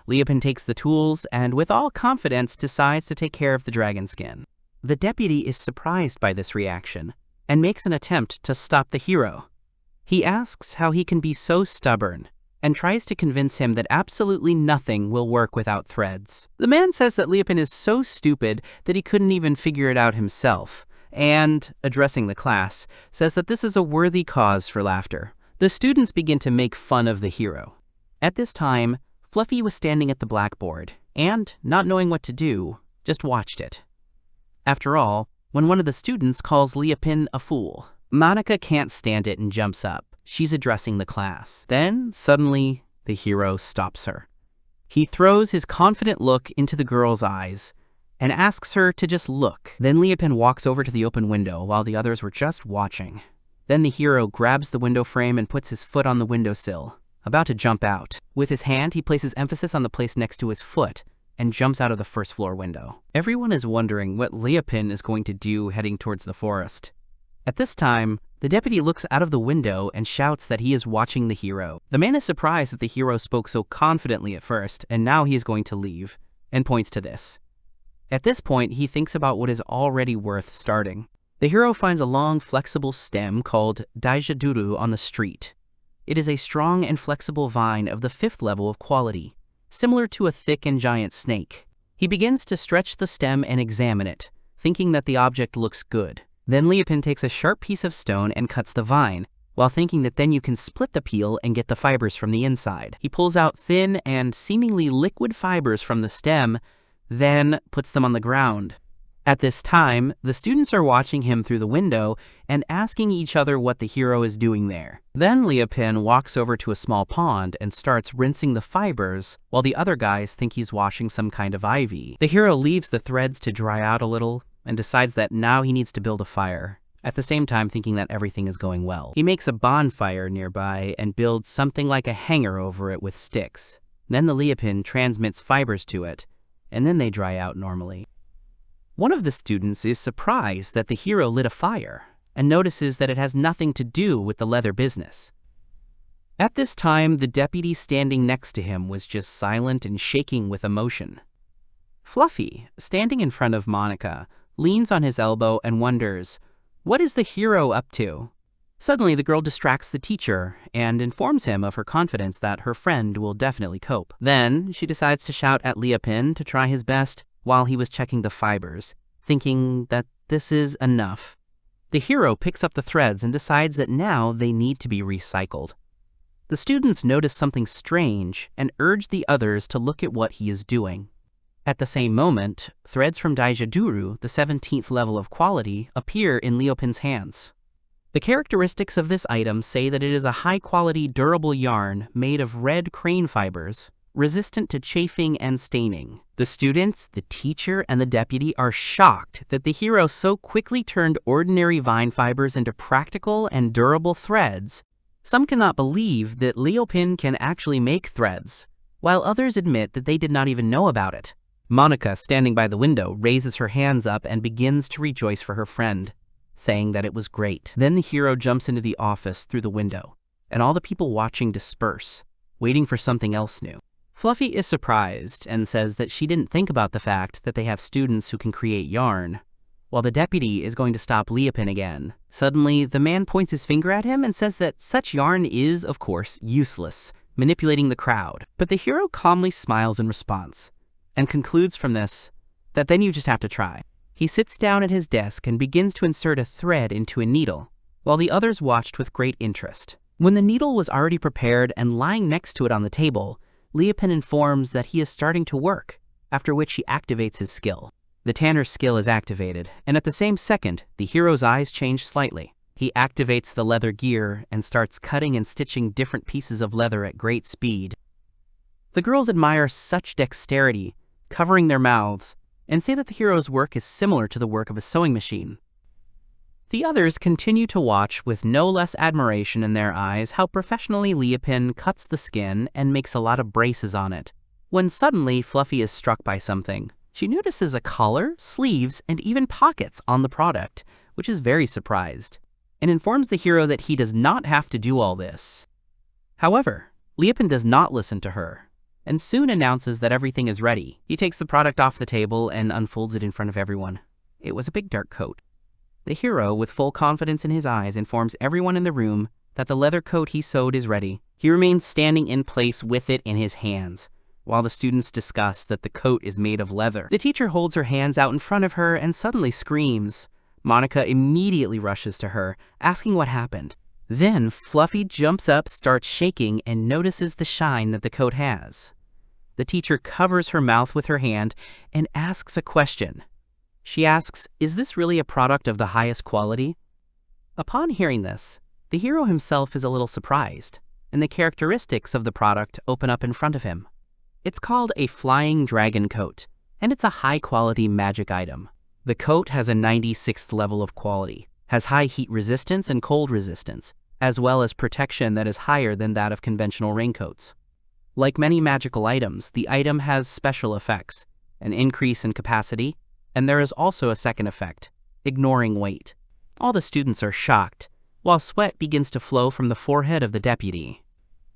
Leopin takes the tools and, with all confidence, decides to take care of the dragon skin. The deputy is surprised by this reaction and makes an attempt to stop the hero. He asks how he can be so stubborn and tries to convince him that absolutely nothing will work without threads. The man says that Leopin is so stupid that he couldn't even figure it out himself, and, addressing the class, says that this is a worthy cause for laughter. The students begin to make fun of the hero. At this time, Fluffy was standing at the blackboard, and, not knowing what to do, just watched it. After all, when one of the students calls Leopin a fool, Monica can't stand it and jumps up. She's addressing the class. Then, suddenly, the hero stops her. He throws his confident look into the girl's eyes and asks her to just look. Then Leopin walks over to the open window while the others were just watching. Then the hero grabs the window frame and puts his foot on the windowsill, about to jump out. With his hand, he places emphasis on the place next to his foot and jumps out of the first floor window. Everyone is wondering what Leopin is going to do heading towards the forest. At this time, the deputy looks out of the window and shouts that he is watching the hero. The man is surprised that the hero spoke so confidently at first, and now he is going to leave, and points to this. At this point, he thinks about what is already worth starting. The hero finds a long, flexible stem called Daijaduru on the street. It is a strong and flexible vine of the 5th level of quality, similar to a thick and giant snake. He begins to stretch the stem and examine it, thinking that the object looks good. Then Leopin takes a sharp piece of stone and cuts the vine, while thinking that then you can split the peel and get the fibers from the inside. He pulls out thin and seemingly liquid fibers from the stem, then puts them on the ground. At this time, the students are watching him through the window and asking each other what the hero is doing there. Then Leopin walks over to a small pond and starts rinsing the fibers, while the other guys think he's washing some kind of ivy. The hero leaves the threads to dry out a little and decides that now he needs to build a fire, at the same time thinking that everything is going well. He makes a bonfire nearby and builds something like a hanger over it with sticks. Then the Leopin transmits fibers to it, and then they dry out normally. One of the students is surprised that the hero lit a fire and notices that it has nothing to do with the leather business. At this time, the deputy standing next to him was just silent and shaking with emotion. Fluffy, standing in front of Monica, leans on his elbow and wonders, what is the hero up to? Suddenly, the girl distracts the teacher and informs him of her confidence that her friend will definitely cope. Then, she decides to shout at Leopin to try his best while he was checking the fibers, thinking that this is enough. The hero picks up the threads and decides that now they need to be recycled. The students notice something strange and urge the others to look at what he is doing. At the same moment, threads from Daijaduru, the 17th level of quality, appear in Leopin's hands. The characteristics of this item say that it is a high-quality durable yarn made of red crane fibers, resistant to chafing and staining. The students, the teacher, and the deputy are shocked that the hero so quickly turned ordinary vine fibers into practical and durable threads. Some cannot believe that Leopin can actually make threads, while others admit that they did not even know about it. Monica, standing by the window, raises her hands up and begins to rejoice for her friend, saying that it was great. Then the hero jumps into the office through the window, and all the people watching disperse, waiting for something else new. Fluffy is surprised and says that she didn't think about the fact that they have students who can create yarn, while the deputy is going to stop Leopin again. Suddenly, the man points his finger at him and says that such yarn is, of course, useless, manipulating the crowd. But the hero calmly smiles in response, and concludes from this that then you just have to try. He sits down at his desk and begins to insert a thread into a needle, while the others watched with great interest. When the needle was already prepared and lying next to it on the table, Leopin informs that he is starting to work, after which he activates his skill. The tanner's skill is activated, and at the same second, the hero's eyes change slightly. He activates the leather gear and starts cutting and stitching different pieces of leather at great speed. The girls admire such dexterity, covering their mouths, and say that the hero's work is similar to the work of a sewing machine. The others continue to watch with no less admiration in their eyes how professionally Leopin cuts the skin and makes a lot of braces on it, when suddenly Fluffy is struck by something. She notices a collar, sleeves, and even pockets on the product, which is very surprised, and informs the hero that he does not have to do all this. However, Leopin does not listen to her, and soon announces that everything is ready. He takes the product off the table and unfolds it in front of everyone. It was a big dark coat. The hero, with full confidence in his eyes, informs everyone in the room that the leather coat he sewed is ready. He remains standing in place with it in his hands, while the students discuss that the coat is made of leather. The teacher holds her hands out in front of her and suddenly screams. Monica immediately rushes to her, asking what happened. Then Fluffy jumps up, starts shaking, and notices the shine that the coat has. The teacher covers her mouth with her hand and asks a question. She asks, "Is this really a product of the highest quality?" Upon hearing this, the hero himself is a little surprised, and the characteristics of the product open up in front of him. It's called a flying dragon coat, and it's a high-quality magic item. The coat has a 96th level of quality, has high heat resistance and cold resistance, as well as protection that is higher than that of conventional raincoats. Like many magical items, the item has special effects, an increase in capacity, and there is also a second effect, ignoring weight. All the students are shocked, while sweat begins to flow from the forehead of the deputy.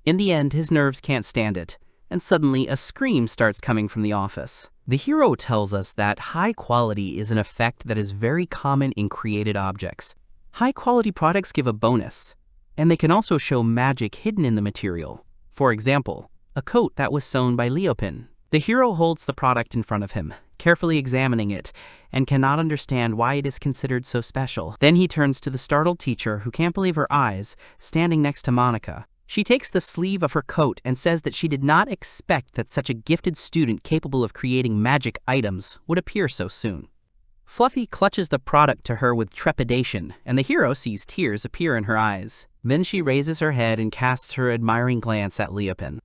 In the end, his nerves can't stand it, and suddenly a scream starts coming from the office. The hero tells us that high quality is an effect that is very common in created objects. High quality products give a bonus, and they can also show magic hidden in the material. For example, a coat that was sewn by Leopin. The hero holds the product in front of him, carefully examining it, and cannot understand why it is considered so special. Then he turns to the startled teacher, who can't believe her eyes, standing next to Monica. She takes the sleeve of her coat and says that she did not expect that such a gifted student capable of creating magic items would appear so soon. Fluffy clutches the product to her with trepidation, and the hero sees tears appear in her eyes. Then she raises her head and casts her admiring glance at Leopin.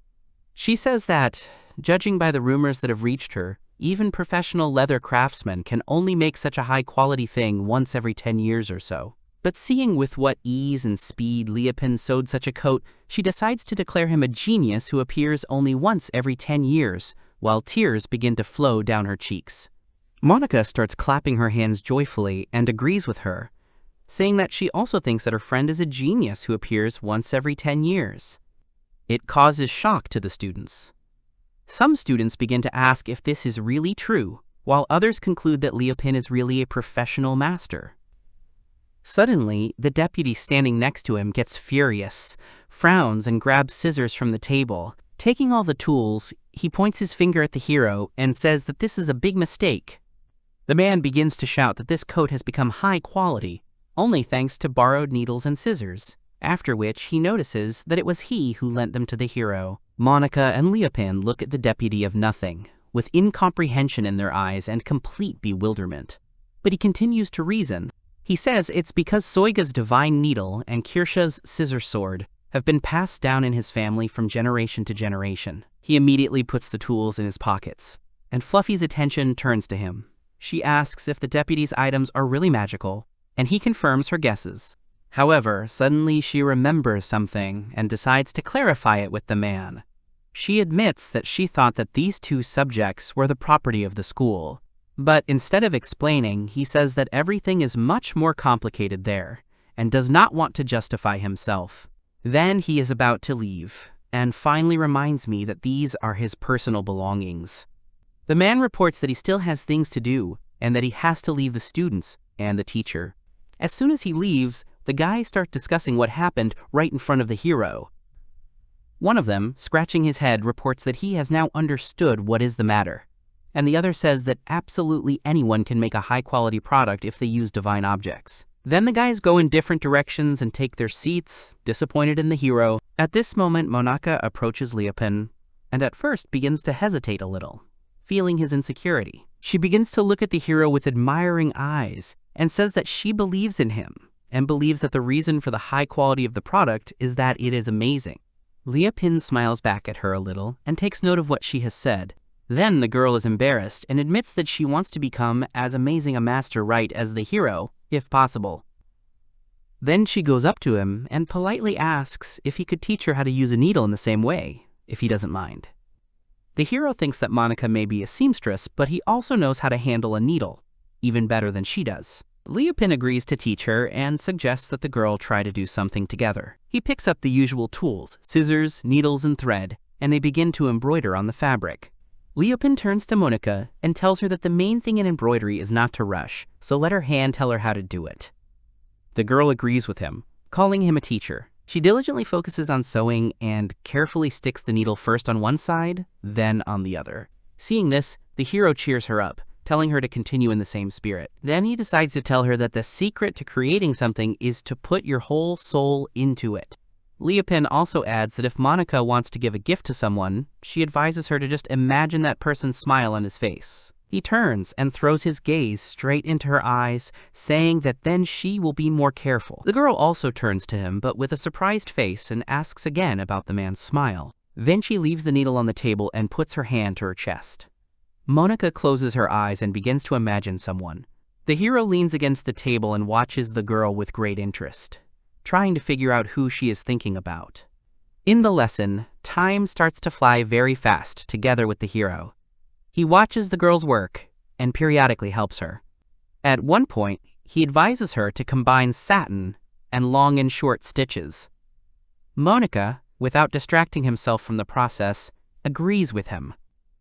She says that, judging by the rumors that have reached her, even professional leather craftsmen can only make such a high-quality thing once every 10 years or so. But seeing with what ease and speed Leopin sewed such a coat, she decides to declare him a genius who appears only once every 10 years, while tears begin to flow down her cheeks. Monica starts clapping her hands joyfully and agrees with her, saying that she also thinks that her friend is a genius who appears once every 10 years. It causes shock to the students. Some students begin to ask if this is really true, while others conclude that Leopin is really a professional master. Suddenly, the deputy standing next to him gets furious, frowns, and grabs scissors from the table. Taking all the tools, he points his finger at the hero and says that this is a big mistake. The man begins to shout that this coat has become high quality, only thanks to borrowed needles and scissors, after which he notices that it was he who lent them to the hero. Monica and Leopin look at the deputy of nothing, with incomprehension in their eyes and complete bewilderment. But he continues to reason. He says it's because Soiga's divine needle and Kirsha's scissor sword have been passed down in his family from generation to generation. He immediately puts the tools in his pockets, and Fluffy's attention turns to him. She asks if the deputy's items are really magical, and he confirms her guesses. However, suddenly she remembers something and decides to clarify it with the man. She admits that she thought that these two subjects were the property of the school, But instead of explaining, he says that everything is much more complicated there, and does not want to justify himself. Then he is about to leave, and finally reminds me that these are his personal belongings. The man reports that he still has things to do, and that he has to leave the students and the teacher. As soon as he leaves, the guys start discussing what happened right in front of the hero. One of them, scratching his head, reports that he has now understood what is the matter, and the other says that absolutely anyone can make a high-quality product if they use divine objects. Then the guys go in different directions and take their seats, disappointed in the hero. At this moment, Monaka approaches Leopin, and at first begins to hesitate a little, feeling his insecurity. She begins to look at the hero with admiring eyes, and says that she believes in him, and believes that the reason for the high quality of the product is that it is amazing. Leopin smiles back at her a little, and takes note of what she has said. Then the girl is embarrassed, and admits that she wants to become as amazing a master right as the hero, if possible. Then she goes up to him, and politely asks if he could teach her how to use a needle in the same way, if he doesn't mind. The hero thinks that Monica may be a seamstress, but he also knows how to handle a needle, even better than she does. Leopin agrees to teach her and suggests that the girl try to do something together. He picks up the usual tools, scissors, needles, and thread, and they begin to embroider on the fabric. Leopin turns to Monica and tells her that the main thing in embroidery is not to rush, so let her hand tell her how to do it. The girl agrees with him, calling him a teacher. She diligently focuses on sewing and carefully sticks the needle first on one side, then on the other. Seeing this, the hero cheers her up, telling her to continue in the same spirit. Then he decides to tell her that the secret to creating something is to put your whole soul into it. Leopin also adds that if Monica wants to give a gift to someone, she advises her to just imagine that person's smile on his face. He turns and throws his gaze straight into her eyes, saying that then she will be more careful. The girl also turns to him, but with a surprised face, and asks again about the man's smile. Then she leaves the needle on the table and puts her hand to her chest. Monica closes her eyes and begins to imagine someone. The hero leans against the table and watches the girl with great interest, trying to figure out who she is thinking about. In the lesson, time starts to fly very fast together with the hero. He watches the girl's work and periodically helps her. At one point, he advises her to combine satin and long and short stitches. Monica, without distracting himself from the process, agrees with him.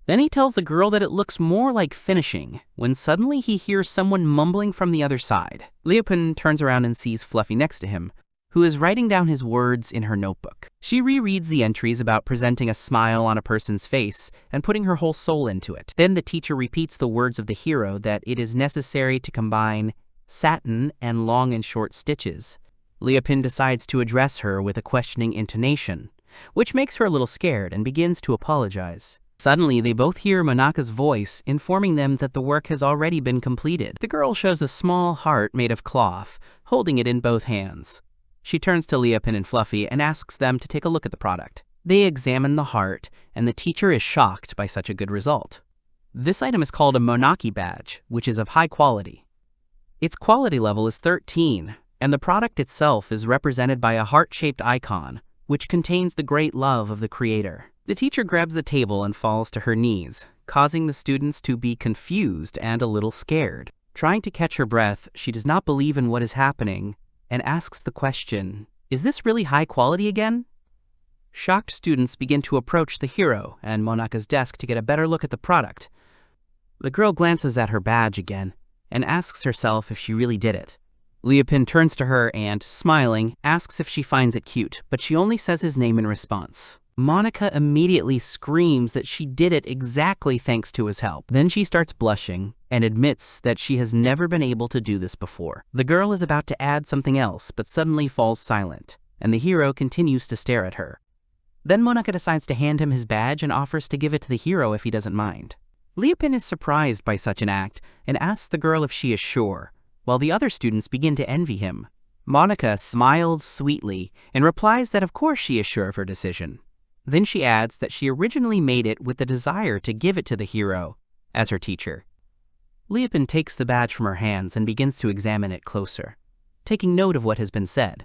Then he tells the girl that it looks more like finishing, when suddenly he hears someone mumbling from the other side. Leopin turns around and sees Fluffy next to him, who is writing down his words in her notebook. She rereads the entries about presenting a smile on a person's face and putting her whole soul into it. Then the teacher repeats the words of the hero that it is necessary to combine satin and long and short stitches. Leopin decides to address her with a questioning intonation, which makes her a little scared and begins to apologize. Suddenly, they both hear Monaka's voice informing them that the work has already been completed. The girl shows a small heart made of cloth, holding it in both hands. She turns to Leopin and Fluffy and asks them to take a look at the product. They examine the heart, and the teacher is shocked by such a good result. This item is called a Monaki badge, which is of high quality. Its quality level is 13, and the product itself is represented by a heart-shaped icon, which contains the great love of the creator. The teacher grabs the table and falls to her knees, causing the students to be confused and a little scared. Trying to catch her breath, she does not believe in what is happening and asks the question, "Is this really high quality again?" Shocked students begin to approach the hero and Monaka's desk to get a better look at the product. The girl glances at her badge again and asks herself if she really did it. Leopin turns to her and, smiling, asks if she finds it cute, but she only says his name in response. Monica immediately screams that she did it exactly thanks to his help. Then she starts blushing and admits that she has never been able to do this before. The girl is about to add something else, but suddenly falls silent, and the hero continues to stare at her. Then Monica decides to hand him his badge and offers to give it to the hero if he doesn't mind. Leopin is surprised by such an act and asks the girl if she is sure, while the other students begin to envy him. Monica smiles sweetly and replies that of course she is sure of her decision. Then she adds that she originally made it with the desire to give it to the hero as her teacher. Leopin takes the badge from her hands and begins to examine it closer, taking note of what has been said.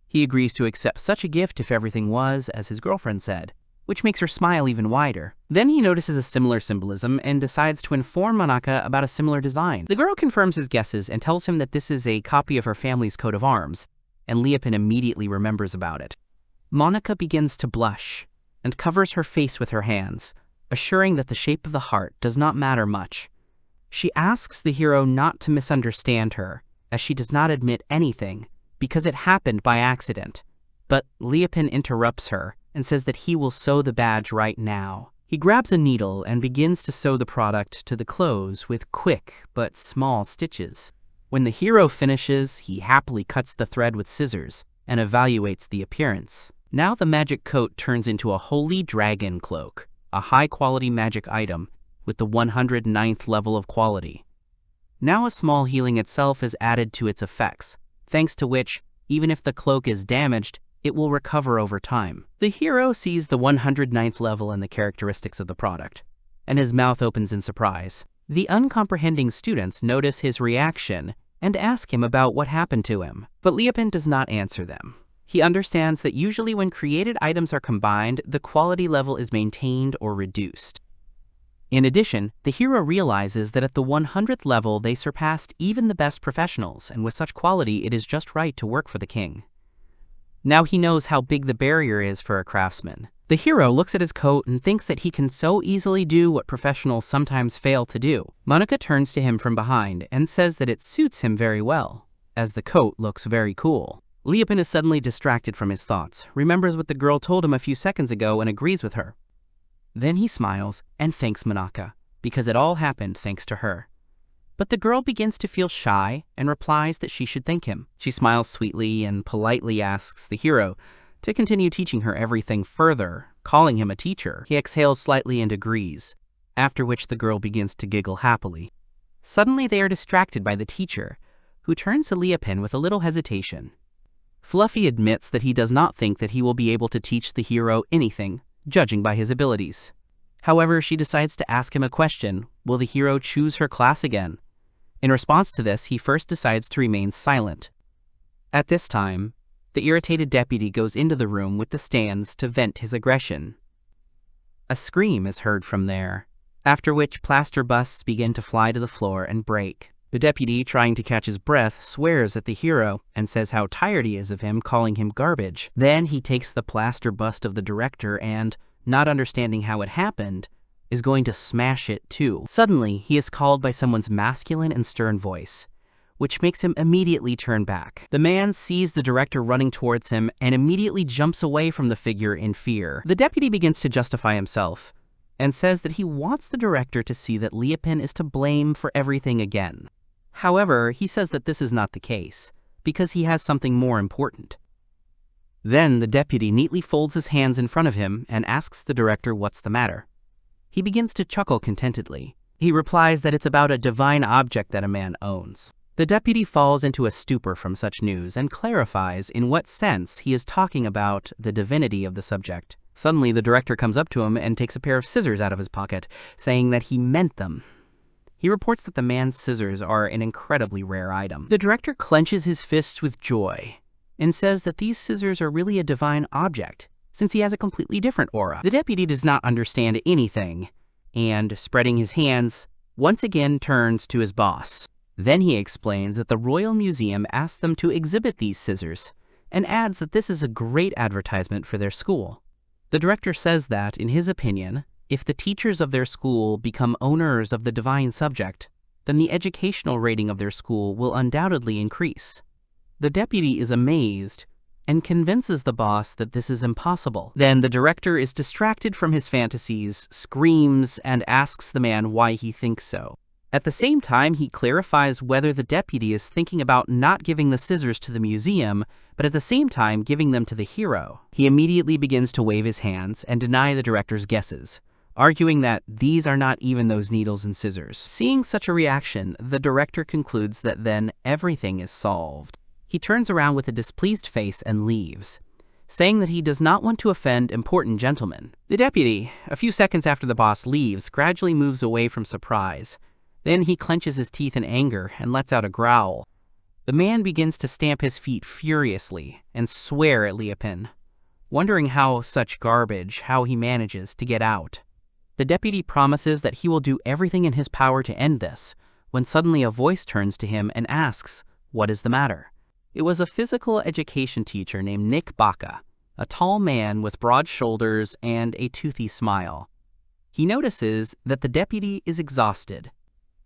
He agrees to accept such a gift if everything was as his girlfriend said. which makes her smile even wider. Then he notices a similar symbolism and decides to inform Monaca about a similar design. The girl confirms his guesses and tells him that this is a copy of her family's coat of arms, and Leopold immediately remembers about it. Monaca begins to blush and covers her face with her hands, assuring that the shape of the heart does not matter much. She asks the hero not to misunderstand her, as she does not admit anything, because it happened by accident. But Leopold interrupts her and says that he will sew the badge right now. He grabs a needle and begins to sew the product to the clothes with quick but small stitches. When the hero finishes, he happily cuts the thread with scissors and evaluates the appearance. Now the magic coat turns into a holy dragon cloak, a high-quality magic item with the 109th level of quality. Now a small healing itself is added to its effects, thanks to which, even if the cloak is damaged, it will recover over time. The hero sees the 109th level and the characteristics of the product, and his mouth opens in surprise. The uncomprehending students notice his reaction and ask him about what happened to him, but Leopold does not answer them. He understands that usually when created items are combined, the quality level is maintained or reduced. In addition, the hero realizes that at the 100th level they surpassed even the best professionals, and with such quality it is just right to work for the king. Now he knows how big the barrier is for a craftsman. The hero looks at his coat and thinks that he can so easily do what professionals sometimes fail to do. Monaca turns to him from behind and says that it suits him very well, as the coat looks very cool. Leopold is suddenly distracted from his thoughts, remembers what the girl told him a few seconds ago and agrees with her. Then he smiles and thanks Monaca, because it all happened thanks to her. But the girl begins to feel shy and replies that she should thank him. She smiles sweetly and politely asks the hero to continue teaching her everything further, calling him a teacher. He exhales slightly and agrees, after which the girl begins to giggle happily. Suddenly they are distracted by the teacher, who turns to Leopold with a little hesitation. Fluffy admits that he does not think that he will be able to teach the hero anything, judging by his abilities. However, she decides to ask him a question: will the hero choose her class again? In response to this, he first decides to remain silent. At this time, the irritated deputy goes into the room with the stands to vent his aggression. A scream is heard from there, after which plaster busts begin to fly to the floor and break. The deputy, trying to catch his breath, swears at the hero and says how tired he is of him, calling him garbage. Then he takes the plaster bust of the director and, not understanding how it happened, is going to smash it too. Suddenly, he is called by someone's masculine and stern voice, which makes him immediately turn back. The man sees the director running towards him and immediately jumps away from the figure in fear. The deputy begins to justify himself and says that he wants the director to see that Leopold is to blame for everything again. However, he says that this is not the case, because he has something more important. Then the deputy neatly folds his hands in front of him and asks the director what's the matter. He begins to chuckle contentedly. He replies that it's about a divine object that a man owns. The deputy falls into a stupor from such news and clarifies in what sense he is talking about the divinity of the subject. Suddenly, the director comes up to him and takes a pair of scissors out of his pocket, saying that he meant them. He reports that the man's scissors are an incredibly rare item. The director clenches his fists with joy and says that these scissors are really a divine object, since he has a completely different aura. The deputy does not understand anything, and, spreading his hands, once again turns to his boss. Then he explains that the Royal Museum asked them to exhibit these scissors, and adds that this is a great advertisement for their school. The director says that, in his opinion, if the teachers of their school become owners of the divine subject, then the educational rating of their school will undoubtedly increase. The deputy is amazed and convinces the boss that this is impossible. Then the director is distracted from his fantasies, screams, and asks the man why he thinks so. At the same time, he clarifies whether the deputy is thinking about not giving the scissors to the museum, but at the same time giving them to the hero. He immediately begins to wave his hands and deny the director's guesses, arguing that these are not even those needles and scissors. Seeing such a reaction, the director concludes that then everything is solved. He turns around with a displeased face and leaves, saying that he does not want to offend important gentlemen. The deputy, a few seconds after the boss leaves, gradually moves away from surprise. Then he clenches his teeth in anger and lets out a growl. The man begins to stamp his feet furiously and swear at Leopold. wondering how he manages to get out. The deputy promises that he will do everything in his power to end this, when suddenly a voice turns to him and asks, "What is the matter?" It was a physical education teacher named Nick Baka, a tall man with broad shoulders and a toothy smile. He notices that the deputy is exhausted.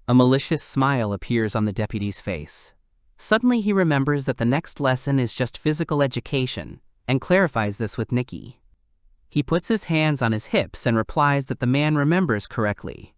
A malicious smile appears on the deputy's face. Suddenly he remembers that the next lesson is just physical education, and clarifies this with Nicky. He puts his hands on his hips and replies that the man remembers correctly.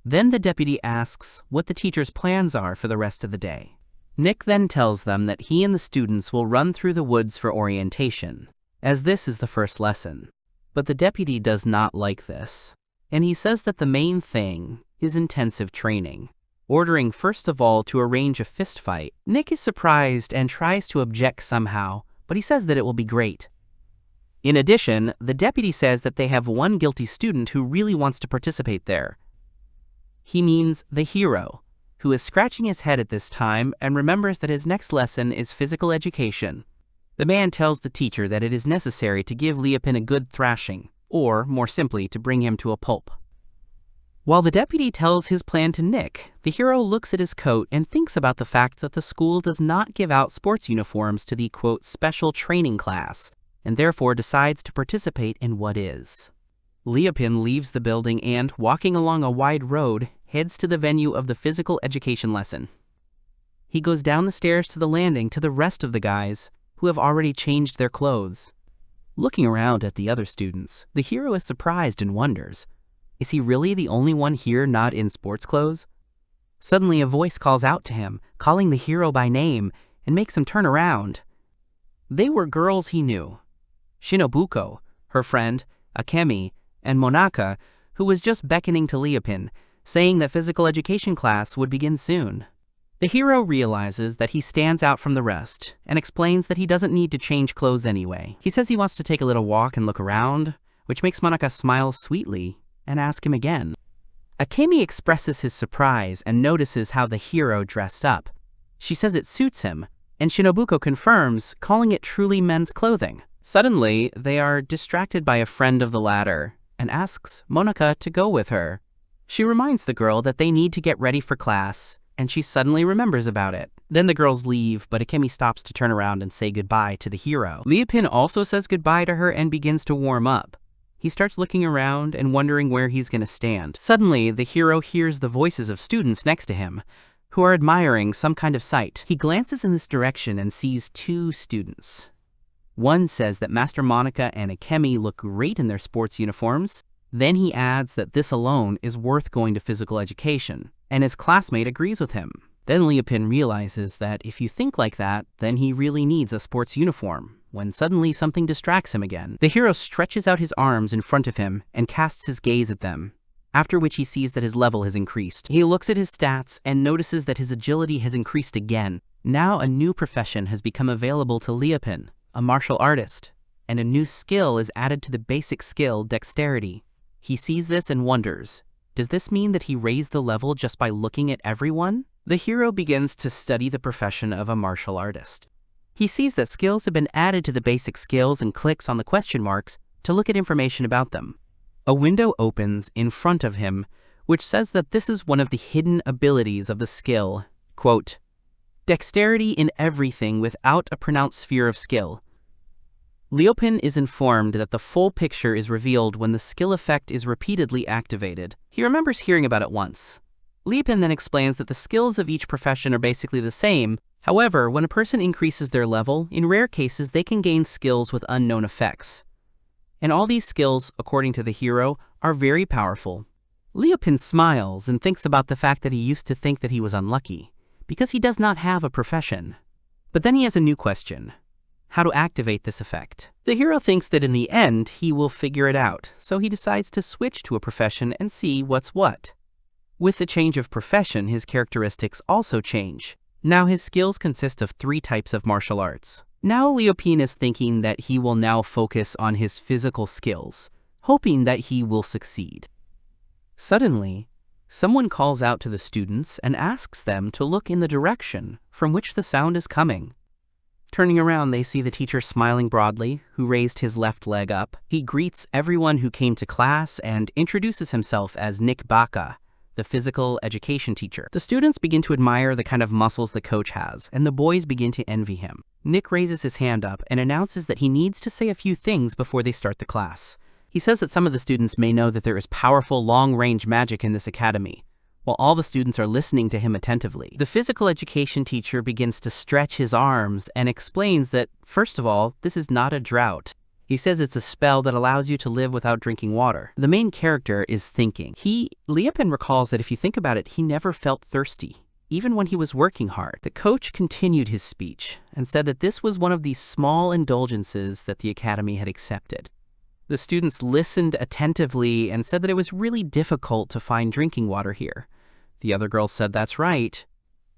Then the deputy asks what the teacher's plans are for the rest of the day. Nick then tells them that he and the students will run through the woods for orientation, as this is the first lesson. But the deputy does not like this, and he says that the main thing is intensive training, ordering first of all to arrange a fist fight. Nick is surprised and tries to object somehow, but he says that it will be great. In addition, the deputy says that they have one guilty student who really wants to participate there. He means the hero, who is scratching his head at this time and remembers that his next lesson is physical education. The man tells the teacher that it is necessary to give Leopin a good thrashing, or, more simply, to bring him to a pulp. While the deputy tells his plan to Nick, the hero looks at his coat and thinks about the fact that the school does not give out sports uniforms to the, quote, special training class, and therefore decides to participate in what is. Leopin leaves the building and, walking along a wide road, heads to the venue of the physical education lesson. He goes down the stairs to the landing to the rest of the guys, who have already changed their clothes. Looking around at the other students, the hero is surprised and wonders, is he really the only one here not in sports clothes? Suddenly a voice calls out to him, calling the hero by name, and makes him turn around. They were girls he knew. Shinobuko, her friend, Akemi, and Monaka, who was just beckoning to Leopin, saying that physical education class would begin soon. The hero realizes that he stands out from the rest, and explains that he doesn't need to change clothes anyway. He says he wants to take a little walk and look around, which makes Monaka smile sweetly and ask him again. Akemi expresses his surprise and notices how the hero dressed up. She says it suits him, and Shinobuko confirms, calling it truly men's clothing. Suddenly, they are distracted by a friend of the latter, and asks Monaka to go with her. She reminds the girl that they need to get ready for class, and she suddenly remembers about it. Then the girls leave, but Akemi stops to turn around and say goodbye to the hero. Leopin also says goodbye to her and begins to warm up. He starts looking around and wondering where he's going to stand. Suddenly, the hero hears the voices of students next to him, who are admiring some kind of sight. He glances in this direction and sees two students. One says that Master Monica and Akemi look great in their sports uniforms. Then he adds that this alone is worth going to physical education, and his classmate agrees with him. Then Leopin realizes that if you think like that, then he really needs a sports uniform, when suddenly something distracts him again. The hero stretches out his arms in front of him and casts his gaze at them, after which he sees that his level has increased. He looks at his stats and notices that his agility has increased again. Now a new profession has become available to Leopin, a martial artist, and a new skill is added to the basic skill, Dexterity. He sees this and wonders, does this mean that he raised the level just by looking at everyone? The hero begins to study the profession of a martial artist. He sees that skills have been added to the basic skills and clicks on the question marks to look at information about them. A window opens in front of him, which says that this is one of the hidden abilities of the skill, quote, Dexterity in everything without a pronounced sphere of skill. Leopin is informed that the full picture is revealed when the skill effect is repeatedly activated. He remembers hearing about it once. Leopin then explains that the skills of each profession are basically the same. However, when a person increases their level, in rare cases they can gain skills with unknown effects. And all these skills, according to the hero, are very powerful. Leopin smiles and thinks about the fact that he used to think that he was unlucky, because he does not have a profession. But then he has a new question. How to activate this effect. The hero thinks that in the end, he will figure it out, so he decides to switch to a profession and see what's what. With the change of profession, his characteristics also change. Now his skills consist of 3 types of martial arts. Now Leopin is thinking that he will now focus on his physical skills, hoping that he will succeed. Suddenly, someone calls out to the students and asks them to look in the direction from which the sound is coming. Turning around, they see the teacher smiling broadly, who raised his left leg up. He greets everyone who came to class and introduces himself as Nick Baka, the physical education teacher. The students begin to admire the kind of muscles the coach has, and the boys begin to envy him. Nick raises his hand up and announces that he needs to say a few things before they start the class. He says that some of the students may know that there is powerful long-range magic in this academy, while all the students are listening to him attentively. The physical education teacher begins to stretch his arms and explains that, first of all, this is not a drought. He says it's a spell that allows you to live without drinking water. The main character is thinking. Liepin recalls that if you think about it, he never felt thirsty, even when he was working hard. The coach continued his speech and said that this was one of these small indulgences that the academy had accepted. The students listened attentively and said that it was really difficult to find drinking water here. The other girls said that's right.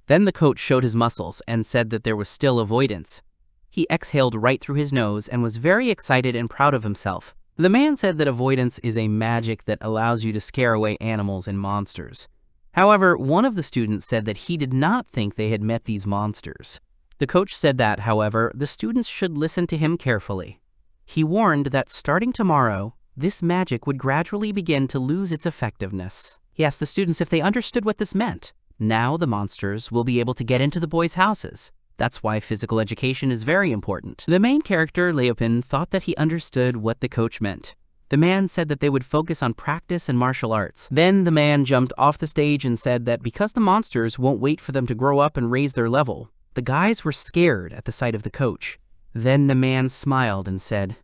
Then the coach showed his muscles and said that there was still avoidance. He exhaled right through his nose and was very excited and proud of himself. The man said that avoidance is a magic that allows you to scare away animals and monsters. However, one of the students said that he did not think they had met these monsters. The coach said that, however, the students should listen to him carefully. He warned that starting tomorrow, this magic would gradually begin to lose its effectiveness. He asked the students if they understood what this meant. Now the monsters will be able to get into the boys' houses. That's why physical education is very important. The main character, Leopin, thought that he understood what the coach meant. The man said that they would focus on practice and martial arts. Then the man jumped off the stage and said that because the monsters won't wait for them to grow up and raise their level, the guys were scared at the sight of the coach. Then the man smiled and said,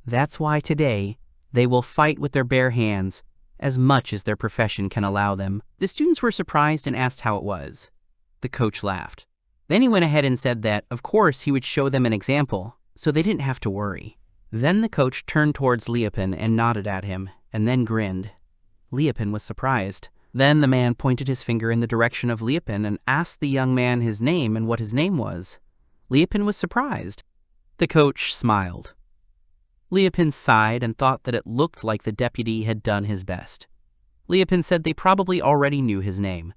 "That's why today they will fight with their bare hands, as much as their profession can allow them." The students were surprised and asked how it was. The coach laughed. Then he went ahead and said that, of course, he would show them an example, so they didn't have to worry. Then the coach turned towards Leopin and nodded at him, and then grinned. Leopin was surprised. Then the man pointed his finger in the direction of Leopin and asked the young man his name and what his name was. Leopin was surprised. The coach smiled. Leopin sighed and thought that it looked like the deputy had done his best. Leopin said they probably already knew his name.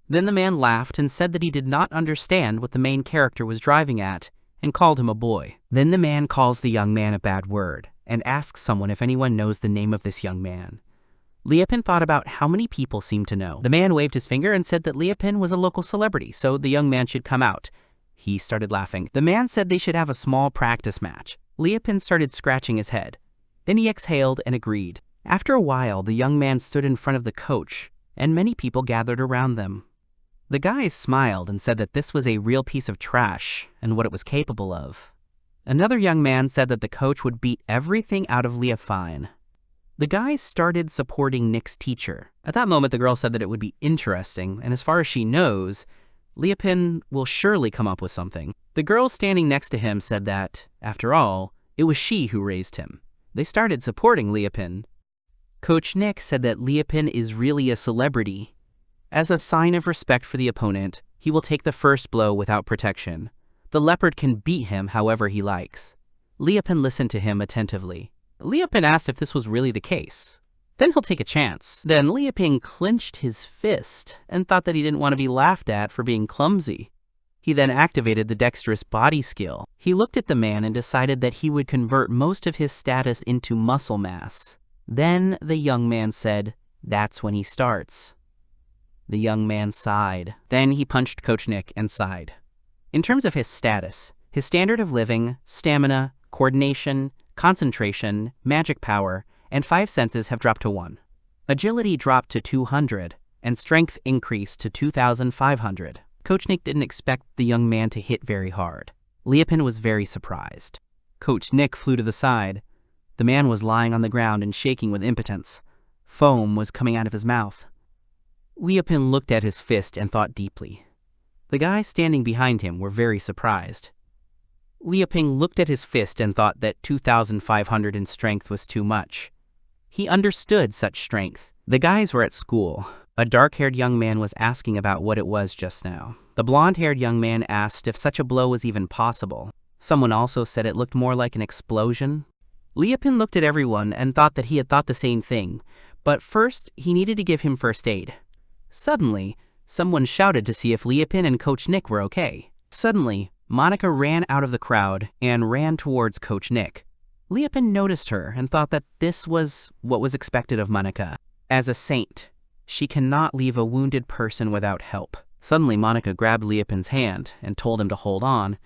Then the man laughed and said that he did not understand what the main character was driving at and called him a boy. Then the man calls the young man a bad word and asks someone if anyone knows the name of this young man. Leopin thought about how many people seemed to know. The man waved his finger and said that Leopin was a local celebrity, so the young man should come out. He started laughing. The man said they should have a small practice match. Leopin started scratching his head. Then he exhaled and agreed. After a while, the young man stood in front of the coach, and many people gathered around them. The guys smiled and said that this was a real piece of trash and what it was capable of. Another young man said that the coach would beat everything out of Leofine. The guys started supporting Nick's teacher. At that moment, the girl said that it would be interesting, and as far as she knows, Leopin will surely come up with something. The girl standing next to him said that, after all, it was she who raised him. They started supporting Leopin. Coach Nick said that Leopin is really a celebrity. As a sign of respect for the opponent, he will take the first blow without protection. The leopard can beat him however he likes. Leopin listened to him attentively. Leopin asked if this was really the case. Then he'll take a chance. Then Leopin clenched his fist and thought that he didn't want to be laughed at for being clumsy. He then activated the dexterous body skill. He looked at the man and decided that he would convert most of his status into muscle mass. Then the young man said, "That's when he starts." The young man sighed. Then he punched Coach Nick and sighed. In terms of his status, his standard of living, stamina, coordination, concentration, magic power, and 5 senses have dropped to 1. Agility dropped to 200, and strength increased to 2,500. Coach Nick didn't expect the young man to hit very hard. Leopin was very surprised. Coach Nick flew to the side. The man was lying on the ground and shaking with impotence. Foam was coming out of his mouth. Leopin looked at his fist and thought deeply. The guys standing behind him were very surprised. Leopin looked at his fist and thought that 2,500 in strength was too much. He understood such strength. The guys were at school. A dark-haired young man was asking about what it was just now. The blonde-haired young man asked if such a blow was even possible. Someone also said it looked more like an explosion. Leopin looked at everyone and thought that he had thought the same thing, but first he needed to give him first aid. Suddenly, someone shouted to see if Leopin and Coach Nick were okay. Suddenly, Monica ran out of the crowd and ran towards Coach Nick. Liapin noticed her and thought that this was what was expected of Monica. As a saint, she cannot leave a wounded person without help. Suddenly, Monica grabbed Liapin's hand and told him to hold on,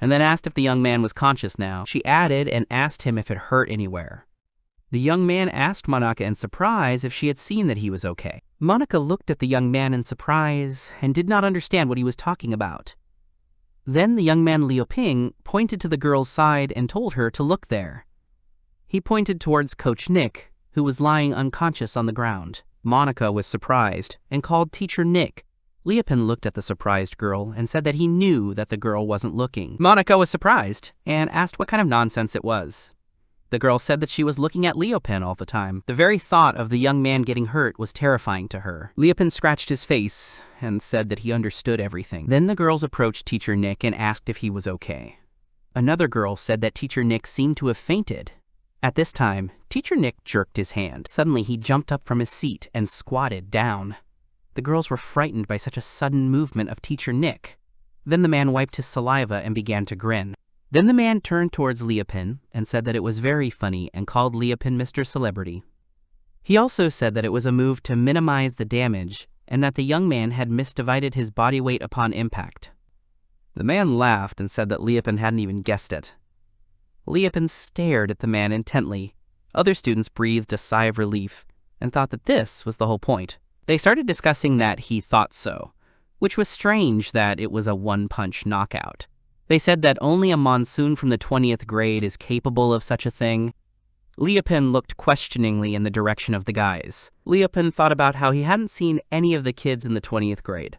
and then asked if the young man was conscious now. She added and asked him if it hurt anywhere. The young man asked Monica in surprise if she had seen that he was okay. Monica looked at the young man in surprise and did not understand what he was talking about. Then the young man Liapin pointed to the girl's side and told her to look there. He pointed towards Coach Nick, who was lying unconscious on the ground. Monica was surprised and called Teacher Nick. Liapin looked at the surprised girl and said that he knew that the girl wasn't looking. Monica was surprised and asked what kind of nonsense it was. The girl said that she was looking at Liapin all the time. The very thought of the young man getting hurt was terrifying to her. Liapin scratched his face and said that he understood everything. Then the girls approached Teacher Nick and asked if he was okay. Another girl said that Teacher Nick seemed to have fainted. At this time, Teacher Nick jerked his hand. Suddenly, he jumped up from his seat and squatted down. The girls were frightened by such a sudden movement of Teacher Nick. Then the man wiped his saliva and began to grin. Then the man turned towards Liapin and said that it was very funny and called Liapin Mr. Celebrity. He also said that it was a move to minimize the damage and that the young man had misdivided his body weight upon impact. The man laughed and said that Liapin hadn't even guessed it. Liapin stared at the man intently. Other students breathed a sigh of relief and thought that this was the whole point. They started discussing that he thought so, which was strange that it was a one-punch knockout. They said that only a monsoon from the 20th grade is capable of such a thing. Liapin looked questioningly in the direction of the guys. Liapin thought about how he hadn't seen any of the kids in the 20th grade,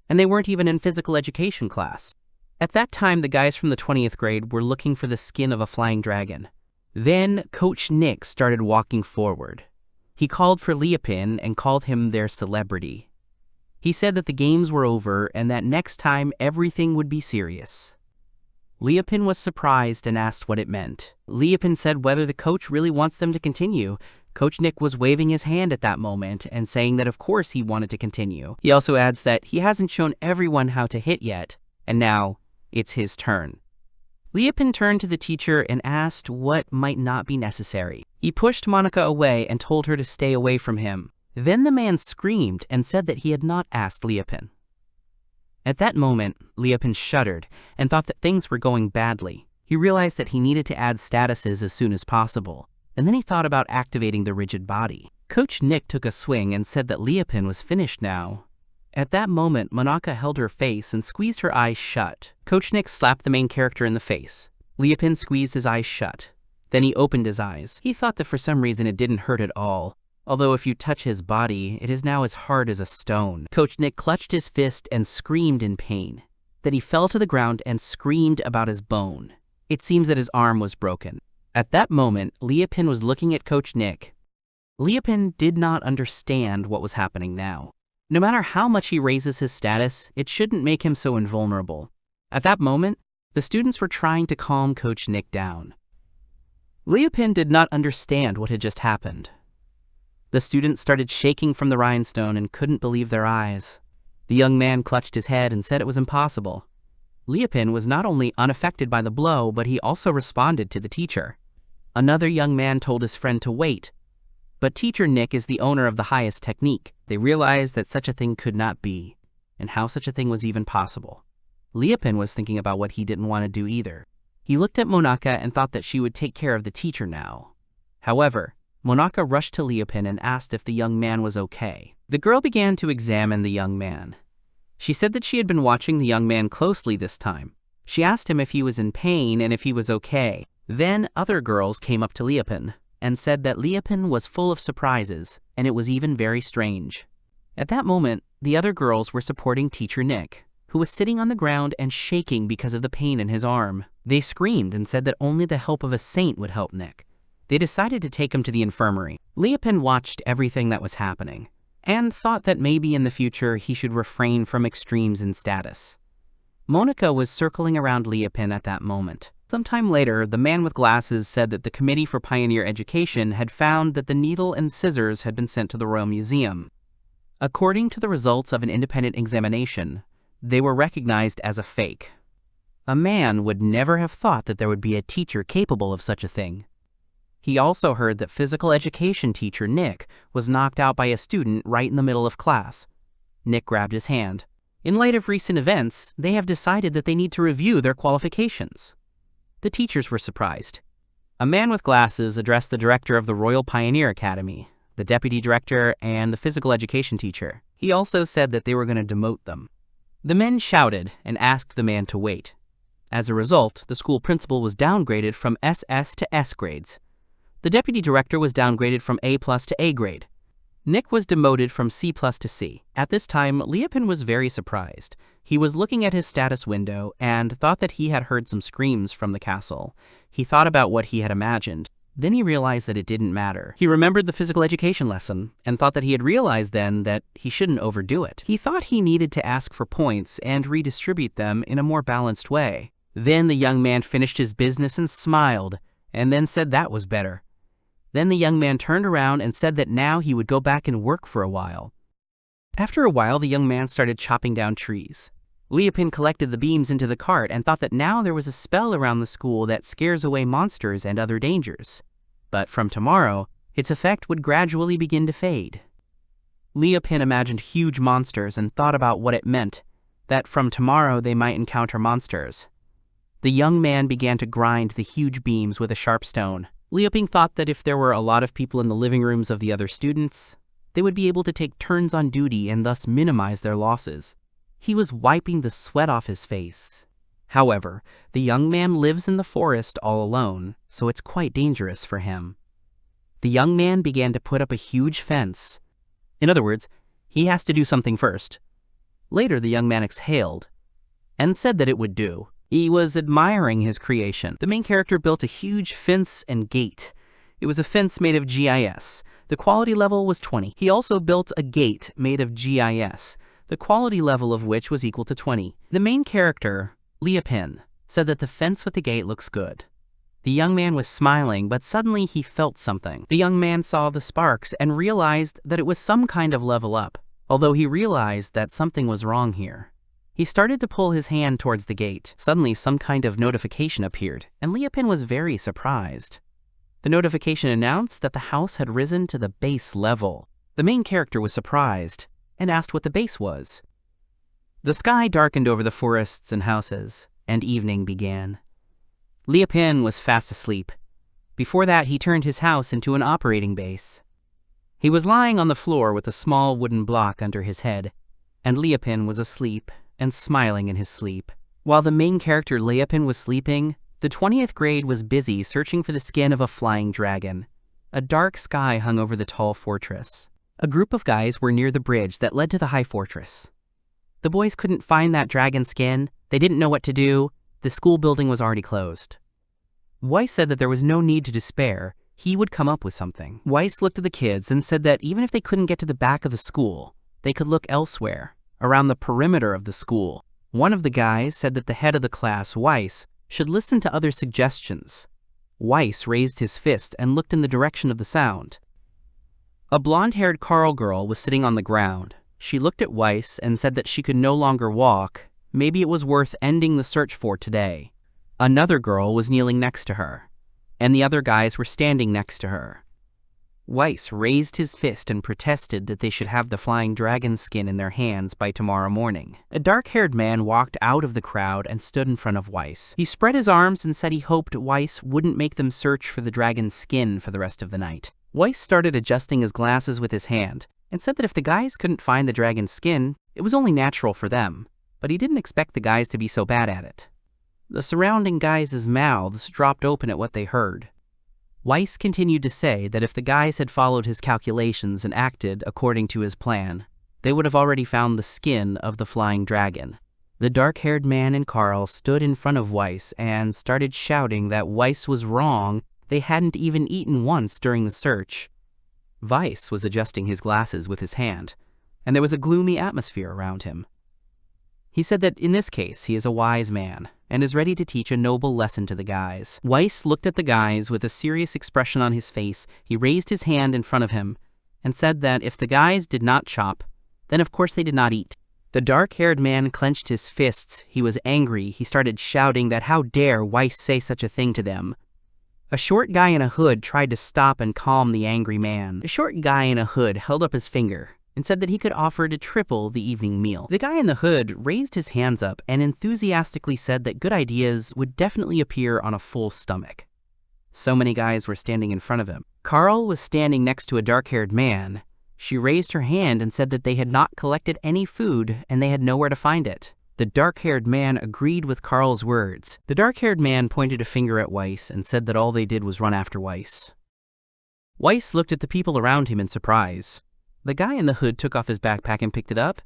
and they weren't even in physical education class. At that time, the guys from the 20th grade were looking for the skin of a flying dragon. Then Coach Nick started walking forward. He called for Liapin and called him their celebrity. He said that the games were over and that next time everything would be serious. Liapin was surprised and asked what it meant. Liapin said whether the coach really wants them to continue. Coach Nick was waving his hand at that moment and saying that of course he wanted to continue. He also adds that he hasn't shown everyone how to hit yet, and now it's his turn. Liapin turned to the teacher and asked what might not be necessary. He pushed Monica away and told her to stay away from him. Then the man screamed and said that he had not asked Liapin. At that moment, Liapin shuddered and thought that things were going badly. He realized that he needed to add statuses as soon as possible, and then he thought about activating the rigid body. Coach Nick took a swing and said that Liapin was finished now. At that moment, Monica held her face and squeezed her eyes shut. Coach Nick slapped the main character in the face. Liapin squeezed his eyes shut. Then he opened his eyes. He thought that for some reason it didn't hurt at all. Although if you touch his body, it is now as hard as a stone. Coach Nick clutched his fist and screamed in pain. Then he fell to the ground and screamed about his bone. It seems that his arm was broken. At that moment, Liapin was looking at Coach Nick. Liapin did not understand what was happening now. No matter how much he raises his status, it shouldn't make him so invulnerable. At that moment, the students were trying to calm Coach Nick down. Liapin did not understand what had just happened. The students started shaking from the rhinestone and couldn't believe their eyes. The young man clutched his head and said it was impossible. Liapin was not only unaffected by the blow, but he also responded to the teacher. Another young man told his friend to wait. But Teacher Nick is the owner of the highest technique. They realized that such a thing could not be, and how such a thing was even possible. Liapin was thinking about what he didn't want to do either. He looked at Monica and thought that she would take care of the teacher now. However, Monica rushed to Liapin and asked if the young man was okay. The girl began to examine the young man. She said that she had been watching the young man closely this time. She asked him if he was in pain and if he was okay. Then other girls came up to Liapin and said that Liapin was full of surprises, and it was even very strange. At that moment, the other girls were supporting Teacher Nick, who was sitting on the ground and shaking because of the pain in his arm. They screamed and said that only the help of a saint would help Nick. They decided to take him to the infirmary. Liapin watched everything that was happening, and thought that maybe in the future he should refrain from extremes in status. Monica was circling around Liapin at that moment. Sometime later, the man with glasses said that the Committee for Pioneer Education had found that the needle and scissors had been sent to the Royal Museum. According to the results of an independent examination, they were recognized as a fake. A man would never have thought that there would be a teacher capable of such a thing. He also heard that physical education teacher Nick was knocked out by a student right in the middle of class. Nick grabbed his hand. In light of recent events, they have decided that they need to review their qualifications. The teachers were surprised. A man with glasses addressed the director of the Royal Pioneer Academy, the deputy director, and the physical education teacher. He also said that they were going to demote them. The men shouted and asked the man to wait. As a result, the school principal was downgraded from SS to S grades. The deputy director was downgraded from A+ to A grade. Nick was demoted from C+ to C. At this time, Leopin was very surprised. He was looking at his status window and thought that he had heard some screams from the castle. He thought about what he had imagined. Then he realized that it didn't matter. He remembered the physical education lesson and thought that he had realized then that he shouldn't overdo it. He thought he needed to ask for points and redistribute them in a more balanced way. Then the young man finished his business and smiled, and then said that was better. Then the young man turned around and said that now he would go back and work for a while. After a while, the young man started chopping down trees. Leopin collected the beams into the cart and thought that now there was a spell around the school that scares away monsters and other dangers. But from tomorrow, its effect would gradually begin to fade. Leopin imagined huge monsters and thought about what it meant, that from tomorrow they might encounter monsters. The young man began to grind the huge beams with a sharp stone. Leopin thought that if there were a lot of people in the living rooms of the other students, they would be able to take turns on duty and thus minimize their losses. He was wiping the sweat off his face. However, the young man lives in the forest all alone, so it's quite dangerous for him. The young man began to put up a huge fence. In other words, he has to do something first. Later, the young man exhaled and said that it would do. He was admiring his creation. The main character built a huge fence and gate. It was a fence made of GIS. The quality level was 20. He also built a gate made of GIS, the quality level of which was equal to 20. The main character, Leopin, said that the fence with the gate looks good. The young man was smiling, but suddenly he felt something. The young man saw the sparks and realized that it was some kind of level up, although he realized that something was wrong here. He started to pull his hand towards the gate. Suddenly, some kind of notification appeared, and Leopin was very surprised. The notification announced that the house had risen to the base level. The main character was surprised and asked what the base was. The sky darkened over the forests and houses, and evening began. Leopin was fast asleep. Before that, he turned his house into an operating base. He was lying on the floor with a small wooden block under his head, and Leopin was asleep and smiling in his sleep. While the main character Leopin was sleeping, the 20th grade was busy searching for the skin of a flying dragon. A dark sky hung over the tall fortress. A group of guys were near the bridge that led to the high fortress. The boys couldn't find that dragon skin. They didn't know what to do. The school building was already closed. Weiss said that there was no need to despair. He would come up with something. Weiss looked at the kids and said that even if they couldn't get to the back of the school, they could look elsewhere, around the perimeter of the school. One of the guys said that the head of the class, Weiss, should listen to other suggestions. Weiss raised his fist and looked in the direction of the sound. A blonde-haired Carl girl was sitting on the ground. She looked at Weiss and said that she could no longer walk. Maybe it was worth ending the search for today. Another girl was kneeling next to her, and the other guys were standing next to her. Weiss raised his fist and protested that they should have the flying dragon skin in their hands by tomorrow morning. A dark-haired man walked out of the crowd and stood in front of Weiss. He spread his arms and said he hoped Weiss wouldn't make them search for the dragon's skin for the rest of the night. Weiss started adjusting his glasses with his hand and said that if the guys couldn't find the dragon's skin, it was only natural for them, but he didn't expect the guys to be so bad at it. The surrounding guys' mouths dropped open at what they heard. Weiss continued to say that if the guys had followed his calculations and acted according to his plan, they would have already found the skin of the flying dragon. The dark-haired man and Carl stood in front of Weiss and started shouting that Weiss was wrong. They hadn't even eaten once during the search. Weiss was adjusting his glasses with his hand, and there was a gloomy atmosphere around him. He said that in this case he is a wise man and is ready to teach a noble lesson to the guys. Weiss looked at the guys with a serious expression on his face. He raised his hand in front of him and said that if the guys did not chop, then of course they did not eat. The dark-haired man clenched his fists. He was angry. He started shouting that how dare Weiss say such a thing to them. A short guy in a hood tried to stop and calm the angry man. The short guy in a hood held up his finger and said that he could offer to triple the evening meal. The guy in the hood raised his hands up and enthusiastically said that good ideas would definitely appear on a full stomach. So many guys were standing in front of him. Carl was standing next to a dark-haired man. She raised her hand and said that they had not collected any food and they had nowhere to find it. The dark-haired man agreed with Carl's words. The dark-haired man pointed a finger at Weiss and said that all they did was run after Weiss. Weiss looked at the people around him in surprise. The guy in the hood took off his backpack and picked it up.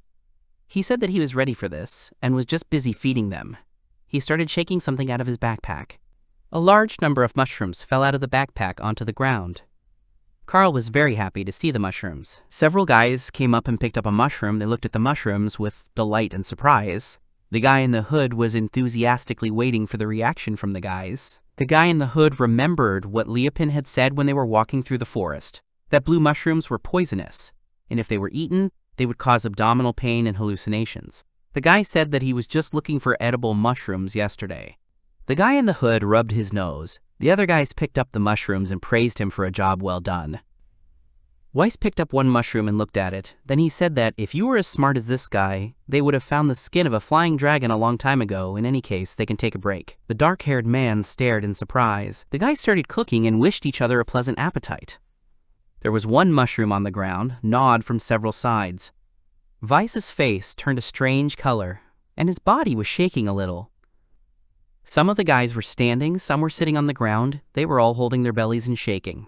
He said that he was ready for this and was just busy feeding them. He started shaking something out of his backpack. A large number of mushrooms fell out of the backpack onto the ground. Carl was very happy to see the mushrooms. Several guys came up and picked up a mushroom. They looked at the mushrooms with delight and surprise. The guy in the hood was enthusiastically waiting for the reaction from the guys. The guy in the hood remembered what Leopin had said when they were walking through the forest, that blue mushrooms were poisonous, and if they were eaten, they would cause abdominal pain and hallucinations. The guy said that he was just looking for edible mushrooms yesterday. The guy in the hood rubbed his nose. The other guys picked up the mushrooms and praised him for a job well done. Weiss picked up one mushroom and looked at it. Then he said that if you were as smart as this guy, they would have found the skin of a flying dragon a long time ago. In any case, they can take a break. The dark-haired man stared in surprise. The guys started cooking and wished each other a pleasant appetite. There was one mushroom on the ground, gnawed from several sides. Weiss's face turned a strange color, and his body was shaking a little. Some of the guys were standing, some were sitting on the ground. They were all holding their bellies and shaking.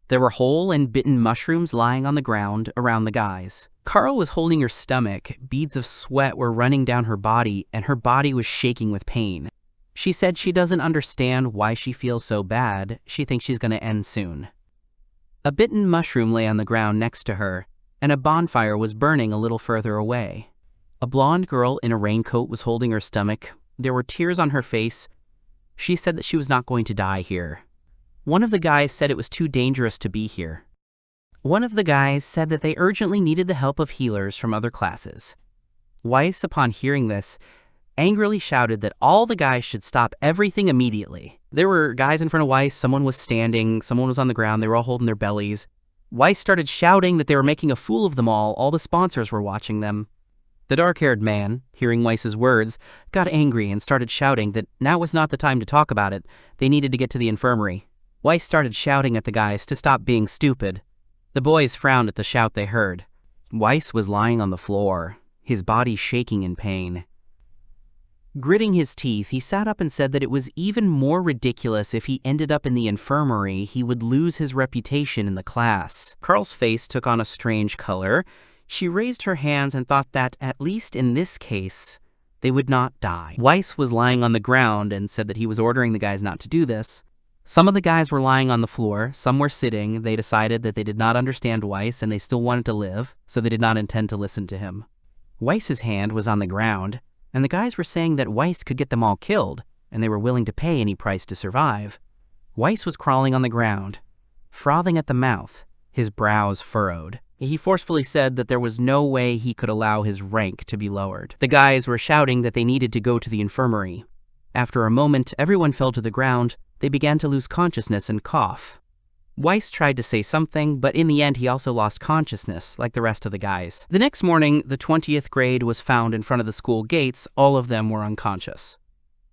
There were whole and bitten mushrooms lying on the ground around the guys. Carl was holding her stomach. Beads of sweat were running down her body, and her body was shaking with pain. She said she doesn't understand why she feels so bad. She thinks she's going to end soon. A bitten mushroom lay on the ground next to her, and a bonfire was burning a little further away. A blonde girl in a raincoat was holding her stomach. There were tears on her face. She said that she was not going to die here. One of the guys said it was too dangerous to be here. One of the guys said that they urgently needed the help of healers from other classes. Weiss, upon hearing this, angrily shouted that all the guys should stop everything immediately. There were guys in front of Weiss, someone was standing, someone was on the ground, they were all holding their bellies. Weiss started shouting that they were making a fool of them all the sponsors were watching them. The dark-haired man, hearing Weiss's words, got angry and started shouting that now was not the time to talk about it. They needed to get to the infirmary. Weiss started shouting at the guys to stop being stupid. The boys frowned at the shout they heard. Weiss was lying on the floor, his body shaking in pain. Gritting his teeth, he sat up and said that it was even more ridiculous if he ended up in the infirmary. He would lose his reputation in the class. Carl's face took on a strange color. She raised her hands and thought that, at least in this case, they would not die. Weiss was lying on the ground and said that he was ordering the guys not to do this. Some of the guys were lying on the floor, some were sitting. They decided that they did not understand Weiss and they still wanted to live, so they did not intend to listen to him. Weiss's hand was on the ground, and the guys were saying that Weiss could get them all killed, and they were willing to pay any price to survive. Weiss was crawling on the ground, frothing at the mouth, his brows furrowed. He forcefully said that there was no way he could allow his rank to be lowered. The guys were shouting that they needed to go to the infirmary. After a moment, everyone fell to the ground. They began to lose consciousness and cough. Weiss tried to say something, but in the end he also lost consciousness, like the rest of the guys. The next morning, the 20th grade was found in front of the school gates. All of them were unconscious.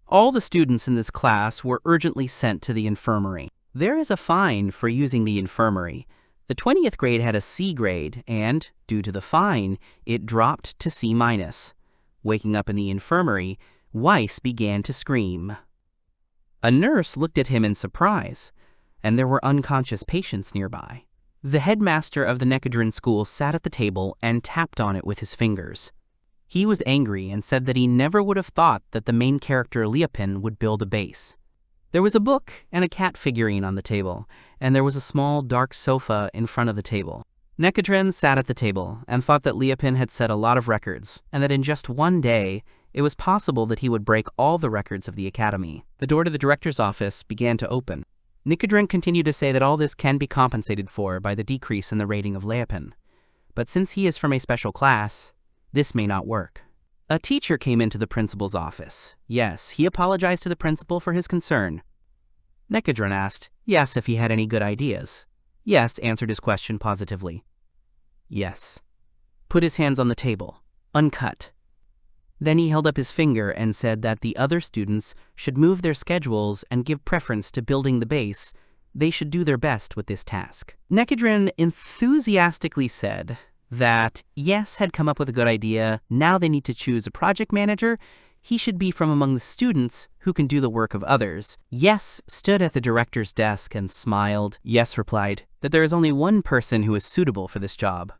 All the students in this class were urgently sent to the infirmary. There is a fine for using the infirmary. The 20th grade had a C grade, and, due to the fine, it dropped to C-. Waking up in the infirmary, Weiss began to scream. A nurse looked at him in surprise, and there were unconscious patients nearby. The headmaster of the Nekadrin school sat at the table and tapped on it with his fingers. He was angry and said that he never would have thought that the main character Leopin would build a base. There was a book and a cat figurine on the table, and there was a small, dark sofa in front of the table. Nekadrin sat at the table and thought that Leopin had set a lot of records, and that in just one day, it was possible that he would break all the records of the academy. The door to the director's office began to open. Nekadrin continued to say that all this can be compensated for by the decrease in the rating of Leopin. But since he is from a special class, This may not work. A teacher came into the principal's office. Yes, he apologized to the principal for his concern. Nekadran asked, yes, if he had any good ideas. Yes, answered his question positively. Yes. Put his hands on the table, uncut. Then he held up his finger and said that the other students should move their schedules and give preference to building the base. They should do their best with this task. Nekadran enthusiastically said that Yes had come up with a good idea. Now they need to choose a project manager. He should be from among the students who can do the work of others. Yes stood at the director's desk and smiled. Yes replied that there is only one person who is suitable for this job.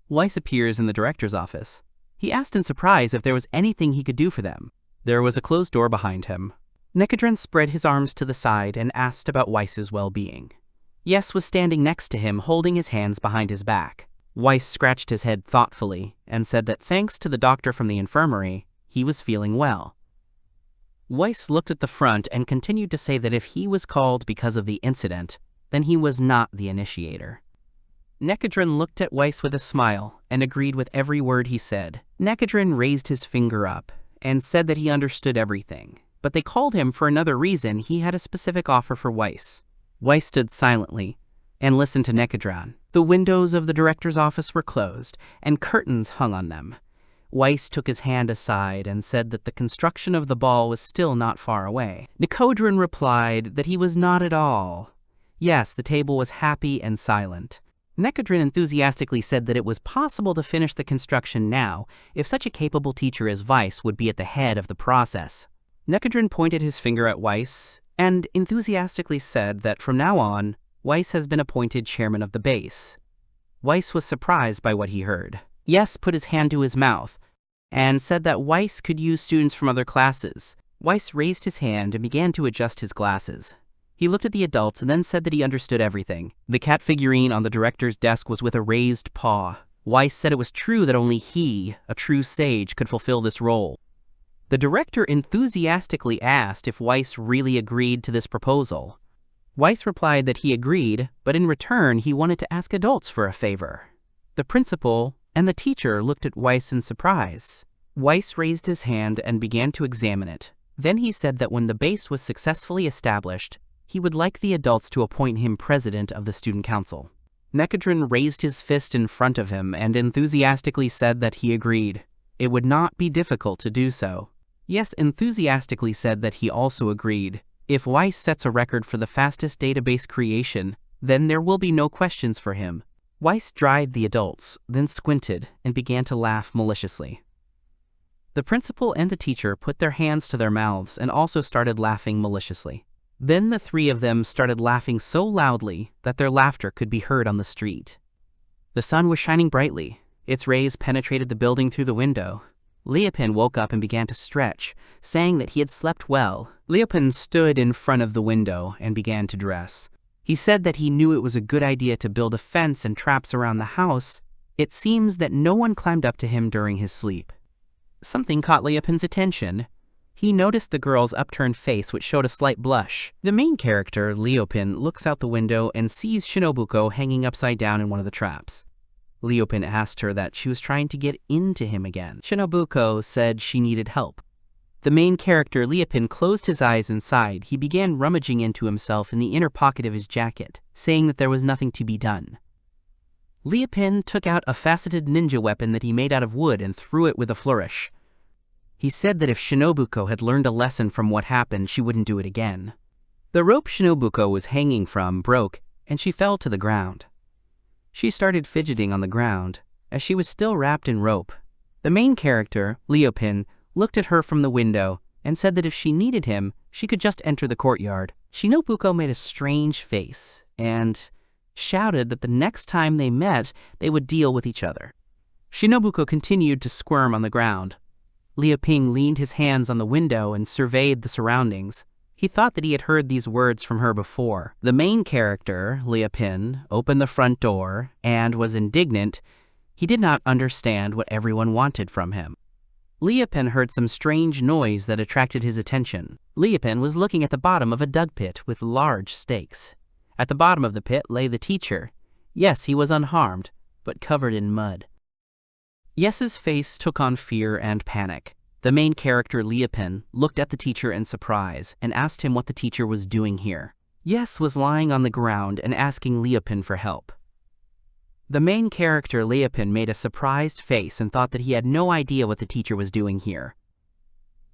Weiss appears in the director's office. He asked in surprise if there was anything he could do for them. There was a closed door behind him. Nekadran spread his arms to the side and asked about Weiss's well-being. Yes was standing next to him, holding his hands behind his back. Weiss scratched his head thoughtfully and said that thanks to the doctor from the infirmary, he was feeling well. Weiss looked at the front and continued to say that if he was called because of the incident, then he was not the initiator. Nekadran looked at Weiss with a smile and agreed with every word he said. Nekadran raised his finger up and said that he understood everything, but they called him for another reason. He had a specific offer for Weiss. Weiss stood silently and listened to Nekadran. The windows of the director's office were closed and curtains hung on them. Weiss took his hand aside and said that the construction of the ball was still not far away. Nekadran replied that he was not at all. Yes, the table was happy and silent. Nekadran enthusiastically said that it was possible to finish the construction now if such a capable teacher as Weiss would be at the head of the process. Nekadran pointed his finger at Weiss and enthusiastically said that from now on, Weiss has been appointed chairman of the base. Weiss was surprised by what he heard. Yes put his hand to his mouth and said that Weiss could use students from other classes. Weiss raised his hand and began to adjust his glasses. He looked at the adults and then said that he understood everything. The cat figurine on the director's desk was with a raised paw. Weiss said it was true that only he, a true sage, could fulfill this role. The director enthusiastically asked if Weiss really agreed to this proposal. Weiss replied that he agreed, but in return he wanted to ask adults for a favor. The principal and the teacher looked at Weiss in surprise. Weiss raised his hand and began to examine it. Then he said that when the base was successfully established, he would like the adults to appoint him president of the student council. Nekadran raised his fist in front of him and enthusiastically said that he agreed. It would not be difficult to do so. Yes enthusiastically said that he also agreed. If Weiss sets a record for the fastest database creation, then there will be no questions for him. Weiss dried the adults, then squinted and began to laugh maliciously. The principal and the teacher put their hands to their mouths and also started laughing maliciously. Then the three of them started laughing so loudly that their laughter could be heard on the street. The sun was shining brightly. Its rays penetrated the building through the window. Leopin woke up and began to stretch, saying that he had slept well. Leopin stood in front of the window and began to dress. He said that he knew it was a good idea to build a fence and traps around the house. It seems that no one climbed up to him during his sleep. Something caught Leopin's attention. He noticed the girl's upturned face, which showed a slight blush. The main character, Leopin, looks out the window and sees Shinobuko hanging upside down in one of the traps. Leopin asked her that she was trying to get into him again. Shinobuko said she needed help. The main character, Leopin, closed his eyes inside. He began rummaging into himself in the inner pocket of his jacket, saying that there was nothing to be done. Leopin took out a faceted ninja weapon that he made out of wood and threw it with a flourish. He said that if Shinobuko had learned a lesson from what happened, she wouldn't do it again. The rope Shinobuko was hanging from broke, and she fell to the ground. She started fidgeting on the ground, as she was still wrapped in rope. The main character, Leopin, looked at her from the window and said that if she needed him, she could just enter the courtyard. Shinobuko made a strange face and shouted that the next time they met, they would deal with each other. Shinobuko continued to squirm on the ground. Leopin leaned his hands on the window and surveyed the surroundings. He thought that he had heard these words from her before. The main character, Leopin, opened the front door and was indignant. He did not understand what everyone wanted from him. Leopin heard some strange noise that attracted his attention. Leopin was looking at the bottom of a dug pit with large stakes. At the bottom of the pit lay the teacher. Yes, he was unharmed, but covered in mud. Yes's face took on fear and panic. The main character, Liapin, looked at the teacher in surprise and asked him what the teacher was doing here. Yes was lying on the ground and asking Liapin for help. The main character, Liapin, made a surprised face and thought that he had no idea what the teacher was doing here.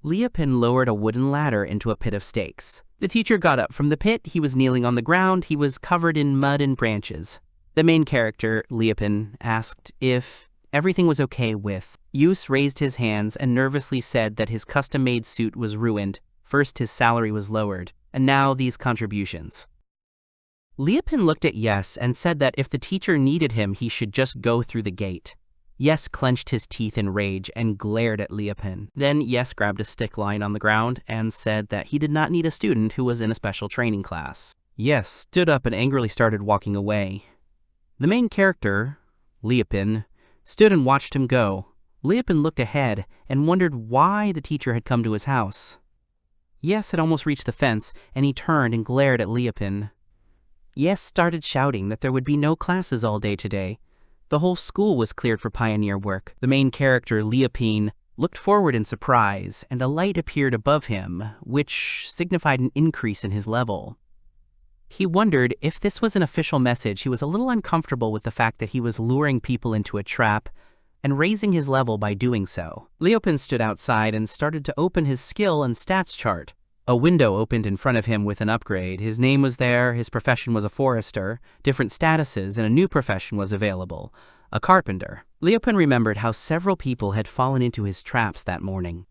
Liapin lowered a wooden ladder into a pit of stakes. The teacher got up from the pit. He was kneeling on the ground. He was covered in mud and branches. The main character, Liapin, asked if everything was okay with. Yus raised his hands and nervously said that his custom-made suit was ruined. First his salary was lowered, and now these contributions. Liapin looked at Yes and said that if the teacher needed him, he should just go through the gate. Yes clenched his teeth in rage and glared at Liapin. Then Yes grabbed a stick lying on the ground and said that he did not need a student who was in a special training class. Yes stood up and angrily started walking away. The main character, Liapin, stood and watched him go. Liapin looked ahead and wondered why the teacher had come to his house. Yes had almost reached the fence, and he turned and glared at Liapin. Yes started shouting that there would be no classes all day today. The whole school was cleared for pioneer work. The main character, Liapin, looked forward in surprise, and a light appeared above him, which signified an increase in his level. He wondered if this was an official message. He was a little uncomfortable with the fact that he was luring people into a trap and raising his level by doing so. Liapin stood outside and started to open his skill and stats chart. A window opened in front of him with an upgrade. His name was there, his profession was a forester, different statuses, and a new profession was available, a carpenter. Liapin remembered how several people had fallen into his traps that morning.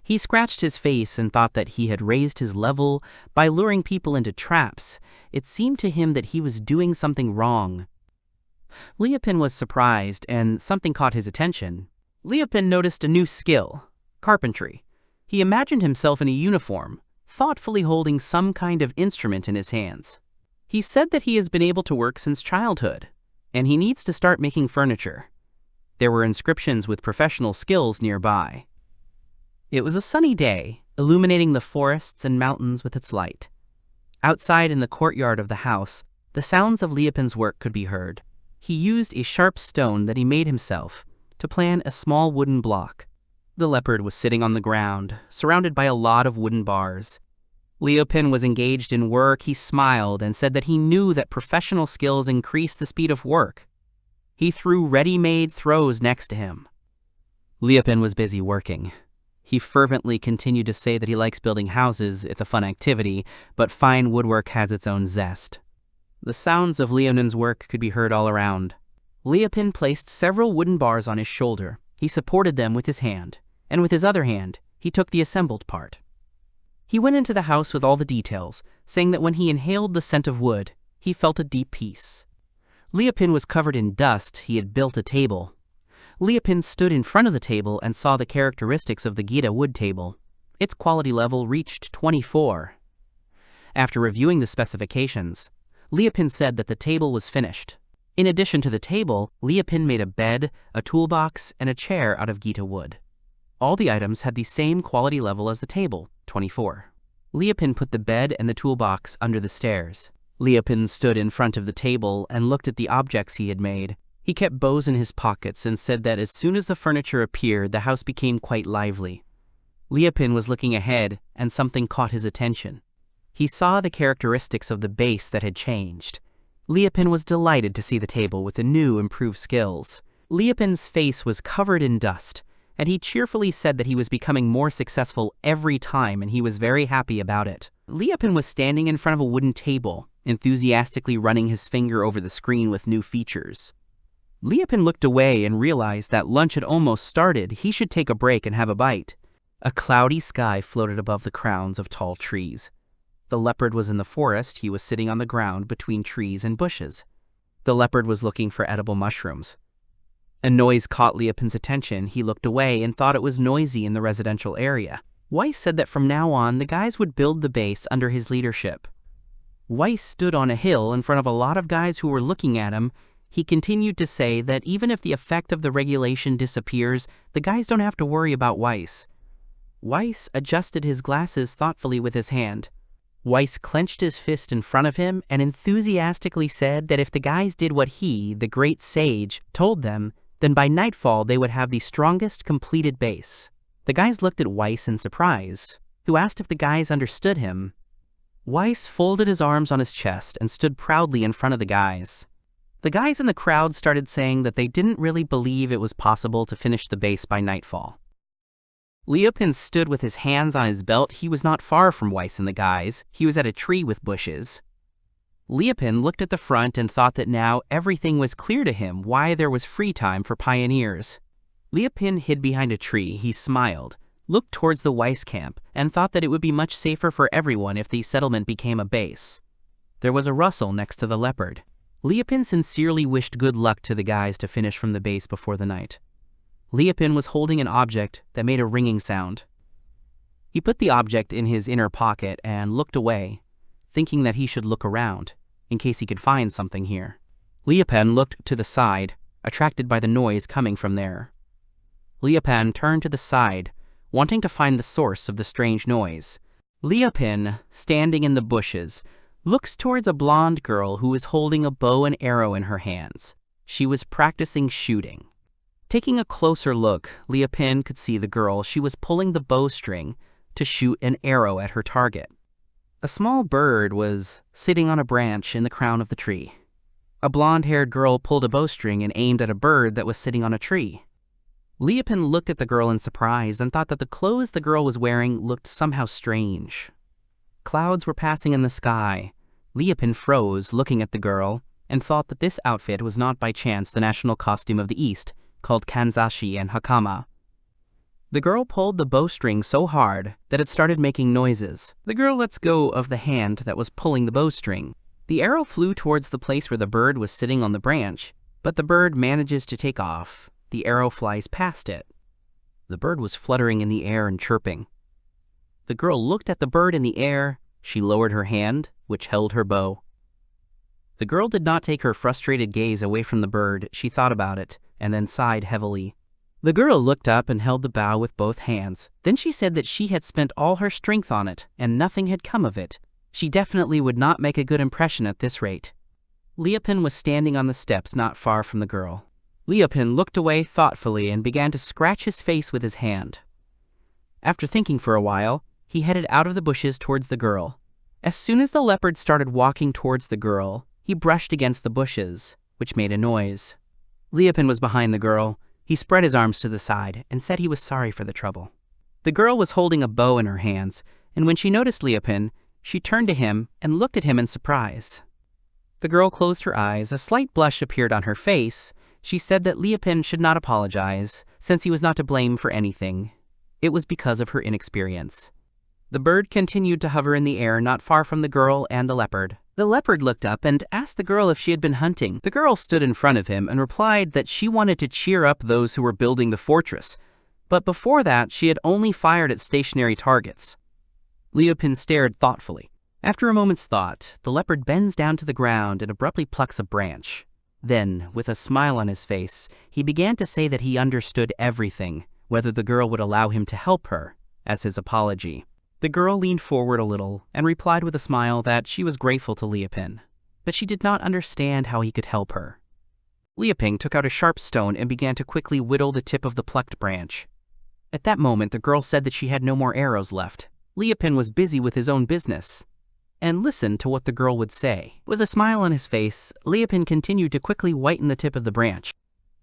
He scratched his face and thought that he had raised his level by luring people into traps. It seemed to him that he was doing something wrong. Liapin was surprised, and something caught his attention. Liapin noticed a new skill, carpentry. He imagined himself in a uniform, thoughtfully holding some kind of instrument in his hands. He said that he has been able to work since childhood, and he needs to start making furniture. There were inscriptions with professional skills nearby. It was a sunny day, illuminating the forests and mountains with its light. Outside in the courtyard of the house, the sounds of Liapin's work could be heard. He used a sharp stone that he made himself to plan a small wooden block. The leopard was sitting on the ground, surrounded by a lot of wooden bars. Liapin was engaged in work. He smiled and said that he knew that professional skills increase the speed of work. He threw ready-made throws next to him. Liapin was busy working. He fervently continued to say that he likes building houses, it's a fun activity, but fine woodwork has its own zest. The sounds of Liapin's work could be heard all around. Liapin placed several wooden bars on his shoulder. He supported them with his hand, and with his other hand, he took the assembled part. He went into the house with all the details, saying that when he inhaled the scent of wood, he felt a deep peace. Liapin was covered in dust. He had built a table. Liapin stood in front of the table and saw the characteristics of the Gita wood table. Its quality level reached 24. After reviewing the specifications, Liapin said that the table was finished. In addition to the table, Liapin made a bed, a toolbox, and a chair out of Gita wood. All the items had the same quality level as the table, 24. Liapin put the bed and the toolbox under the stairs. Liapin stood in front of the table and looked at the objects he had made. He kept bows in his pockets and said that as soon as the furniture appeared, the house became quite lively. Liapin was looking ahead, and something caught his attention. He saw the characteristics of the base that had changed. Liapin was delighted to see the table with the new, improved skills. Liapin's face was covered in dust, and he cheerfully said that he was becoming more successful every time, and he was very happy about it. Liapin was standing in front of a wooden table, enthusiastically running his finger over the screen with new features. Liapin looked away and realized that lunch had almost started. He should take a break and have a bite. A cloudy sky floated above the crowns of tall trees. The leopard was in the forest. He was sitting on the ground between trees and bushes. The leopard was looking for edible mushrooms. A noise caught Liapin's attention. He looked away and thought it was noisy in the residential area. Weiss said that from now on, the guys would build the base under his leadership. Weiss stood on a hill in front of a lot of guys who were looking at him. He continued to say that even if the effect of the regulation disappears, the guys don't have to worry about Weiss. Weiss adjusted his glasses thoughtfully with his hand. Weiss clenched his fist in front of him and enthusiastically said that if the guys did what he, the great sage, told them, Then by nightfall they would have the strongest completed base. The guys looked at Weiss in surprise, who asked if the guys understood him. Weiss folded his arms on his chest and stood proudly in front of the guys. The guys in the crowd started saying that they didn't really believe it was possible to finish the base by nightfall. Leopin stood with his hands on his belt. He was not far from Weiss and the guys. He was at a tree with bushes. Leopin looked at the front and thought that now everything was clear to him why there was free time for pioneers. Leopin hid behind a tree. He smiled, looked towards the Weiss camp, and thought that it would be much safer for everyone if the settlement became a base. There was a rustle next to the leopard. Leopin sincerely wished good luck to the guys to finish from the base before the night. Leopin was holding an object that made a ringing sound. He put the object in his inner pocket and looked away, thinking that he should look around, in case he could find something here. Leopin looked to the side, attracted by the noise coming from there. Leopin turned to the side, wanting to find the source of the strange noise. Leopin, standing in the bushes, looks towards a blonde girl who is holding a bow and arrow in her hands. She was practicing shooting. Taking a closer look, Leopin could see the girl. She was pulling the bowstring to shoot an arrow at her target. A small bird was sitting on a branch in the crown of the tree. A blonde-haired girl pulled a bowstring and aimed at a bird that was sitting on a tree. Leopin looked at the girl in surprise and thought that the clothes the girl was wearing looked somehow strange. Clouds were passing in the sky. Leopin froze, looking at the girl, and thought that this outfit was not by chance the national costume of the East, called kanzashi and hakama. The girl pulled the bowstring so hard that it started making noises. The girl lets go of the hand that was pulling the bowstring. The arrow flew towards the place where the bird was sitting on the branch, but the bird manages to take off. The arrow flies past it. The bird was fluttering in the air and chirping. The girl looked at the bird in the air. She lowered her hand, which held her bow. The girl did not take her frustrated gaze away from the bird. She thought about it, and then sighed heavily. The girl looked up and held the bow with both hands. Then she said that she had spent all her strength on it, and nothing had come of it. She definitely would not make a good impression at this rate. Leopin was standing on the steps not far from the girl. Leopin looked away thoughtfully and began to scratch his face with his hand. After thinking for a while, he headed out of the bushes towards the girl. As soon as the leopard started walking towards the girl, he brushed against the bushes, which made a noise. Leopin was behind the girl. He spread his arms to the side and said he was sorry for the trouble. The girl was holding a bow in her hands, and when she noticed Leopin, she turned to him and looked at him in surprise. The girl closed her eyes. A slight blush appeared on her face. She said that Leopin should not apologize, since he was not to blame for anything. It was because of her inexperience. The bird continued to hover in the air not far from the girl and the leopard. The leopard looked up and asked the girl if she had been hunting. The girl stood in front of him and replied that she wanted to cheer up those who were building the fortress, but before that she had only fired at stationary targets. Leopin stared thoughtfully. After a moment's thought, the leopard bends down to the ground and abruptly plucks a branch. Then, with a smile on his face, he began to say that he understood everything, whether the girl would allow him to help her, as his apology. The girl leaned forward a little and replied with a smile that she was grateful to Leopin, but she did not understand how he could help her. Leopin took out a sharp stone and began to quickly whittle the tip of the plucked branch. At that moment, the girl said that she had no more arrows left. Leopin was busy with his own business and listened to what the girl would say. With a smile on his face, Leopin continued to quickly whiten the tip of the branch.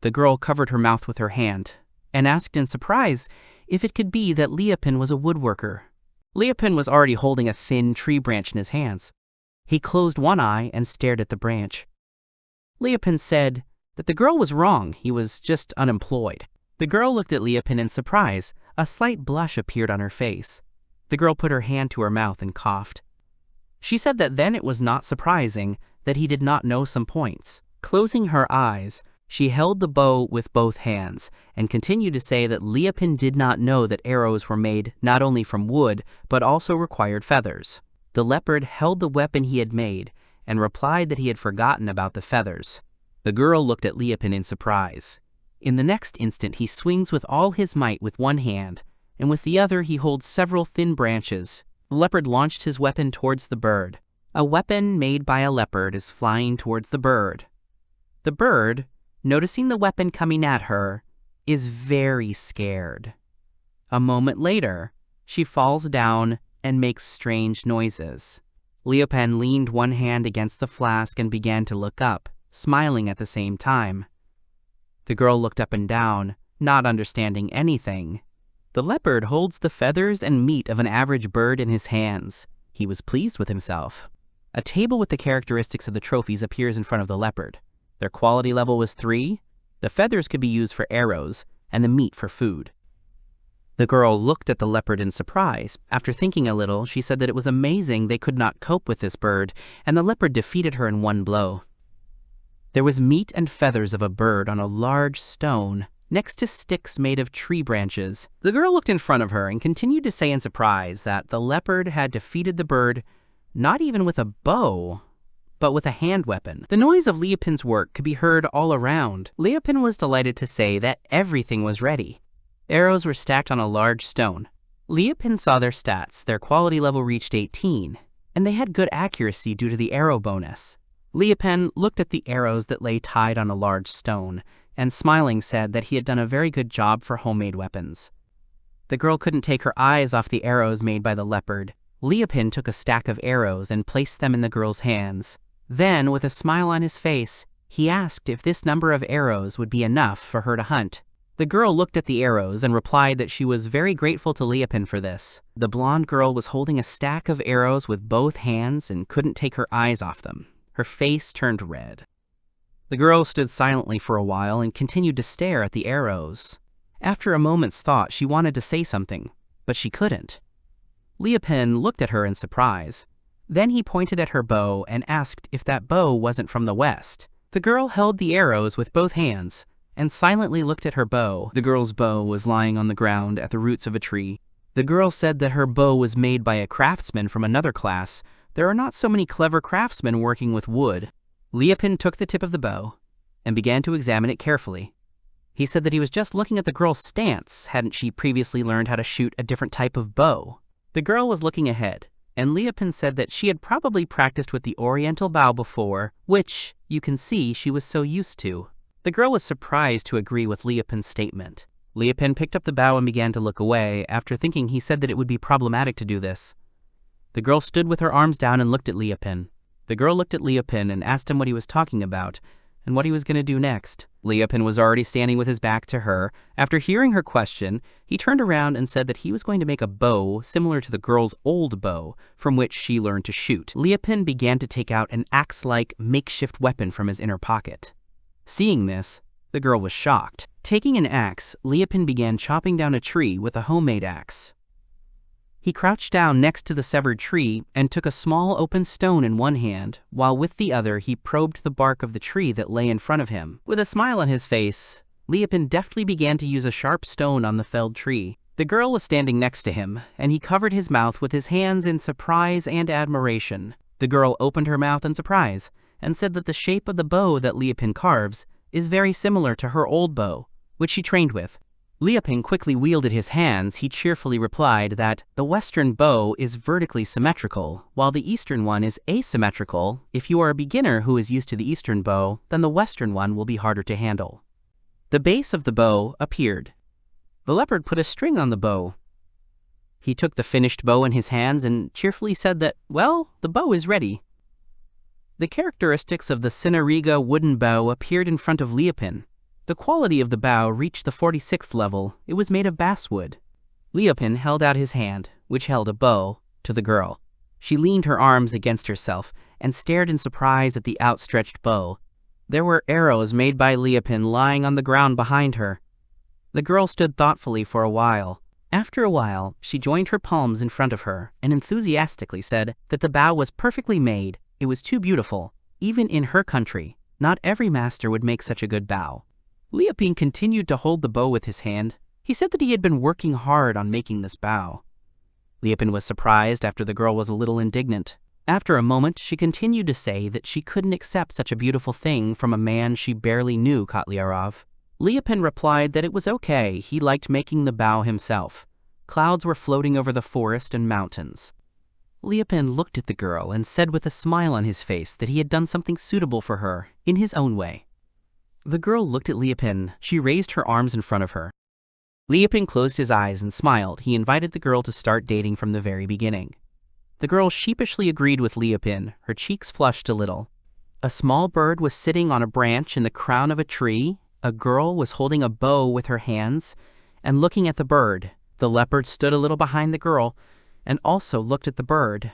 The girl covered her mouth with her hand and asked in surprise if it could be that Leopin was a woodworker. Leopin was already holding a thin tree branch in his hands. He closed one eye and stared at the branch. Leopin said that the girl was wrong. He was just unemployed. The girl looked at Leopin in surprise. A slight blush appeared on her face. The girl put her hand to her mouth and coughed. She said that then it was not surprising that he did not know some points. Closing her eyes, she held the bow with both hands and continued to say that Leopin did not know that arrows were made not only from wood, but also required feathers. The leopard held the weapon he had made and replied that he had forgotten about the feathers. The girl looked at Leopin in surprise. In the next instant, he swings with all his might with one hand, and with the other he holds several thin branches. The leopard launched his weapon towards the bird. A weapon made by a leopard is flying towards the bird. The bird, noticing the weapon coming at her, is very scared. A moment later, she falls down and makes strange noises. Liapen leaned one hand against the flask and began to look up, smiling at the same time. The girl looked up and down, not understanding anything. The leopard holds the feathers and meat of an average bird in his hands. He was pleased with himself. A table with the characteristics of the trophies appears in front of the leopard. Their quality level was 3. The feathers could be used for arrows, and the meat for food. The girl looked at the leopard in surprise. After thinking a little, she said that it was amazing they could not cope with this bird, and the leopard defeated her in one blow. There was meat and feathers of a bird on a large stone, next to sticks made of tree branches. The girl looked in front of her and continued to say in surprise that the leopard had defeated the bird not even with a bow, but with a hand weapon. The noise of Liapen's work could be heard all around. Liapen was delighted to say that everything was ready. Arrows were stacked on a large stone. Liapen saw their stats. Their quality level reached 18, and they had good accuracy due to the arrow bonus. Liapen looked at the arrows that lay tied on a large stone, and smiling said that he had done a very good job for homemade weapons. The girl couldn't take her eyes off the arrows made by the leopard. Liapen took a stack of arrows and placed them in the girl's hands. Then, with a smile on his face, he asked if this number of arrows would be enough for her to hunt. The girl looked at the arrows and replied that she was very grateful to Liapen for this. The blonde girl was holding a stack of arrows with both hands and couldn't take her eyes off them. Her face turned red. The girl stood silently for a while and continued to stare at the arrows. After a moment's thought, she wanted to say something, but she couldn't. Liapen looked at her in surprise. Then he pointed at her bow and asked if that bow wasn't from the west. The girl held the arrows with both hands and silently looked at her bow. The girl's bow was lying on the ground at the roots of a tree. The girl said that her bow was made by a craftsman from another class. There are not so many clever craftsmen working with wood. Liapen took the tip of the bow and began to examine it carefully. He said that he was just looking at the girl's stance. Hadn't she previously learned how to shoot a different type of bow? The girl was looking ahead, and Liapen said that she had probably practiced with the oriental bow before, which, you can see, she was so used to. The girl was surprised to agree with Liapen's statement. Liapen picked up the bow and began to look away. After thinking, he said that it would be problematic to do this. The girl stood with her arms down and looked at Liapen. The girl looked at Liapen and asked him what he was talking about, and what he was going to do next. Liapen was already standing with his back to her. After hearing her question, he turned around and said that he was going to make a bow similar to the girl's old bow, from which she learned to shoot. Liapen began to take out an axe-like makeshift weapon from his inner pocket. Seeing this, the girl was shocked. Taking an axe, Liapen began chopping down a tree with a homemade axe. He crouched down next to the severed tree and took a small open stone in one hand, while with the other he probed the bark of the tree that lay in front of him. With a smile on his face, Liapen deftly began to use a sharp stone on the felled tree. The girl was standing next to him, and he covered his mouth with his hands in surprise and admiration. The girl opened her mouth in surprise and said that the shape of the bow that Liapen carves is very similar to her old bow, which she trained with. Liapen quickly wielded his hands. He cheerfully replied that the western bow is vertically symmetrical, while the eastern one is asymmetrical. If you are a beginner who is used to the eastern bow, then the western one will be harder to handle. The base of the bow appeared. The leopard put a string on the bow. He took the finished bow in his hands and cheerfully said that, well, the bow is ready. The characteristics of the Sinariga wooden bow appeared in front of Liapen. The quality of the bow reached the 46th level. It was made of basswood. Liapen held out his hand, which held a bow, to the girl. She leaned her arms against herself and stared in surprise at the outstretched bow. There were arrows made by Liapen lying on the ground behind her. The girl stood thoughtfully for a while. After a while, she joined her palms in front of her and enthusiastically said that the bow was perfectly made. It was too beautiful. Even in her country, not every master would make such a good bow. Liapen continued to hold the bow with his hand. He said that he had been working hard on making this bow. Liapen was surprised after the girl was a little indignant. After a moment, she continued to say that she couldn't accept such a beautiful thing from a man she barely knew, Kotlyarov. Liapen replied that it was okay. He liked making the bow himself. Clouds were floating over the forest and mountains. Liapen looked at the girl and said with a smile on his face that he had done something suitable for her in his own way. The girl looked at Liapin. She raised her arms in front of her. Liapin closed his eyes and smiled. He invited the girl to start dating from the very beginning. The girl sheepishly agreed with Liapin. Her cheeks flushed a little. A small bird was sitting on a branch in the crown of a tree. A girl was holding a bow with her hands and looking at the bird. The leopard stood a little behind the girl and also looked at the bird.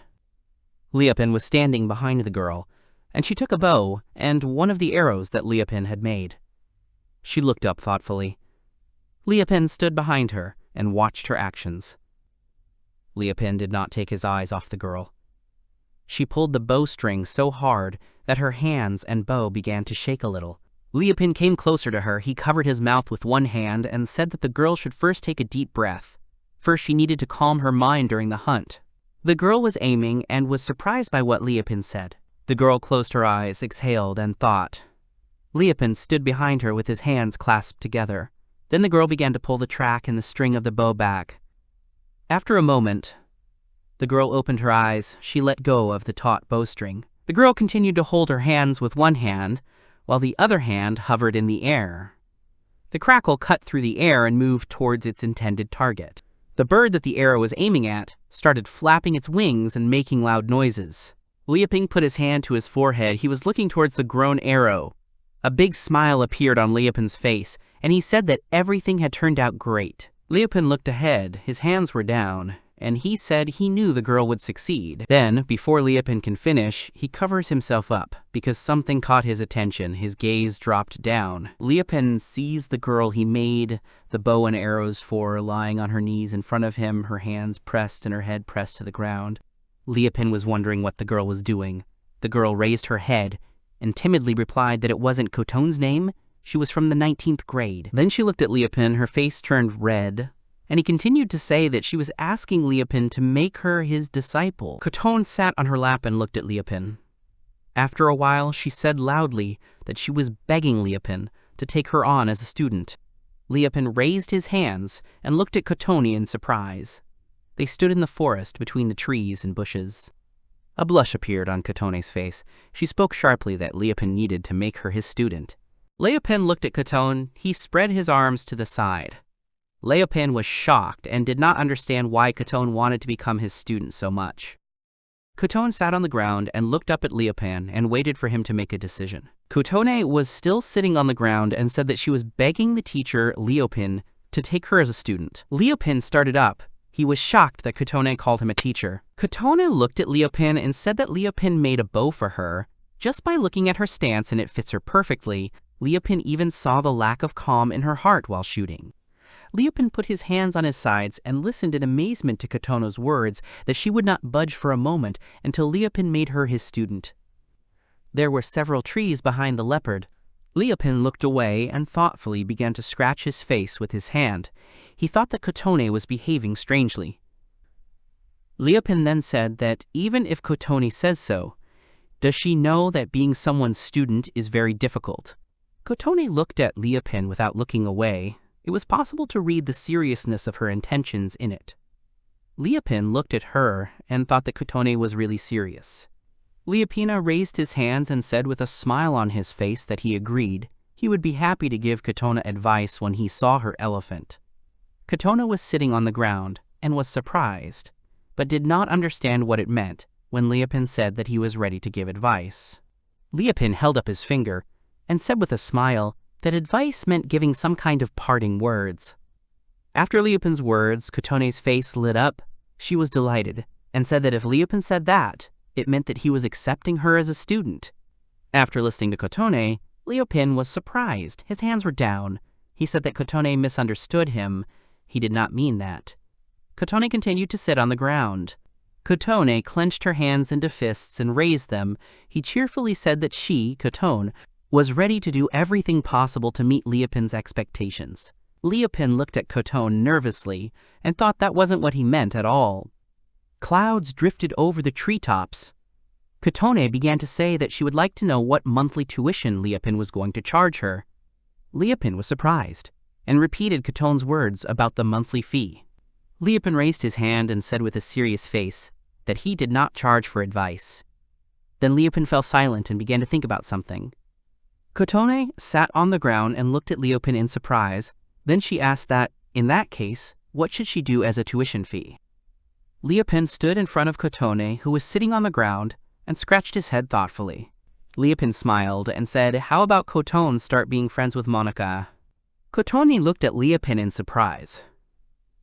Liapin was standing behind the girl, and she took a bow and one of the arrows that Liapin had made. She looked up thoughtfully. Liapin stood behind her and watched her actions. Liapin did not take his eyes off the girl. She pulled the bowstring so hard that her hands and bow began to shake a little. Liapin came closer to her. He covered his mouth with one hand and said that the girl should first take a deep breath. First, she needed to calm her mind during the hunt. The girl was aiming and was surprised by what Liapin said. The girl closed her eyes, exhaled, and thought. Liapin stood behind her with his hands clasped together. Then the girl began to pull the track and the string of the bow back. After a moment, the girl opened her eyes. She let go of the taut bowstring. The girl continued to hold her hands with one hand, while the other hand hovered in the air. The crackle cut through the air and moved towards its intended target. The bird that the arrow was aiming at started flapping its wings and making loud noises. Liapin put his hand to his forehead. He was looking towards the grown arrow. A big smile appeared on Liapin's face, and he said that everything had turned out great. Liapin looked ahead. His hands were down, and he said he knew the girl would succeed. Then, before Liapin can finish, he covers himself up because something caught his attention. His gaze dropped down. Liapin sees the girl he made the bow and arrows for lying on her knees in front of him, her hands pressed and her head pressed to the ground. Liapin was wondering what the girl was doing. The girl raised her head and timidly replied that it wasn't Kotone's name. She was from the 19th grade. Then she looked at Liapin. Her face turned red, and he continued to say that she was asking Liapin to make her his disciple. Kotone sat on her lap and looked at Liapin. After a while, she said loudly that she was begging Liapin to take her on as a student. Liapin raised his hands and looked at Kotone in surprise. They stood in the forest between the trees and bushes. A blush appeared on Kotone's face. She spoke sharply that Liapin needed to make her his student. Liapin looked at Kotone. He spread his arms to the side. Liapin was shocked and did not understand why Kotone wanted to become his student so much. Kotone sat on the ground and looked up at Liapin and waited for him to make a decision. Kotone was still sitting on the ground and said that she was begging the teacher, Liapin, to take her as a student. Liapin started up. He was shocked that Kotone called him a teacher. Kotone looked at Liapin and said that Liapin made a bow for her. Just by looking at her stance and it fits her perfectly, Liapin even saw the lack of calm in her heart while shooting. Liapin put his hands on his sides and listened in amazement to Kotone's words that she would not budge for a moment until Liapin made her his student. There were several trees behind the leopard. Liapin looked away and thoughtfully began to scratch his face with his hand. He thought that Kotone was behaving strangely. Liapin then said that even if Kotone says so, does she know that being someone's student is very difficult? Kotone looked at Liapin without looking away. It was possible to read the seriousness of her intentions in it. Liapin looked at her and thought that Kotone was really serious. Liapina raised his hands and said with a smile on his face that he agreed. He would be happy to give Kotone advice when he saw her elephant. Kotone was sitting on the ground and was surprised, but did not understand what it meant when Liapin said that he was ready to give advice. Liapin held up his finger and said with a smile that advice meant giving some kind of parting words. After Liapin's words, Kotone's face lit up. She was delighted and said that if Liapin said that, it meant that he was accepting her as a student. After listening to Kotone, Liapin was surprised. His hands were down. He said that Kotone misunderstood him. He did not mean that. Kotone continued to sit on the ground. Kotone clenched her hands into fists and raised them. He cheerfully said that she, Kotone, was ready to do everything possible to meet Liapin's expectations. Liapin looked at Kotone nervously and thought that wasn't what he meant at all. Clouds drifted over the treetops. Kotone began to say that she would like to know what monthly tuition Liapin was going to charge her. Liapin was surprised and repeated Kotone's words about the monthly fee. Liapin raised his hand and said with a serious face that he did not charge for advice. Then Liapin fell silent and began to think about something. Kotone sat on the ground and looked at Leopin in surprise. Then she asked that, in that case, what should she do as a tuition fee? Leopin stood in front of Kotone, who was sitting on the ground, and scratched his head thoughtfully. Leopin smiled and said, "How about Kotone start being friends with Monica?" Kotone looked at Leopin in surprise.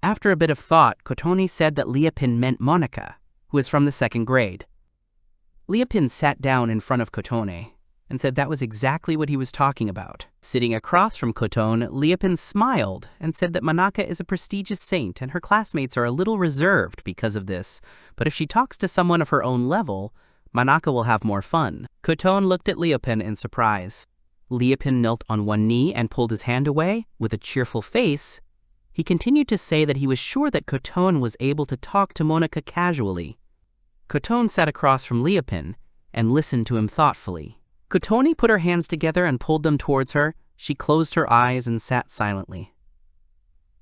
After a bit of thought, Kotone said that Leopin meant Monica, who was from the 2nd grade. Leopin sat down in front of Kotone and said that was exactly what he was talking about. Sitting across from Kotone, Leopin smiled and said that Monica is a prestigious saint and her classmates are a little reserved because of this, but if she talks to someone of her own level, Monica will have more fun. Kotone looked at Leopin in surprise. Leopin knelt on one knee and pulled his hand away. With a cheerful face, he continued to say that he was sure that Kotone was able to talk to Monica casually. Kotone sat across from Leopin and listened to him thoughtfully. Kotone put her hands together and pulled them towards her. She closed her eyes and sat silently.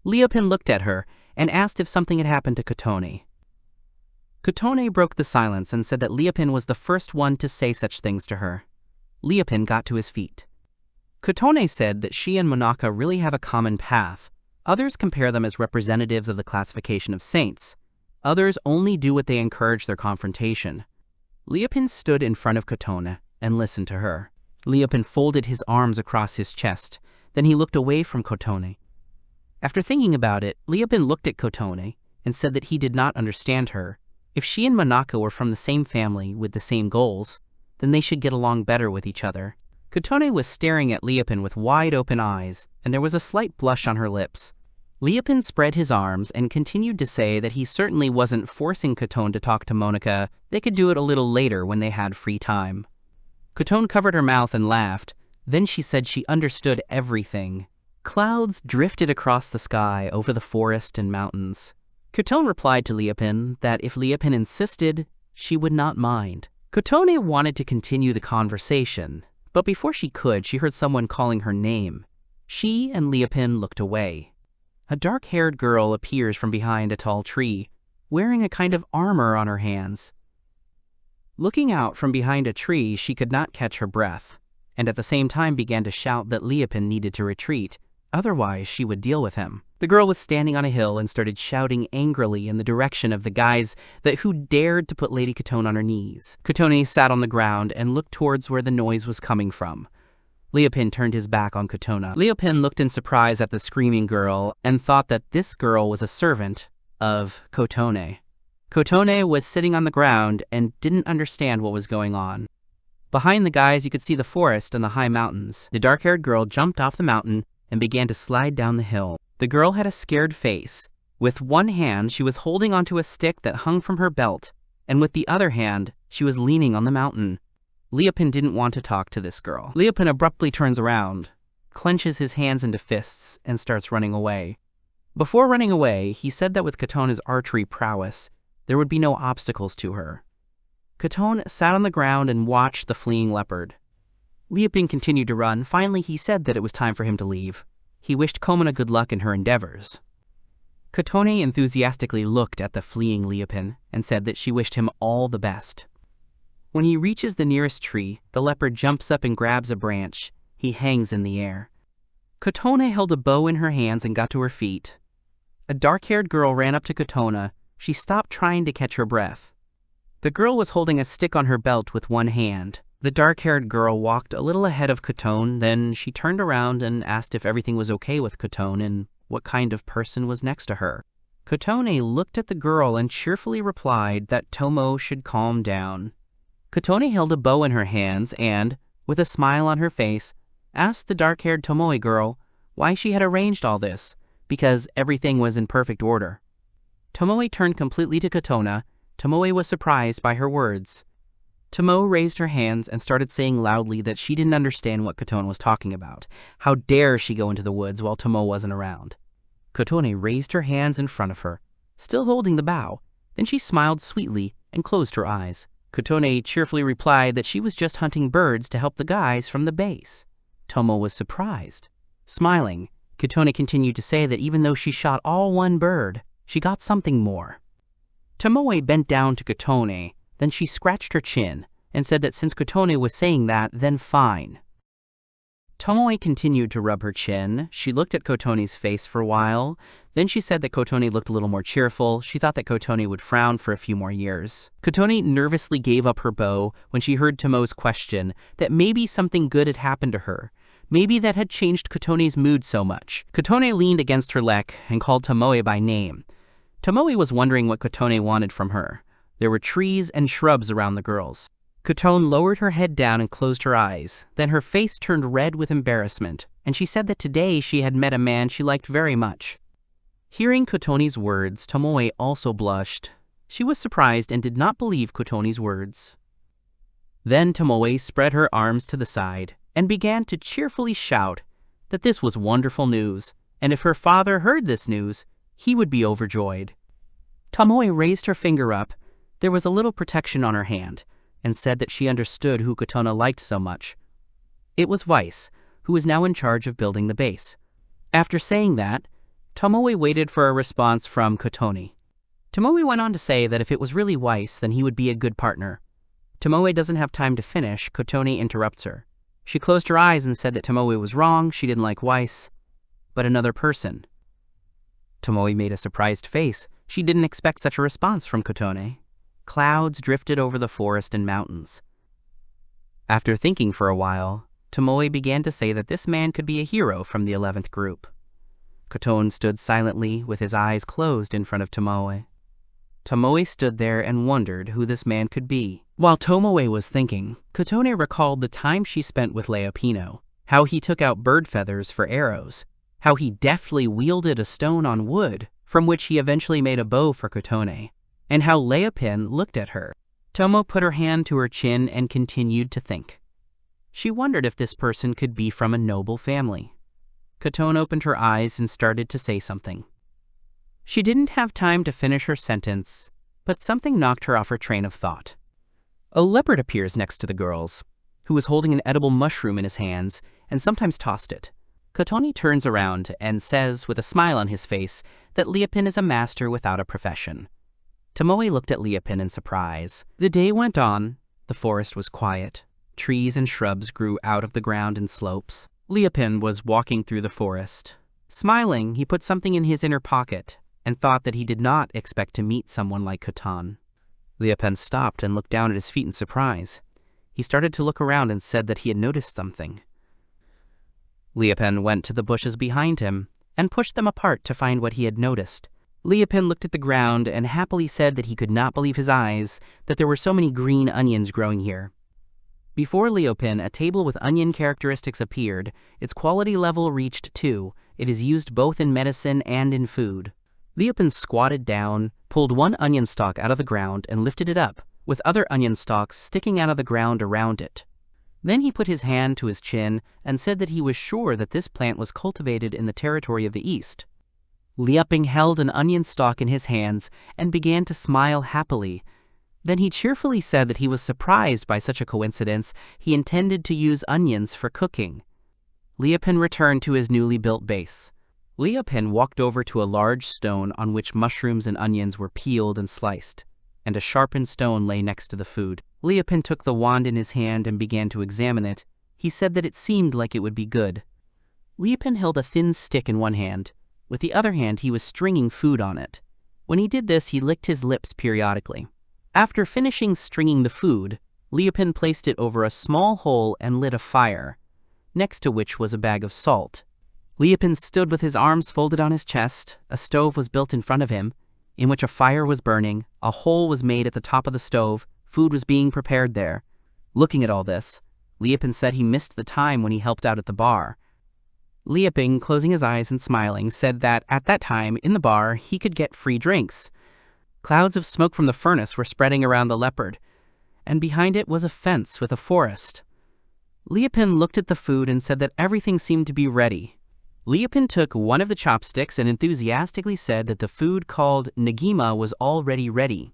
Leopin looked at her and asked if something had happened to Kotone. Kotone broke the silence and said that Leopin was the first one to say such things to her. Leopin got to his feet. Kotone said that she and Monica really have a common path. Others compare them as representatives of the classification of saints. Others only do what they encourage their confrontation. Leopin stood in front of Kotone and listened to her. Leopin folded his arms across his chest. Then he looked away from Kotone. After thinking about it, Leopin looked at Kotone and said that he did not understand her. If she and Monica were from the same family with the same goals, then they should get along better with each other. Kotone was staring at Leopin with wide-open eyes, and there was a slight blush on her lips. Leopin spread his arms and continued to say that he certainly wasn't forcing Kotone to talk to Monica. They could do it a little later when they had free time. Kotone covered her mouth and laughed. Then she said she understood everything. Clouds drifted across the sky over the forest and mountains. Kotone replied to Leopin that if Leopin insisted, she would not mind. Kotone wanted to continue the conversation, but before she could, she heard someone calling her name. She and Leopin looked away. A dark-haired girl appears from behind a tall tree, wearing a kind of armor on her hands. Looking out from behind a tree, she could not catch her breath, and at the same time began to shout that Leopin needed to retreat, otherwise she would deal with him. The girl was standing on a hill and started shouting angrily in the direction of the guys who dared to put Lady Kotone on her knees. Kotone sat on the ground and looked towards where the noise was coming from. Leopin turned his back on Kotone. Leopin looked in surprise at the screaming girl and thought that this girl was a servant of Kotone. Kotone was sitting on the ground and didn't understand what was going on. Behind the guys, you could see the forest and the high mountains. The dark-haired girl jumped off the mountain and began to slide down the hill. The girl had a scared face. With one hand, she was holding onto a stick that hung from her belt, and with the other hand, she was leaning on the mountain. Leopin didn't want to talk to this girl. Leopin abruptly turns around, clenches his hands into fists, and starts running away. Before running away, he said that with Kotone's archery prowess, there would be no obstacles to her. Kotone sat on the ground and watched the fleeing leopard. Leopin continued to run. Finally, he said that it was time for him to leave. He wished Komona good luck in her endeavors. Kotone enthusiastically looked at the fleeing Leopin and said that she wished him all the best. When he reaches the nearest tree, the leopard jumps up and grabs a branch. He hangs in the air. Kotone held a bow in her hands and got to her feet. A dark-haired girl ran up to Kotone. She stopped trying to catch her breath. The girl was holding a stick on her belt with one hand. The dark-haired girl walked a little ahead of Kotone, then she turned around and asked if everything was okay with Kotone and what kind of person was next to her. Kotone looked at the girl and cheerfully replied that Tomo should calm down. Kotone held a bow in her hands and, with a smile on her face, asked the dark-haired Tomoe girl why she had arranged all this, because everything was in perfect order. Tomoe turned completely to Kotone. Tomoe was surprised by her words. Tomoe raised her hands and started saying loudly that she didn't understand what Kotone was talking about. How dare she go into the woods while Tomoe wasn't around? Kotone raised her hands in front of her, still holding the bow. Then she smiled sweetly and closed her eyes. Kotone cheerfully replied that she was just hunting birds to help the guys from the base. Tomoe was surprised. Smiling, Kotone continued to say that even though she shot all one bird, she got something more. Tomoe bent down to Kotone, then she scratched her chin and said that since Kotone was saying that, then fine. Tomoe continued to rub her chin. She looked at Kotone's face for a while. Then she said that Kotone looked a little more cheerful. She thought that Kotone would frown for a few more years. Kotone nervously gave up her bow when she heard Tomoe's question that maybe something good had happened to her. Maybe that had changed Kotone's mood so much. Kotone leaned against her leg and called Tomoe by name. Tomoe was wondering what Kotone wanted from her. There were trees and shrubs around the girls. Kotone lowered her head down and closed her eyes. Then her face turned red with embarrassment, and she said that today she had met a man she liked very much. Hearing Kotone's words, Tomoe also blushed. She was surprised and did not believe Kotone's words. Then Tomoe spread her arms to the side and began to cheerfully shout that this was wonderful news, and if her father heard this news, he would be overjoyed. Tomoe raised her finger up. There was a little protection on her hand, and said that she understood who Kotone liked so much. It was Weiss, who was now in charge of building the base. After saying that, Tomoe waited for a response from Kotone. Tomoe went on to say that if it was really Weiss, then he would be a good partner. Tomoe doesn't have time to finish. Kotone interrupts her. She closed her eyes and said that Tomoe was wrong. She didn't like Weiss, but another person. Tomoe made a surprised face. She didn't expect such a response from Kotone. Clouds drifted over the forest and mountains. After thinking for a while, Tomoe began to say that this man could be a hero from the 11th group. Kotone stood silently with his eyes closed in front of Tomoe. Tomoe stood there and wondered who this man could be. While Tomoe was thinking, Kotone recalled the time she spent with Leopino, how he took out bird feathers for arrows, how he deftly wielded a stone on wood, from which he eventually made a bow for Kotone, and how Leopin looked at her. Tomo put her hand to her chin and continued to think. She wondered if this person could be from a noble family. Kotone opened her eyes and started to say something. She didn't have time to finish her sentence, but something knocked her off her train of thought. A leopard appears next to the girls, who was holding an edible mushroom in his hands and sometimes tossed it. Kotone turns around and says with a smile on his face that Leopin is a master without a profession. Tomoe looked at Leopin in surprise. The day went on. The forest was quiet. Trees and shrubs grew out of the ground in slopes. Leopin was walking through the forest. Smiling, he put something in his inner pocket and thought that he did not expect to meet someone like Kotone. Leopin stopped and looked down at his feet in surprise. He started to look around and said that he had noticed something. Leopin went to the bushes behind him and pushed them apart to find what he had noticed. Leopin looked at the ground and happily said that he could not believe his eyes, that there were so many green onions growing here. Before Leopin, a table with onion characteristics appeared. Its quality level reached 2. It is used both in medicine and in food. Leopin squatted down, pulled one onion stalk out of the ground and lifted it up, with other onion stalks sticking out of the ground around it. Then he put his hand to his chin and said that he was sure that this plant was cultivated in the territory of the East. Leopin held an onion stalk in his hands and began to smile happily. Then he cheerfully said that he was surprised by such a coincidence. He intended to use onions for cooking. Leopin returned to his newly built base. Leopin walked over to a large stone on which mushrooms and onions were peeled and sliced, and a sharpened stone lay next to the food. Leopin took the wand in his hand and began to examine it. He said that it seemed like it would be good. Leopin held a thin stick in one hand. With the other hand, he was stringing food on it. When he did this, he licked his lips periodically. After finishing stringing the food, Leopin placed it over a small hole and lit a fire, next to which was a bag of salt. Leopin stood with his arms folded on his chest. A stove was built in front of him, in which a fire was burning. A hole was made at the top of the stove. Food was being prepared there. Looking at all this, Leopin said he missed the time when he helped out at the bar. Leopin, closing his eyes and smiling, said that at that time, in the bar, he could get free drinks. Clouds of smoke from the furnace were spreading around the leopard, and behind it was a fence with a forest. Leopin looked at the food and said that everything seemed to be ready. Leopin took one of the chopsticks and enthusiastically said that the food called Negima was already ready.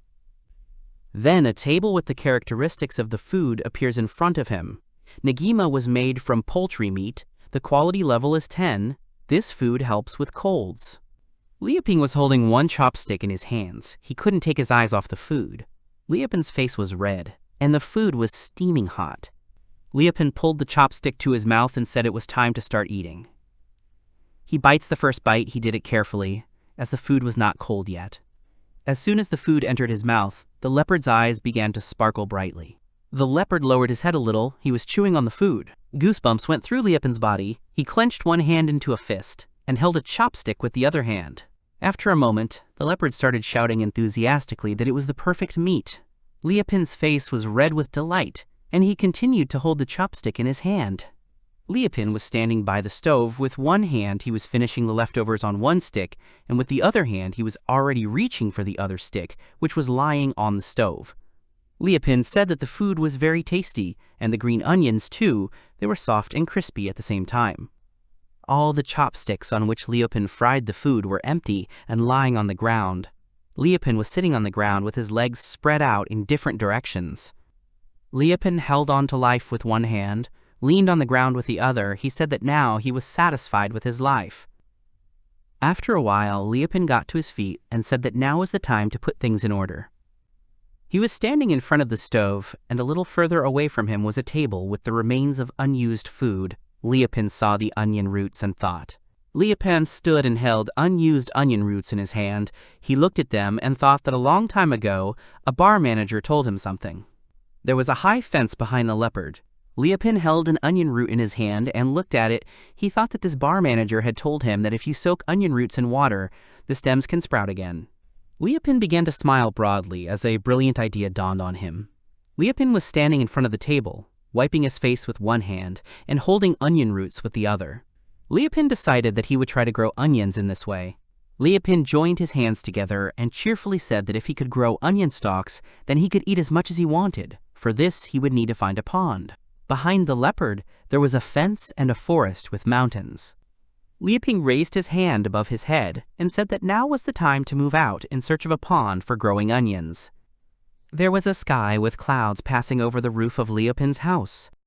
Then a table with the characteristics of the food appears in front of him. Negima was made from poultry meat. The quality level is 10. This food helps with colds. Leopin was holding one chopstick in his hands. He couldn't take his eyes off the food. Leopin's face was red, and the food was steaming hot. Liepin pulled the chopstick to his mouth and said it was time to start eating. He bites the first bite. He did it carefully, as the food was not cold yet. As soon as the food entered his mouth, the leopard's eyes began to sparkle brightly. The leopard lowered his head a little. He was chewing on the food. Goosebumps went through Liepin's body. He clenched one hand into a fist and held a chopstick with the other hand. After a moment, the leopard started shouting enthusiastically that it was the perfect meat. Liepin's face was red with delight, and he continued to hold the chopstick in his hand. Liepin was standing by the stove. With one hand he was finishing the leftovers on one stick, and with the other hand he was already reaching for the other stick, which was lying on the stove. Liepin said that the food was very tasty, and the green onions too. They were soft and crispy at the same time. All the chopsticks on which Liepin fried the food were empty and lying on the ground. Liepin was sitting on the ground with his legs spread out in different directions. Liepin held on to life with one hand, leaned on the ground with the other. He said that now he was satisfied with his life. After a while, Liepin got to his feet and said that now was the time to put things in order. He was standing in front of the stove, and a little further away from him was a table with the remains of unused food. Liepin saw the onion roots and thought. Liepin stood and held unused onion roots in his hand. He looked at them and thought that a long time ago, a bar manager told him something. There was a high fence behind the leopard. Liepin held an onion root in his hand and looked at it. He thought that this bar manager had told him that if you soak onion roots in water, the stems can sprout again. Liepin began to smile broadly as a brilliant idea dawned on him. Liepin was standing in front of the table, wiping his face with one hand and holding onion roots with the other. Liepin decided that he would try to grow onions in this way. Liepin joined his hands together and cheerfully said that if he could grow onion stalks, then he could eat as much as he wanted. For this, he would need to find a pond. Behind the leopard, there was a fence and a forest with mountains. Liepin raised his hand above his head and said that now was the time to move out in search of a pond for growing onions. There was a sky with clouds passing over the roof of Liepin's house.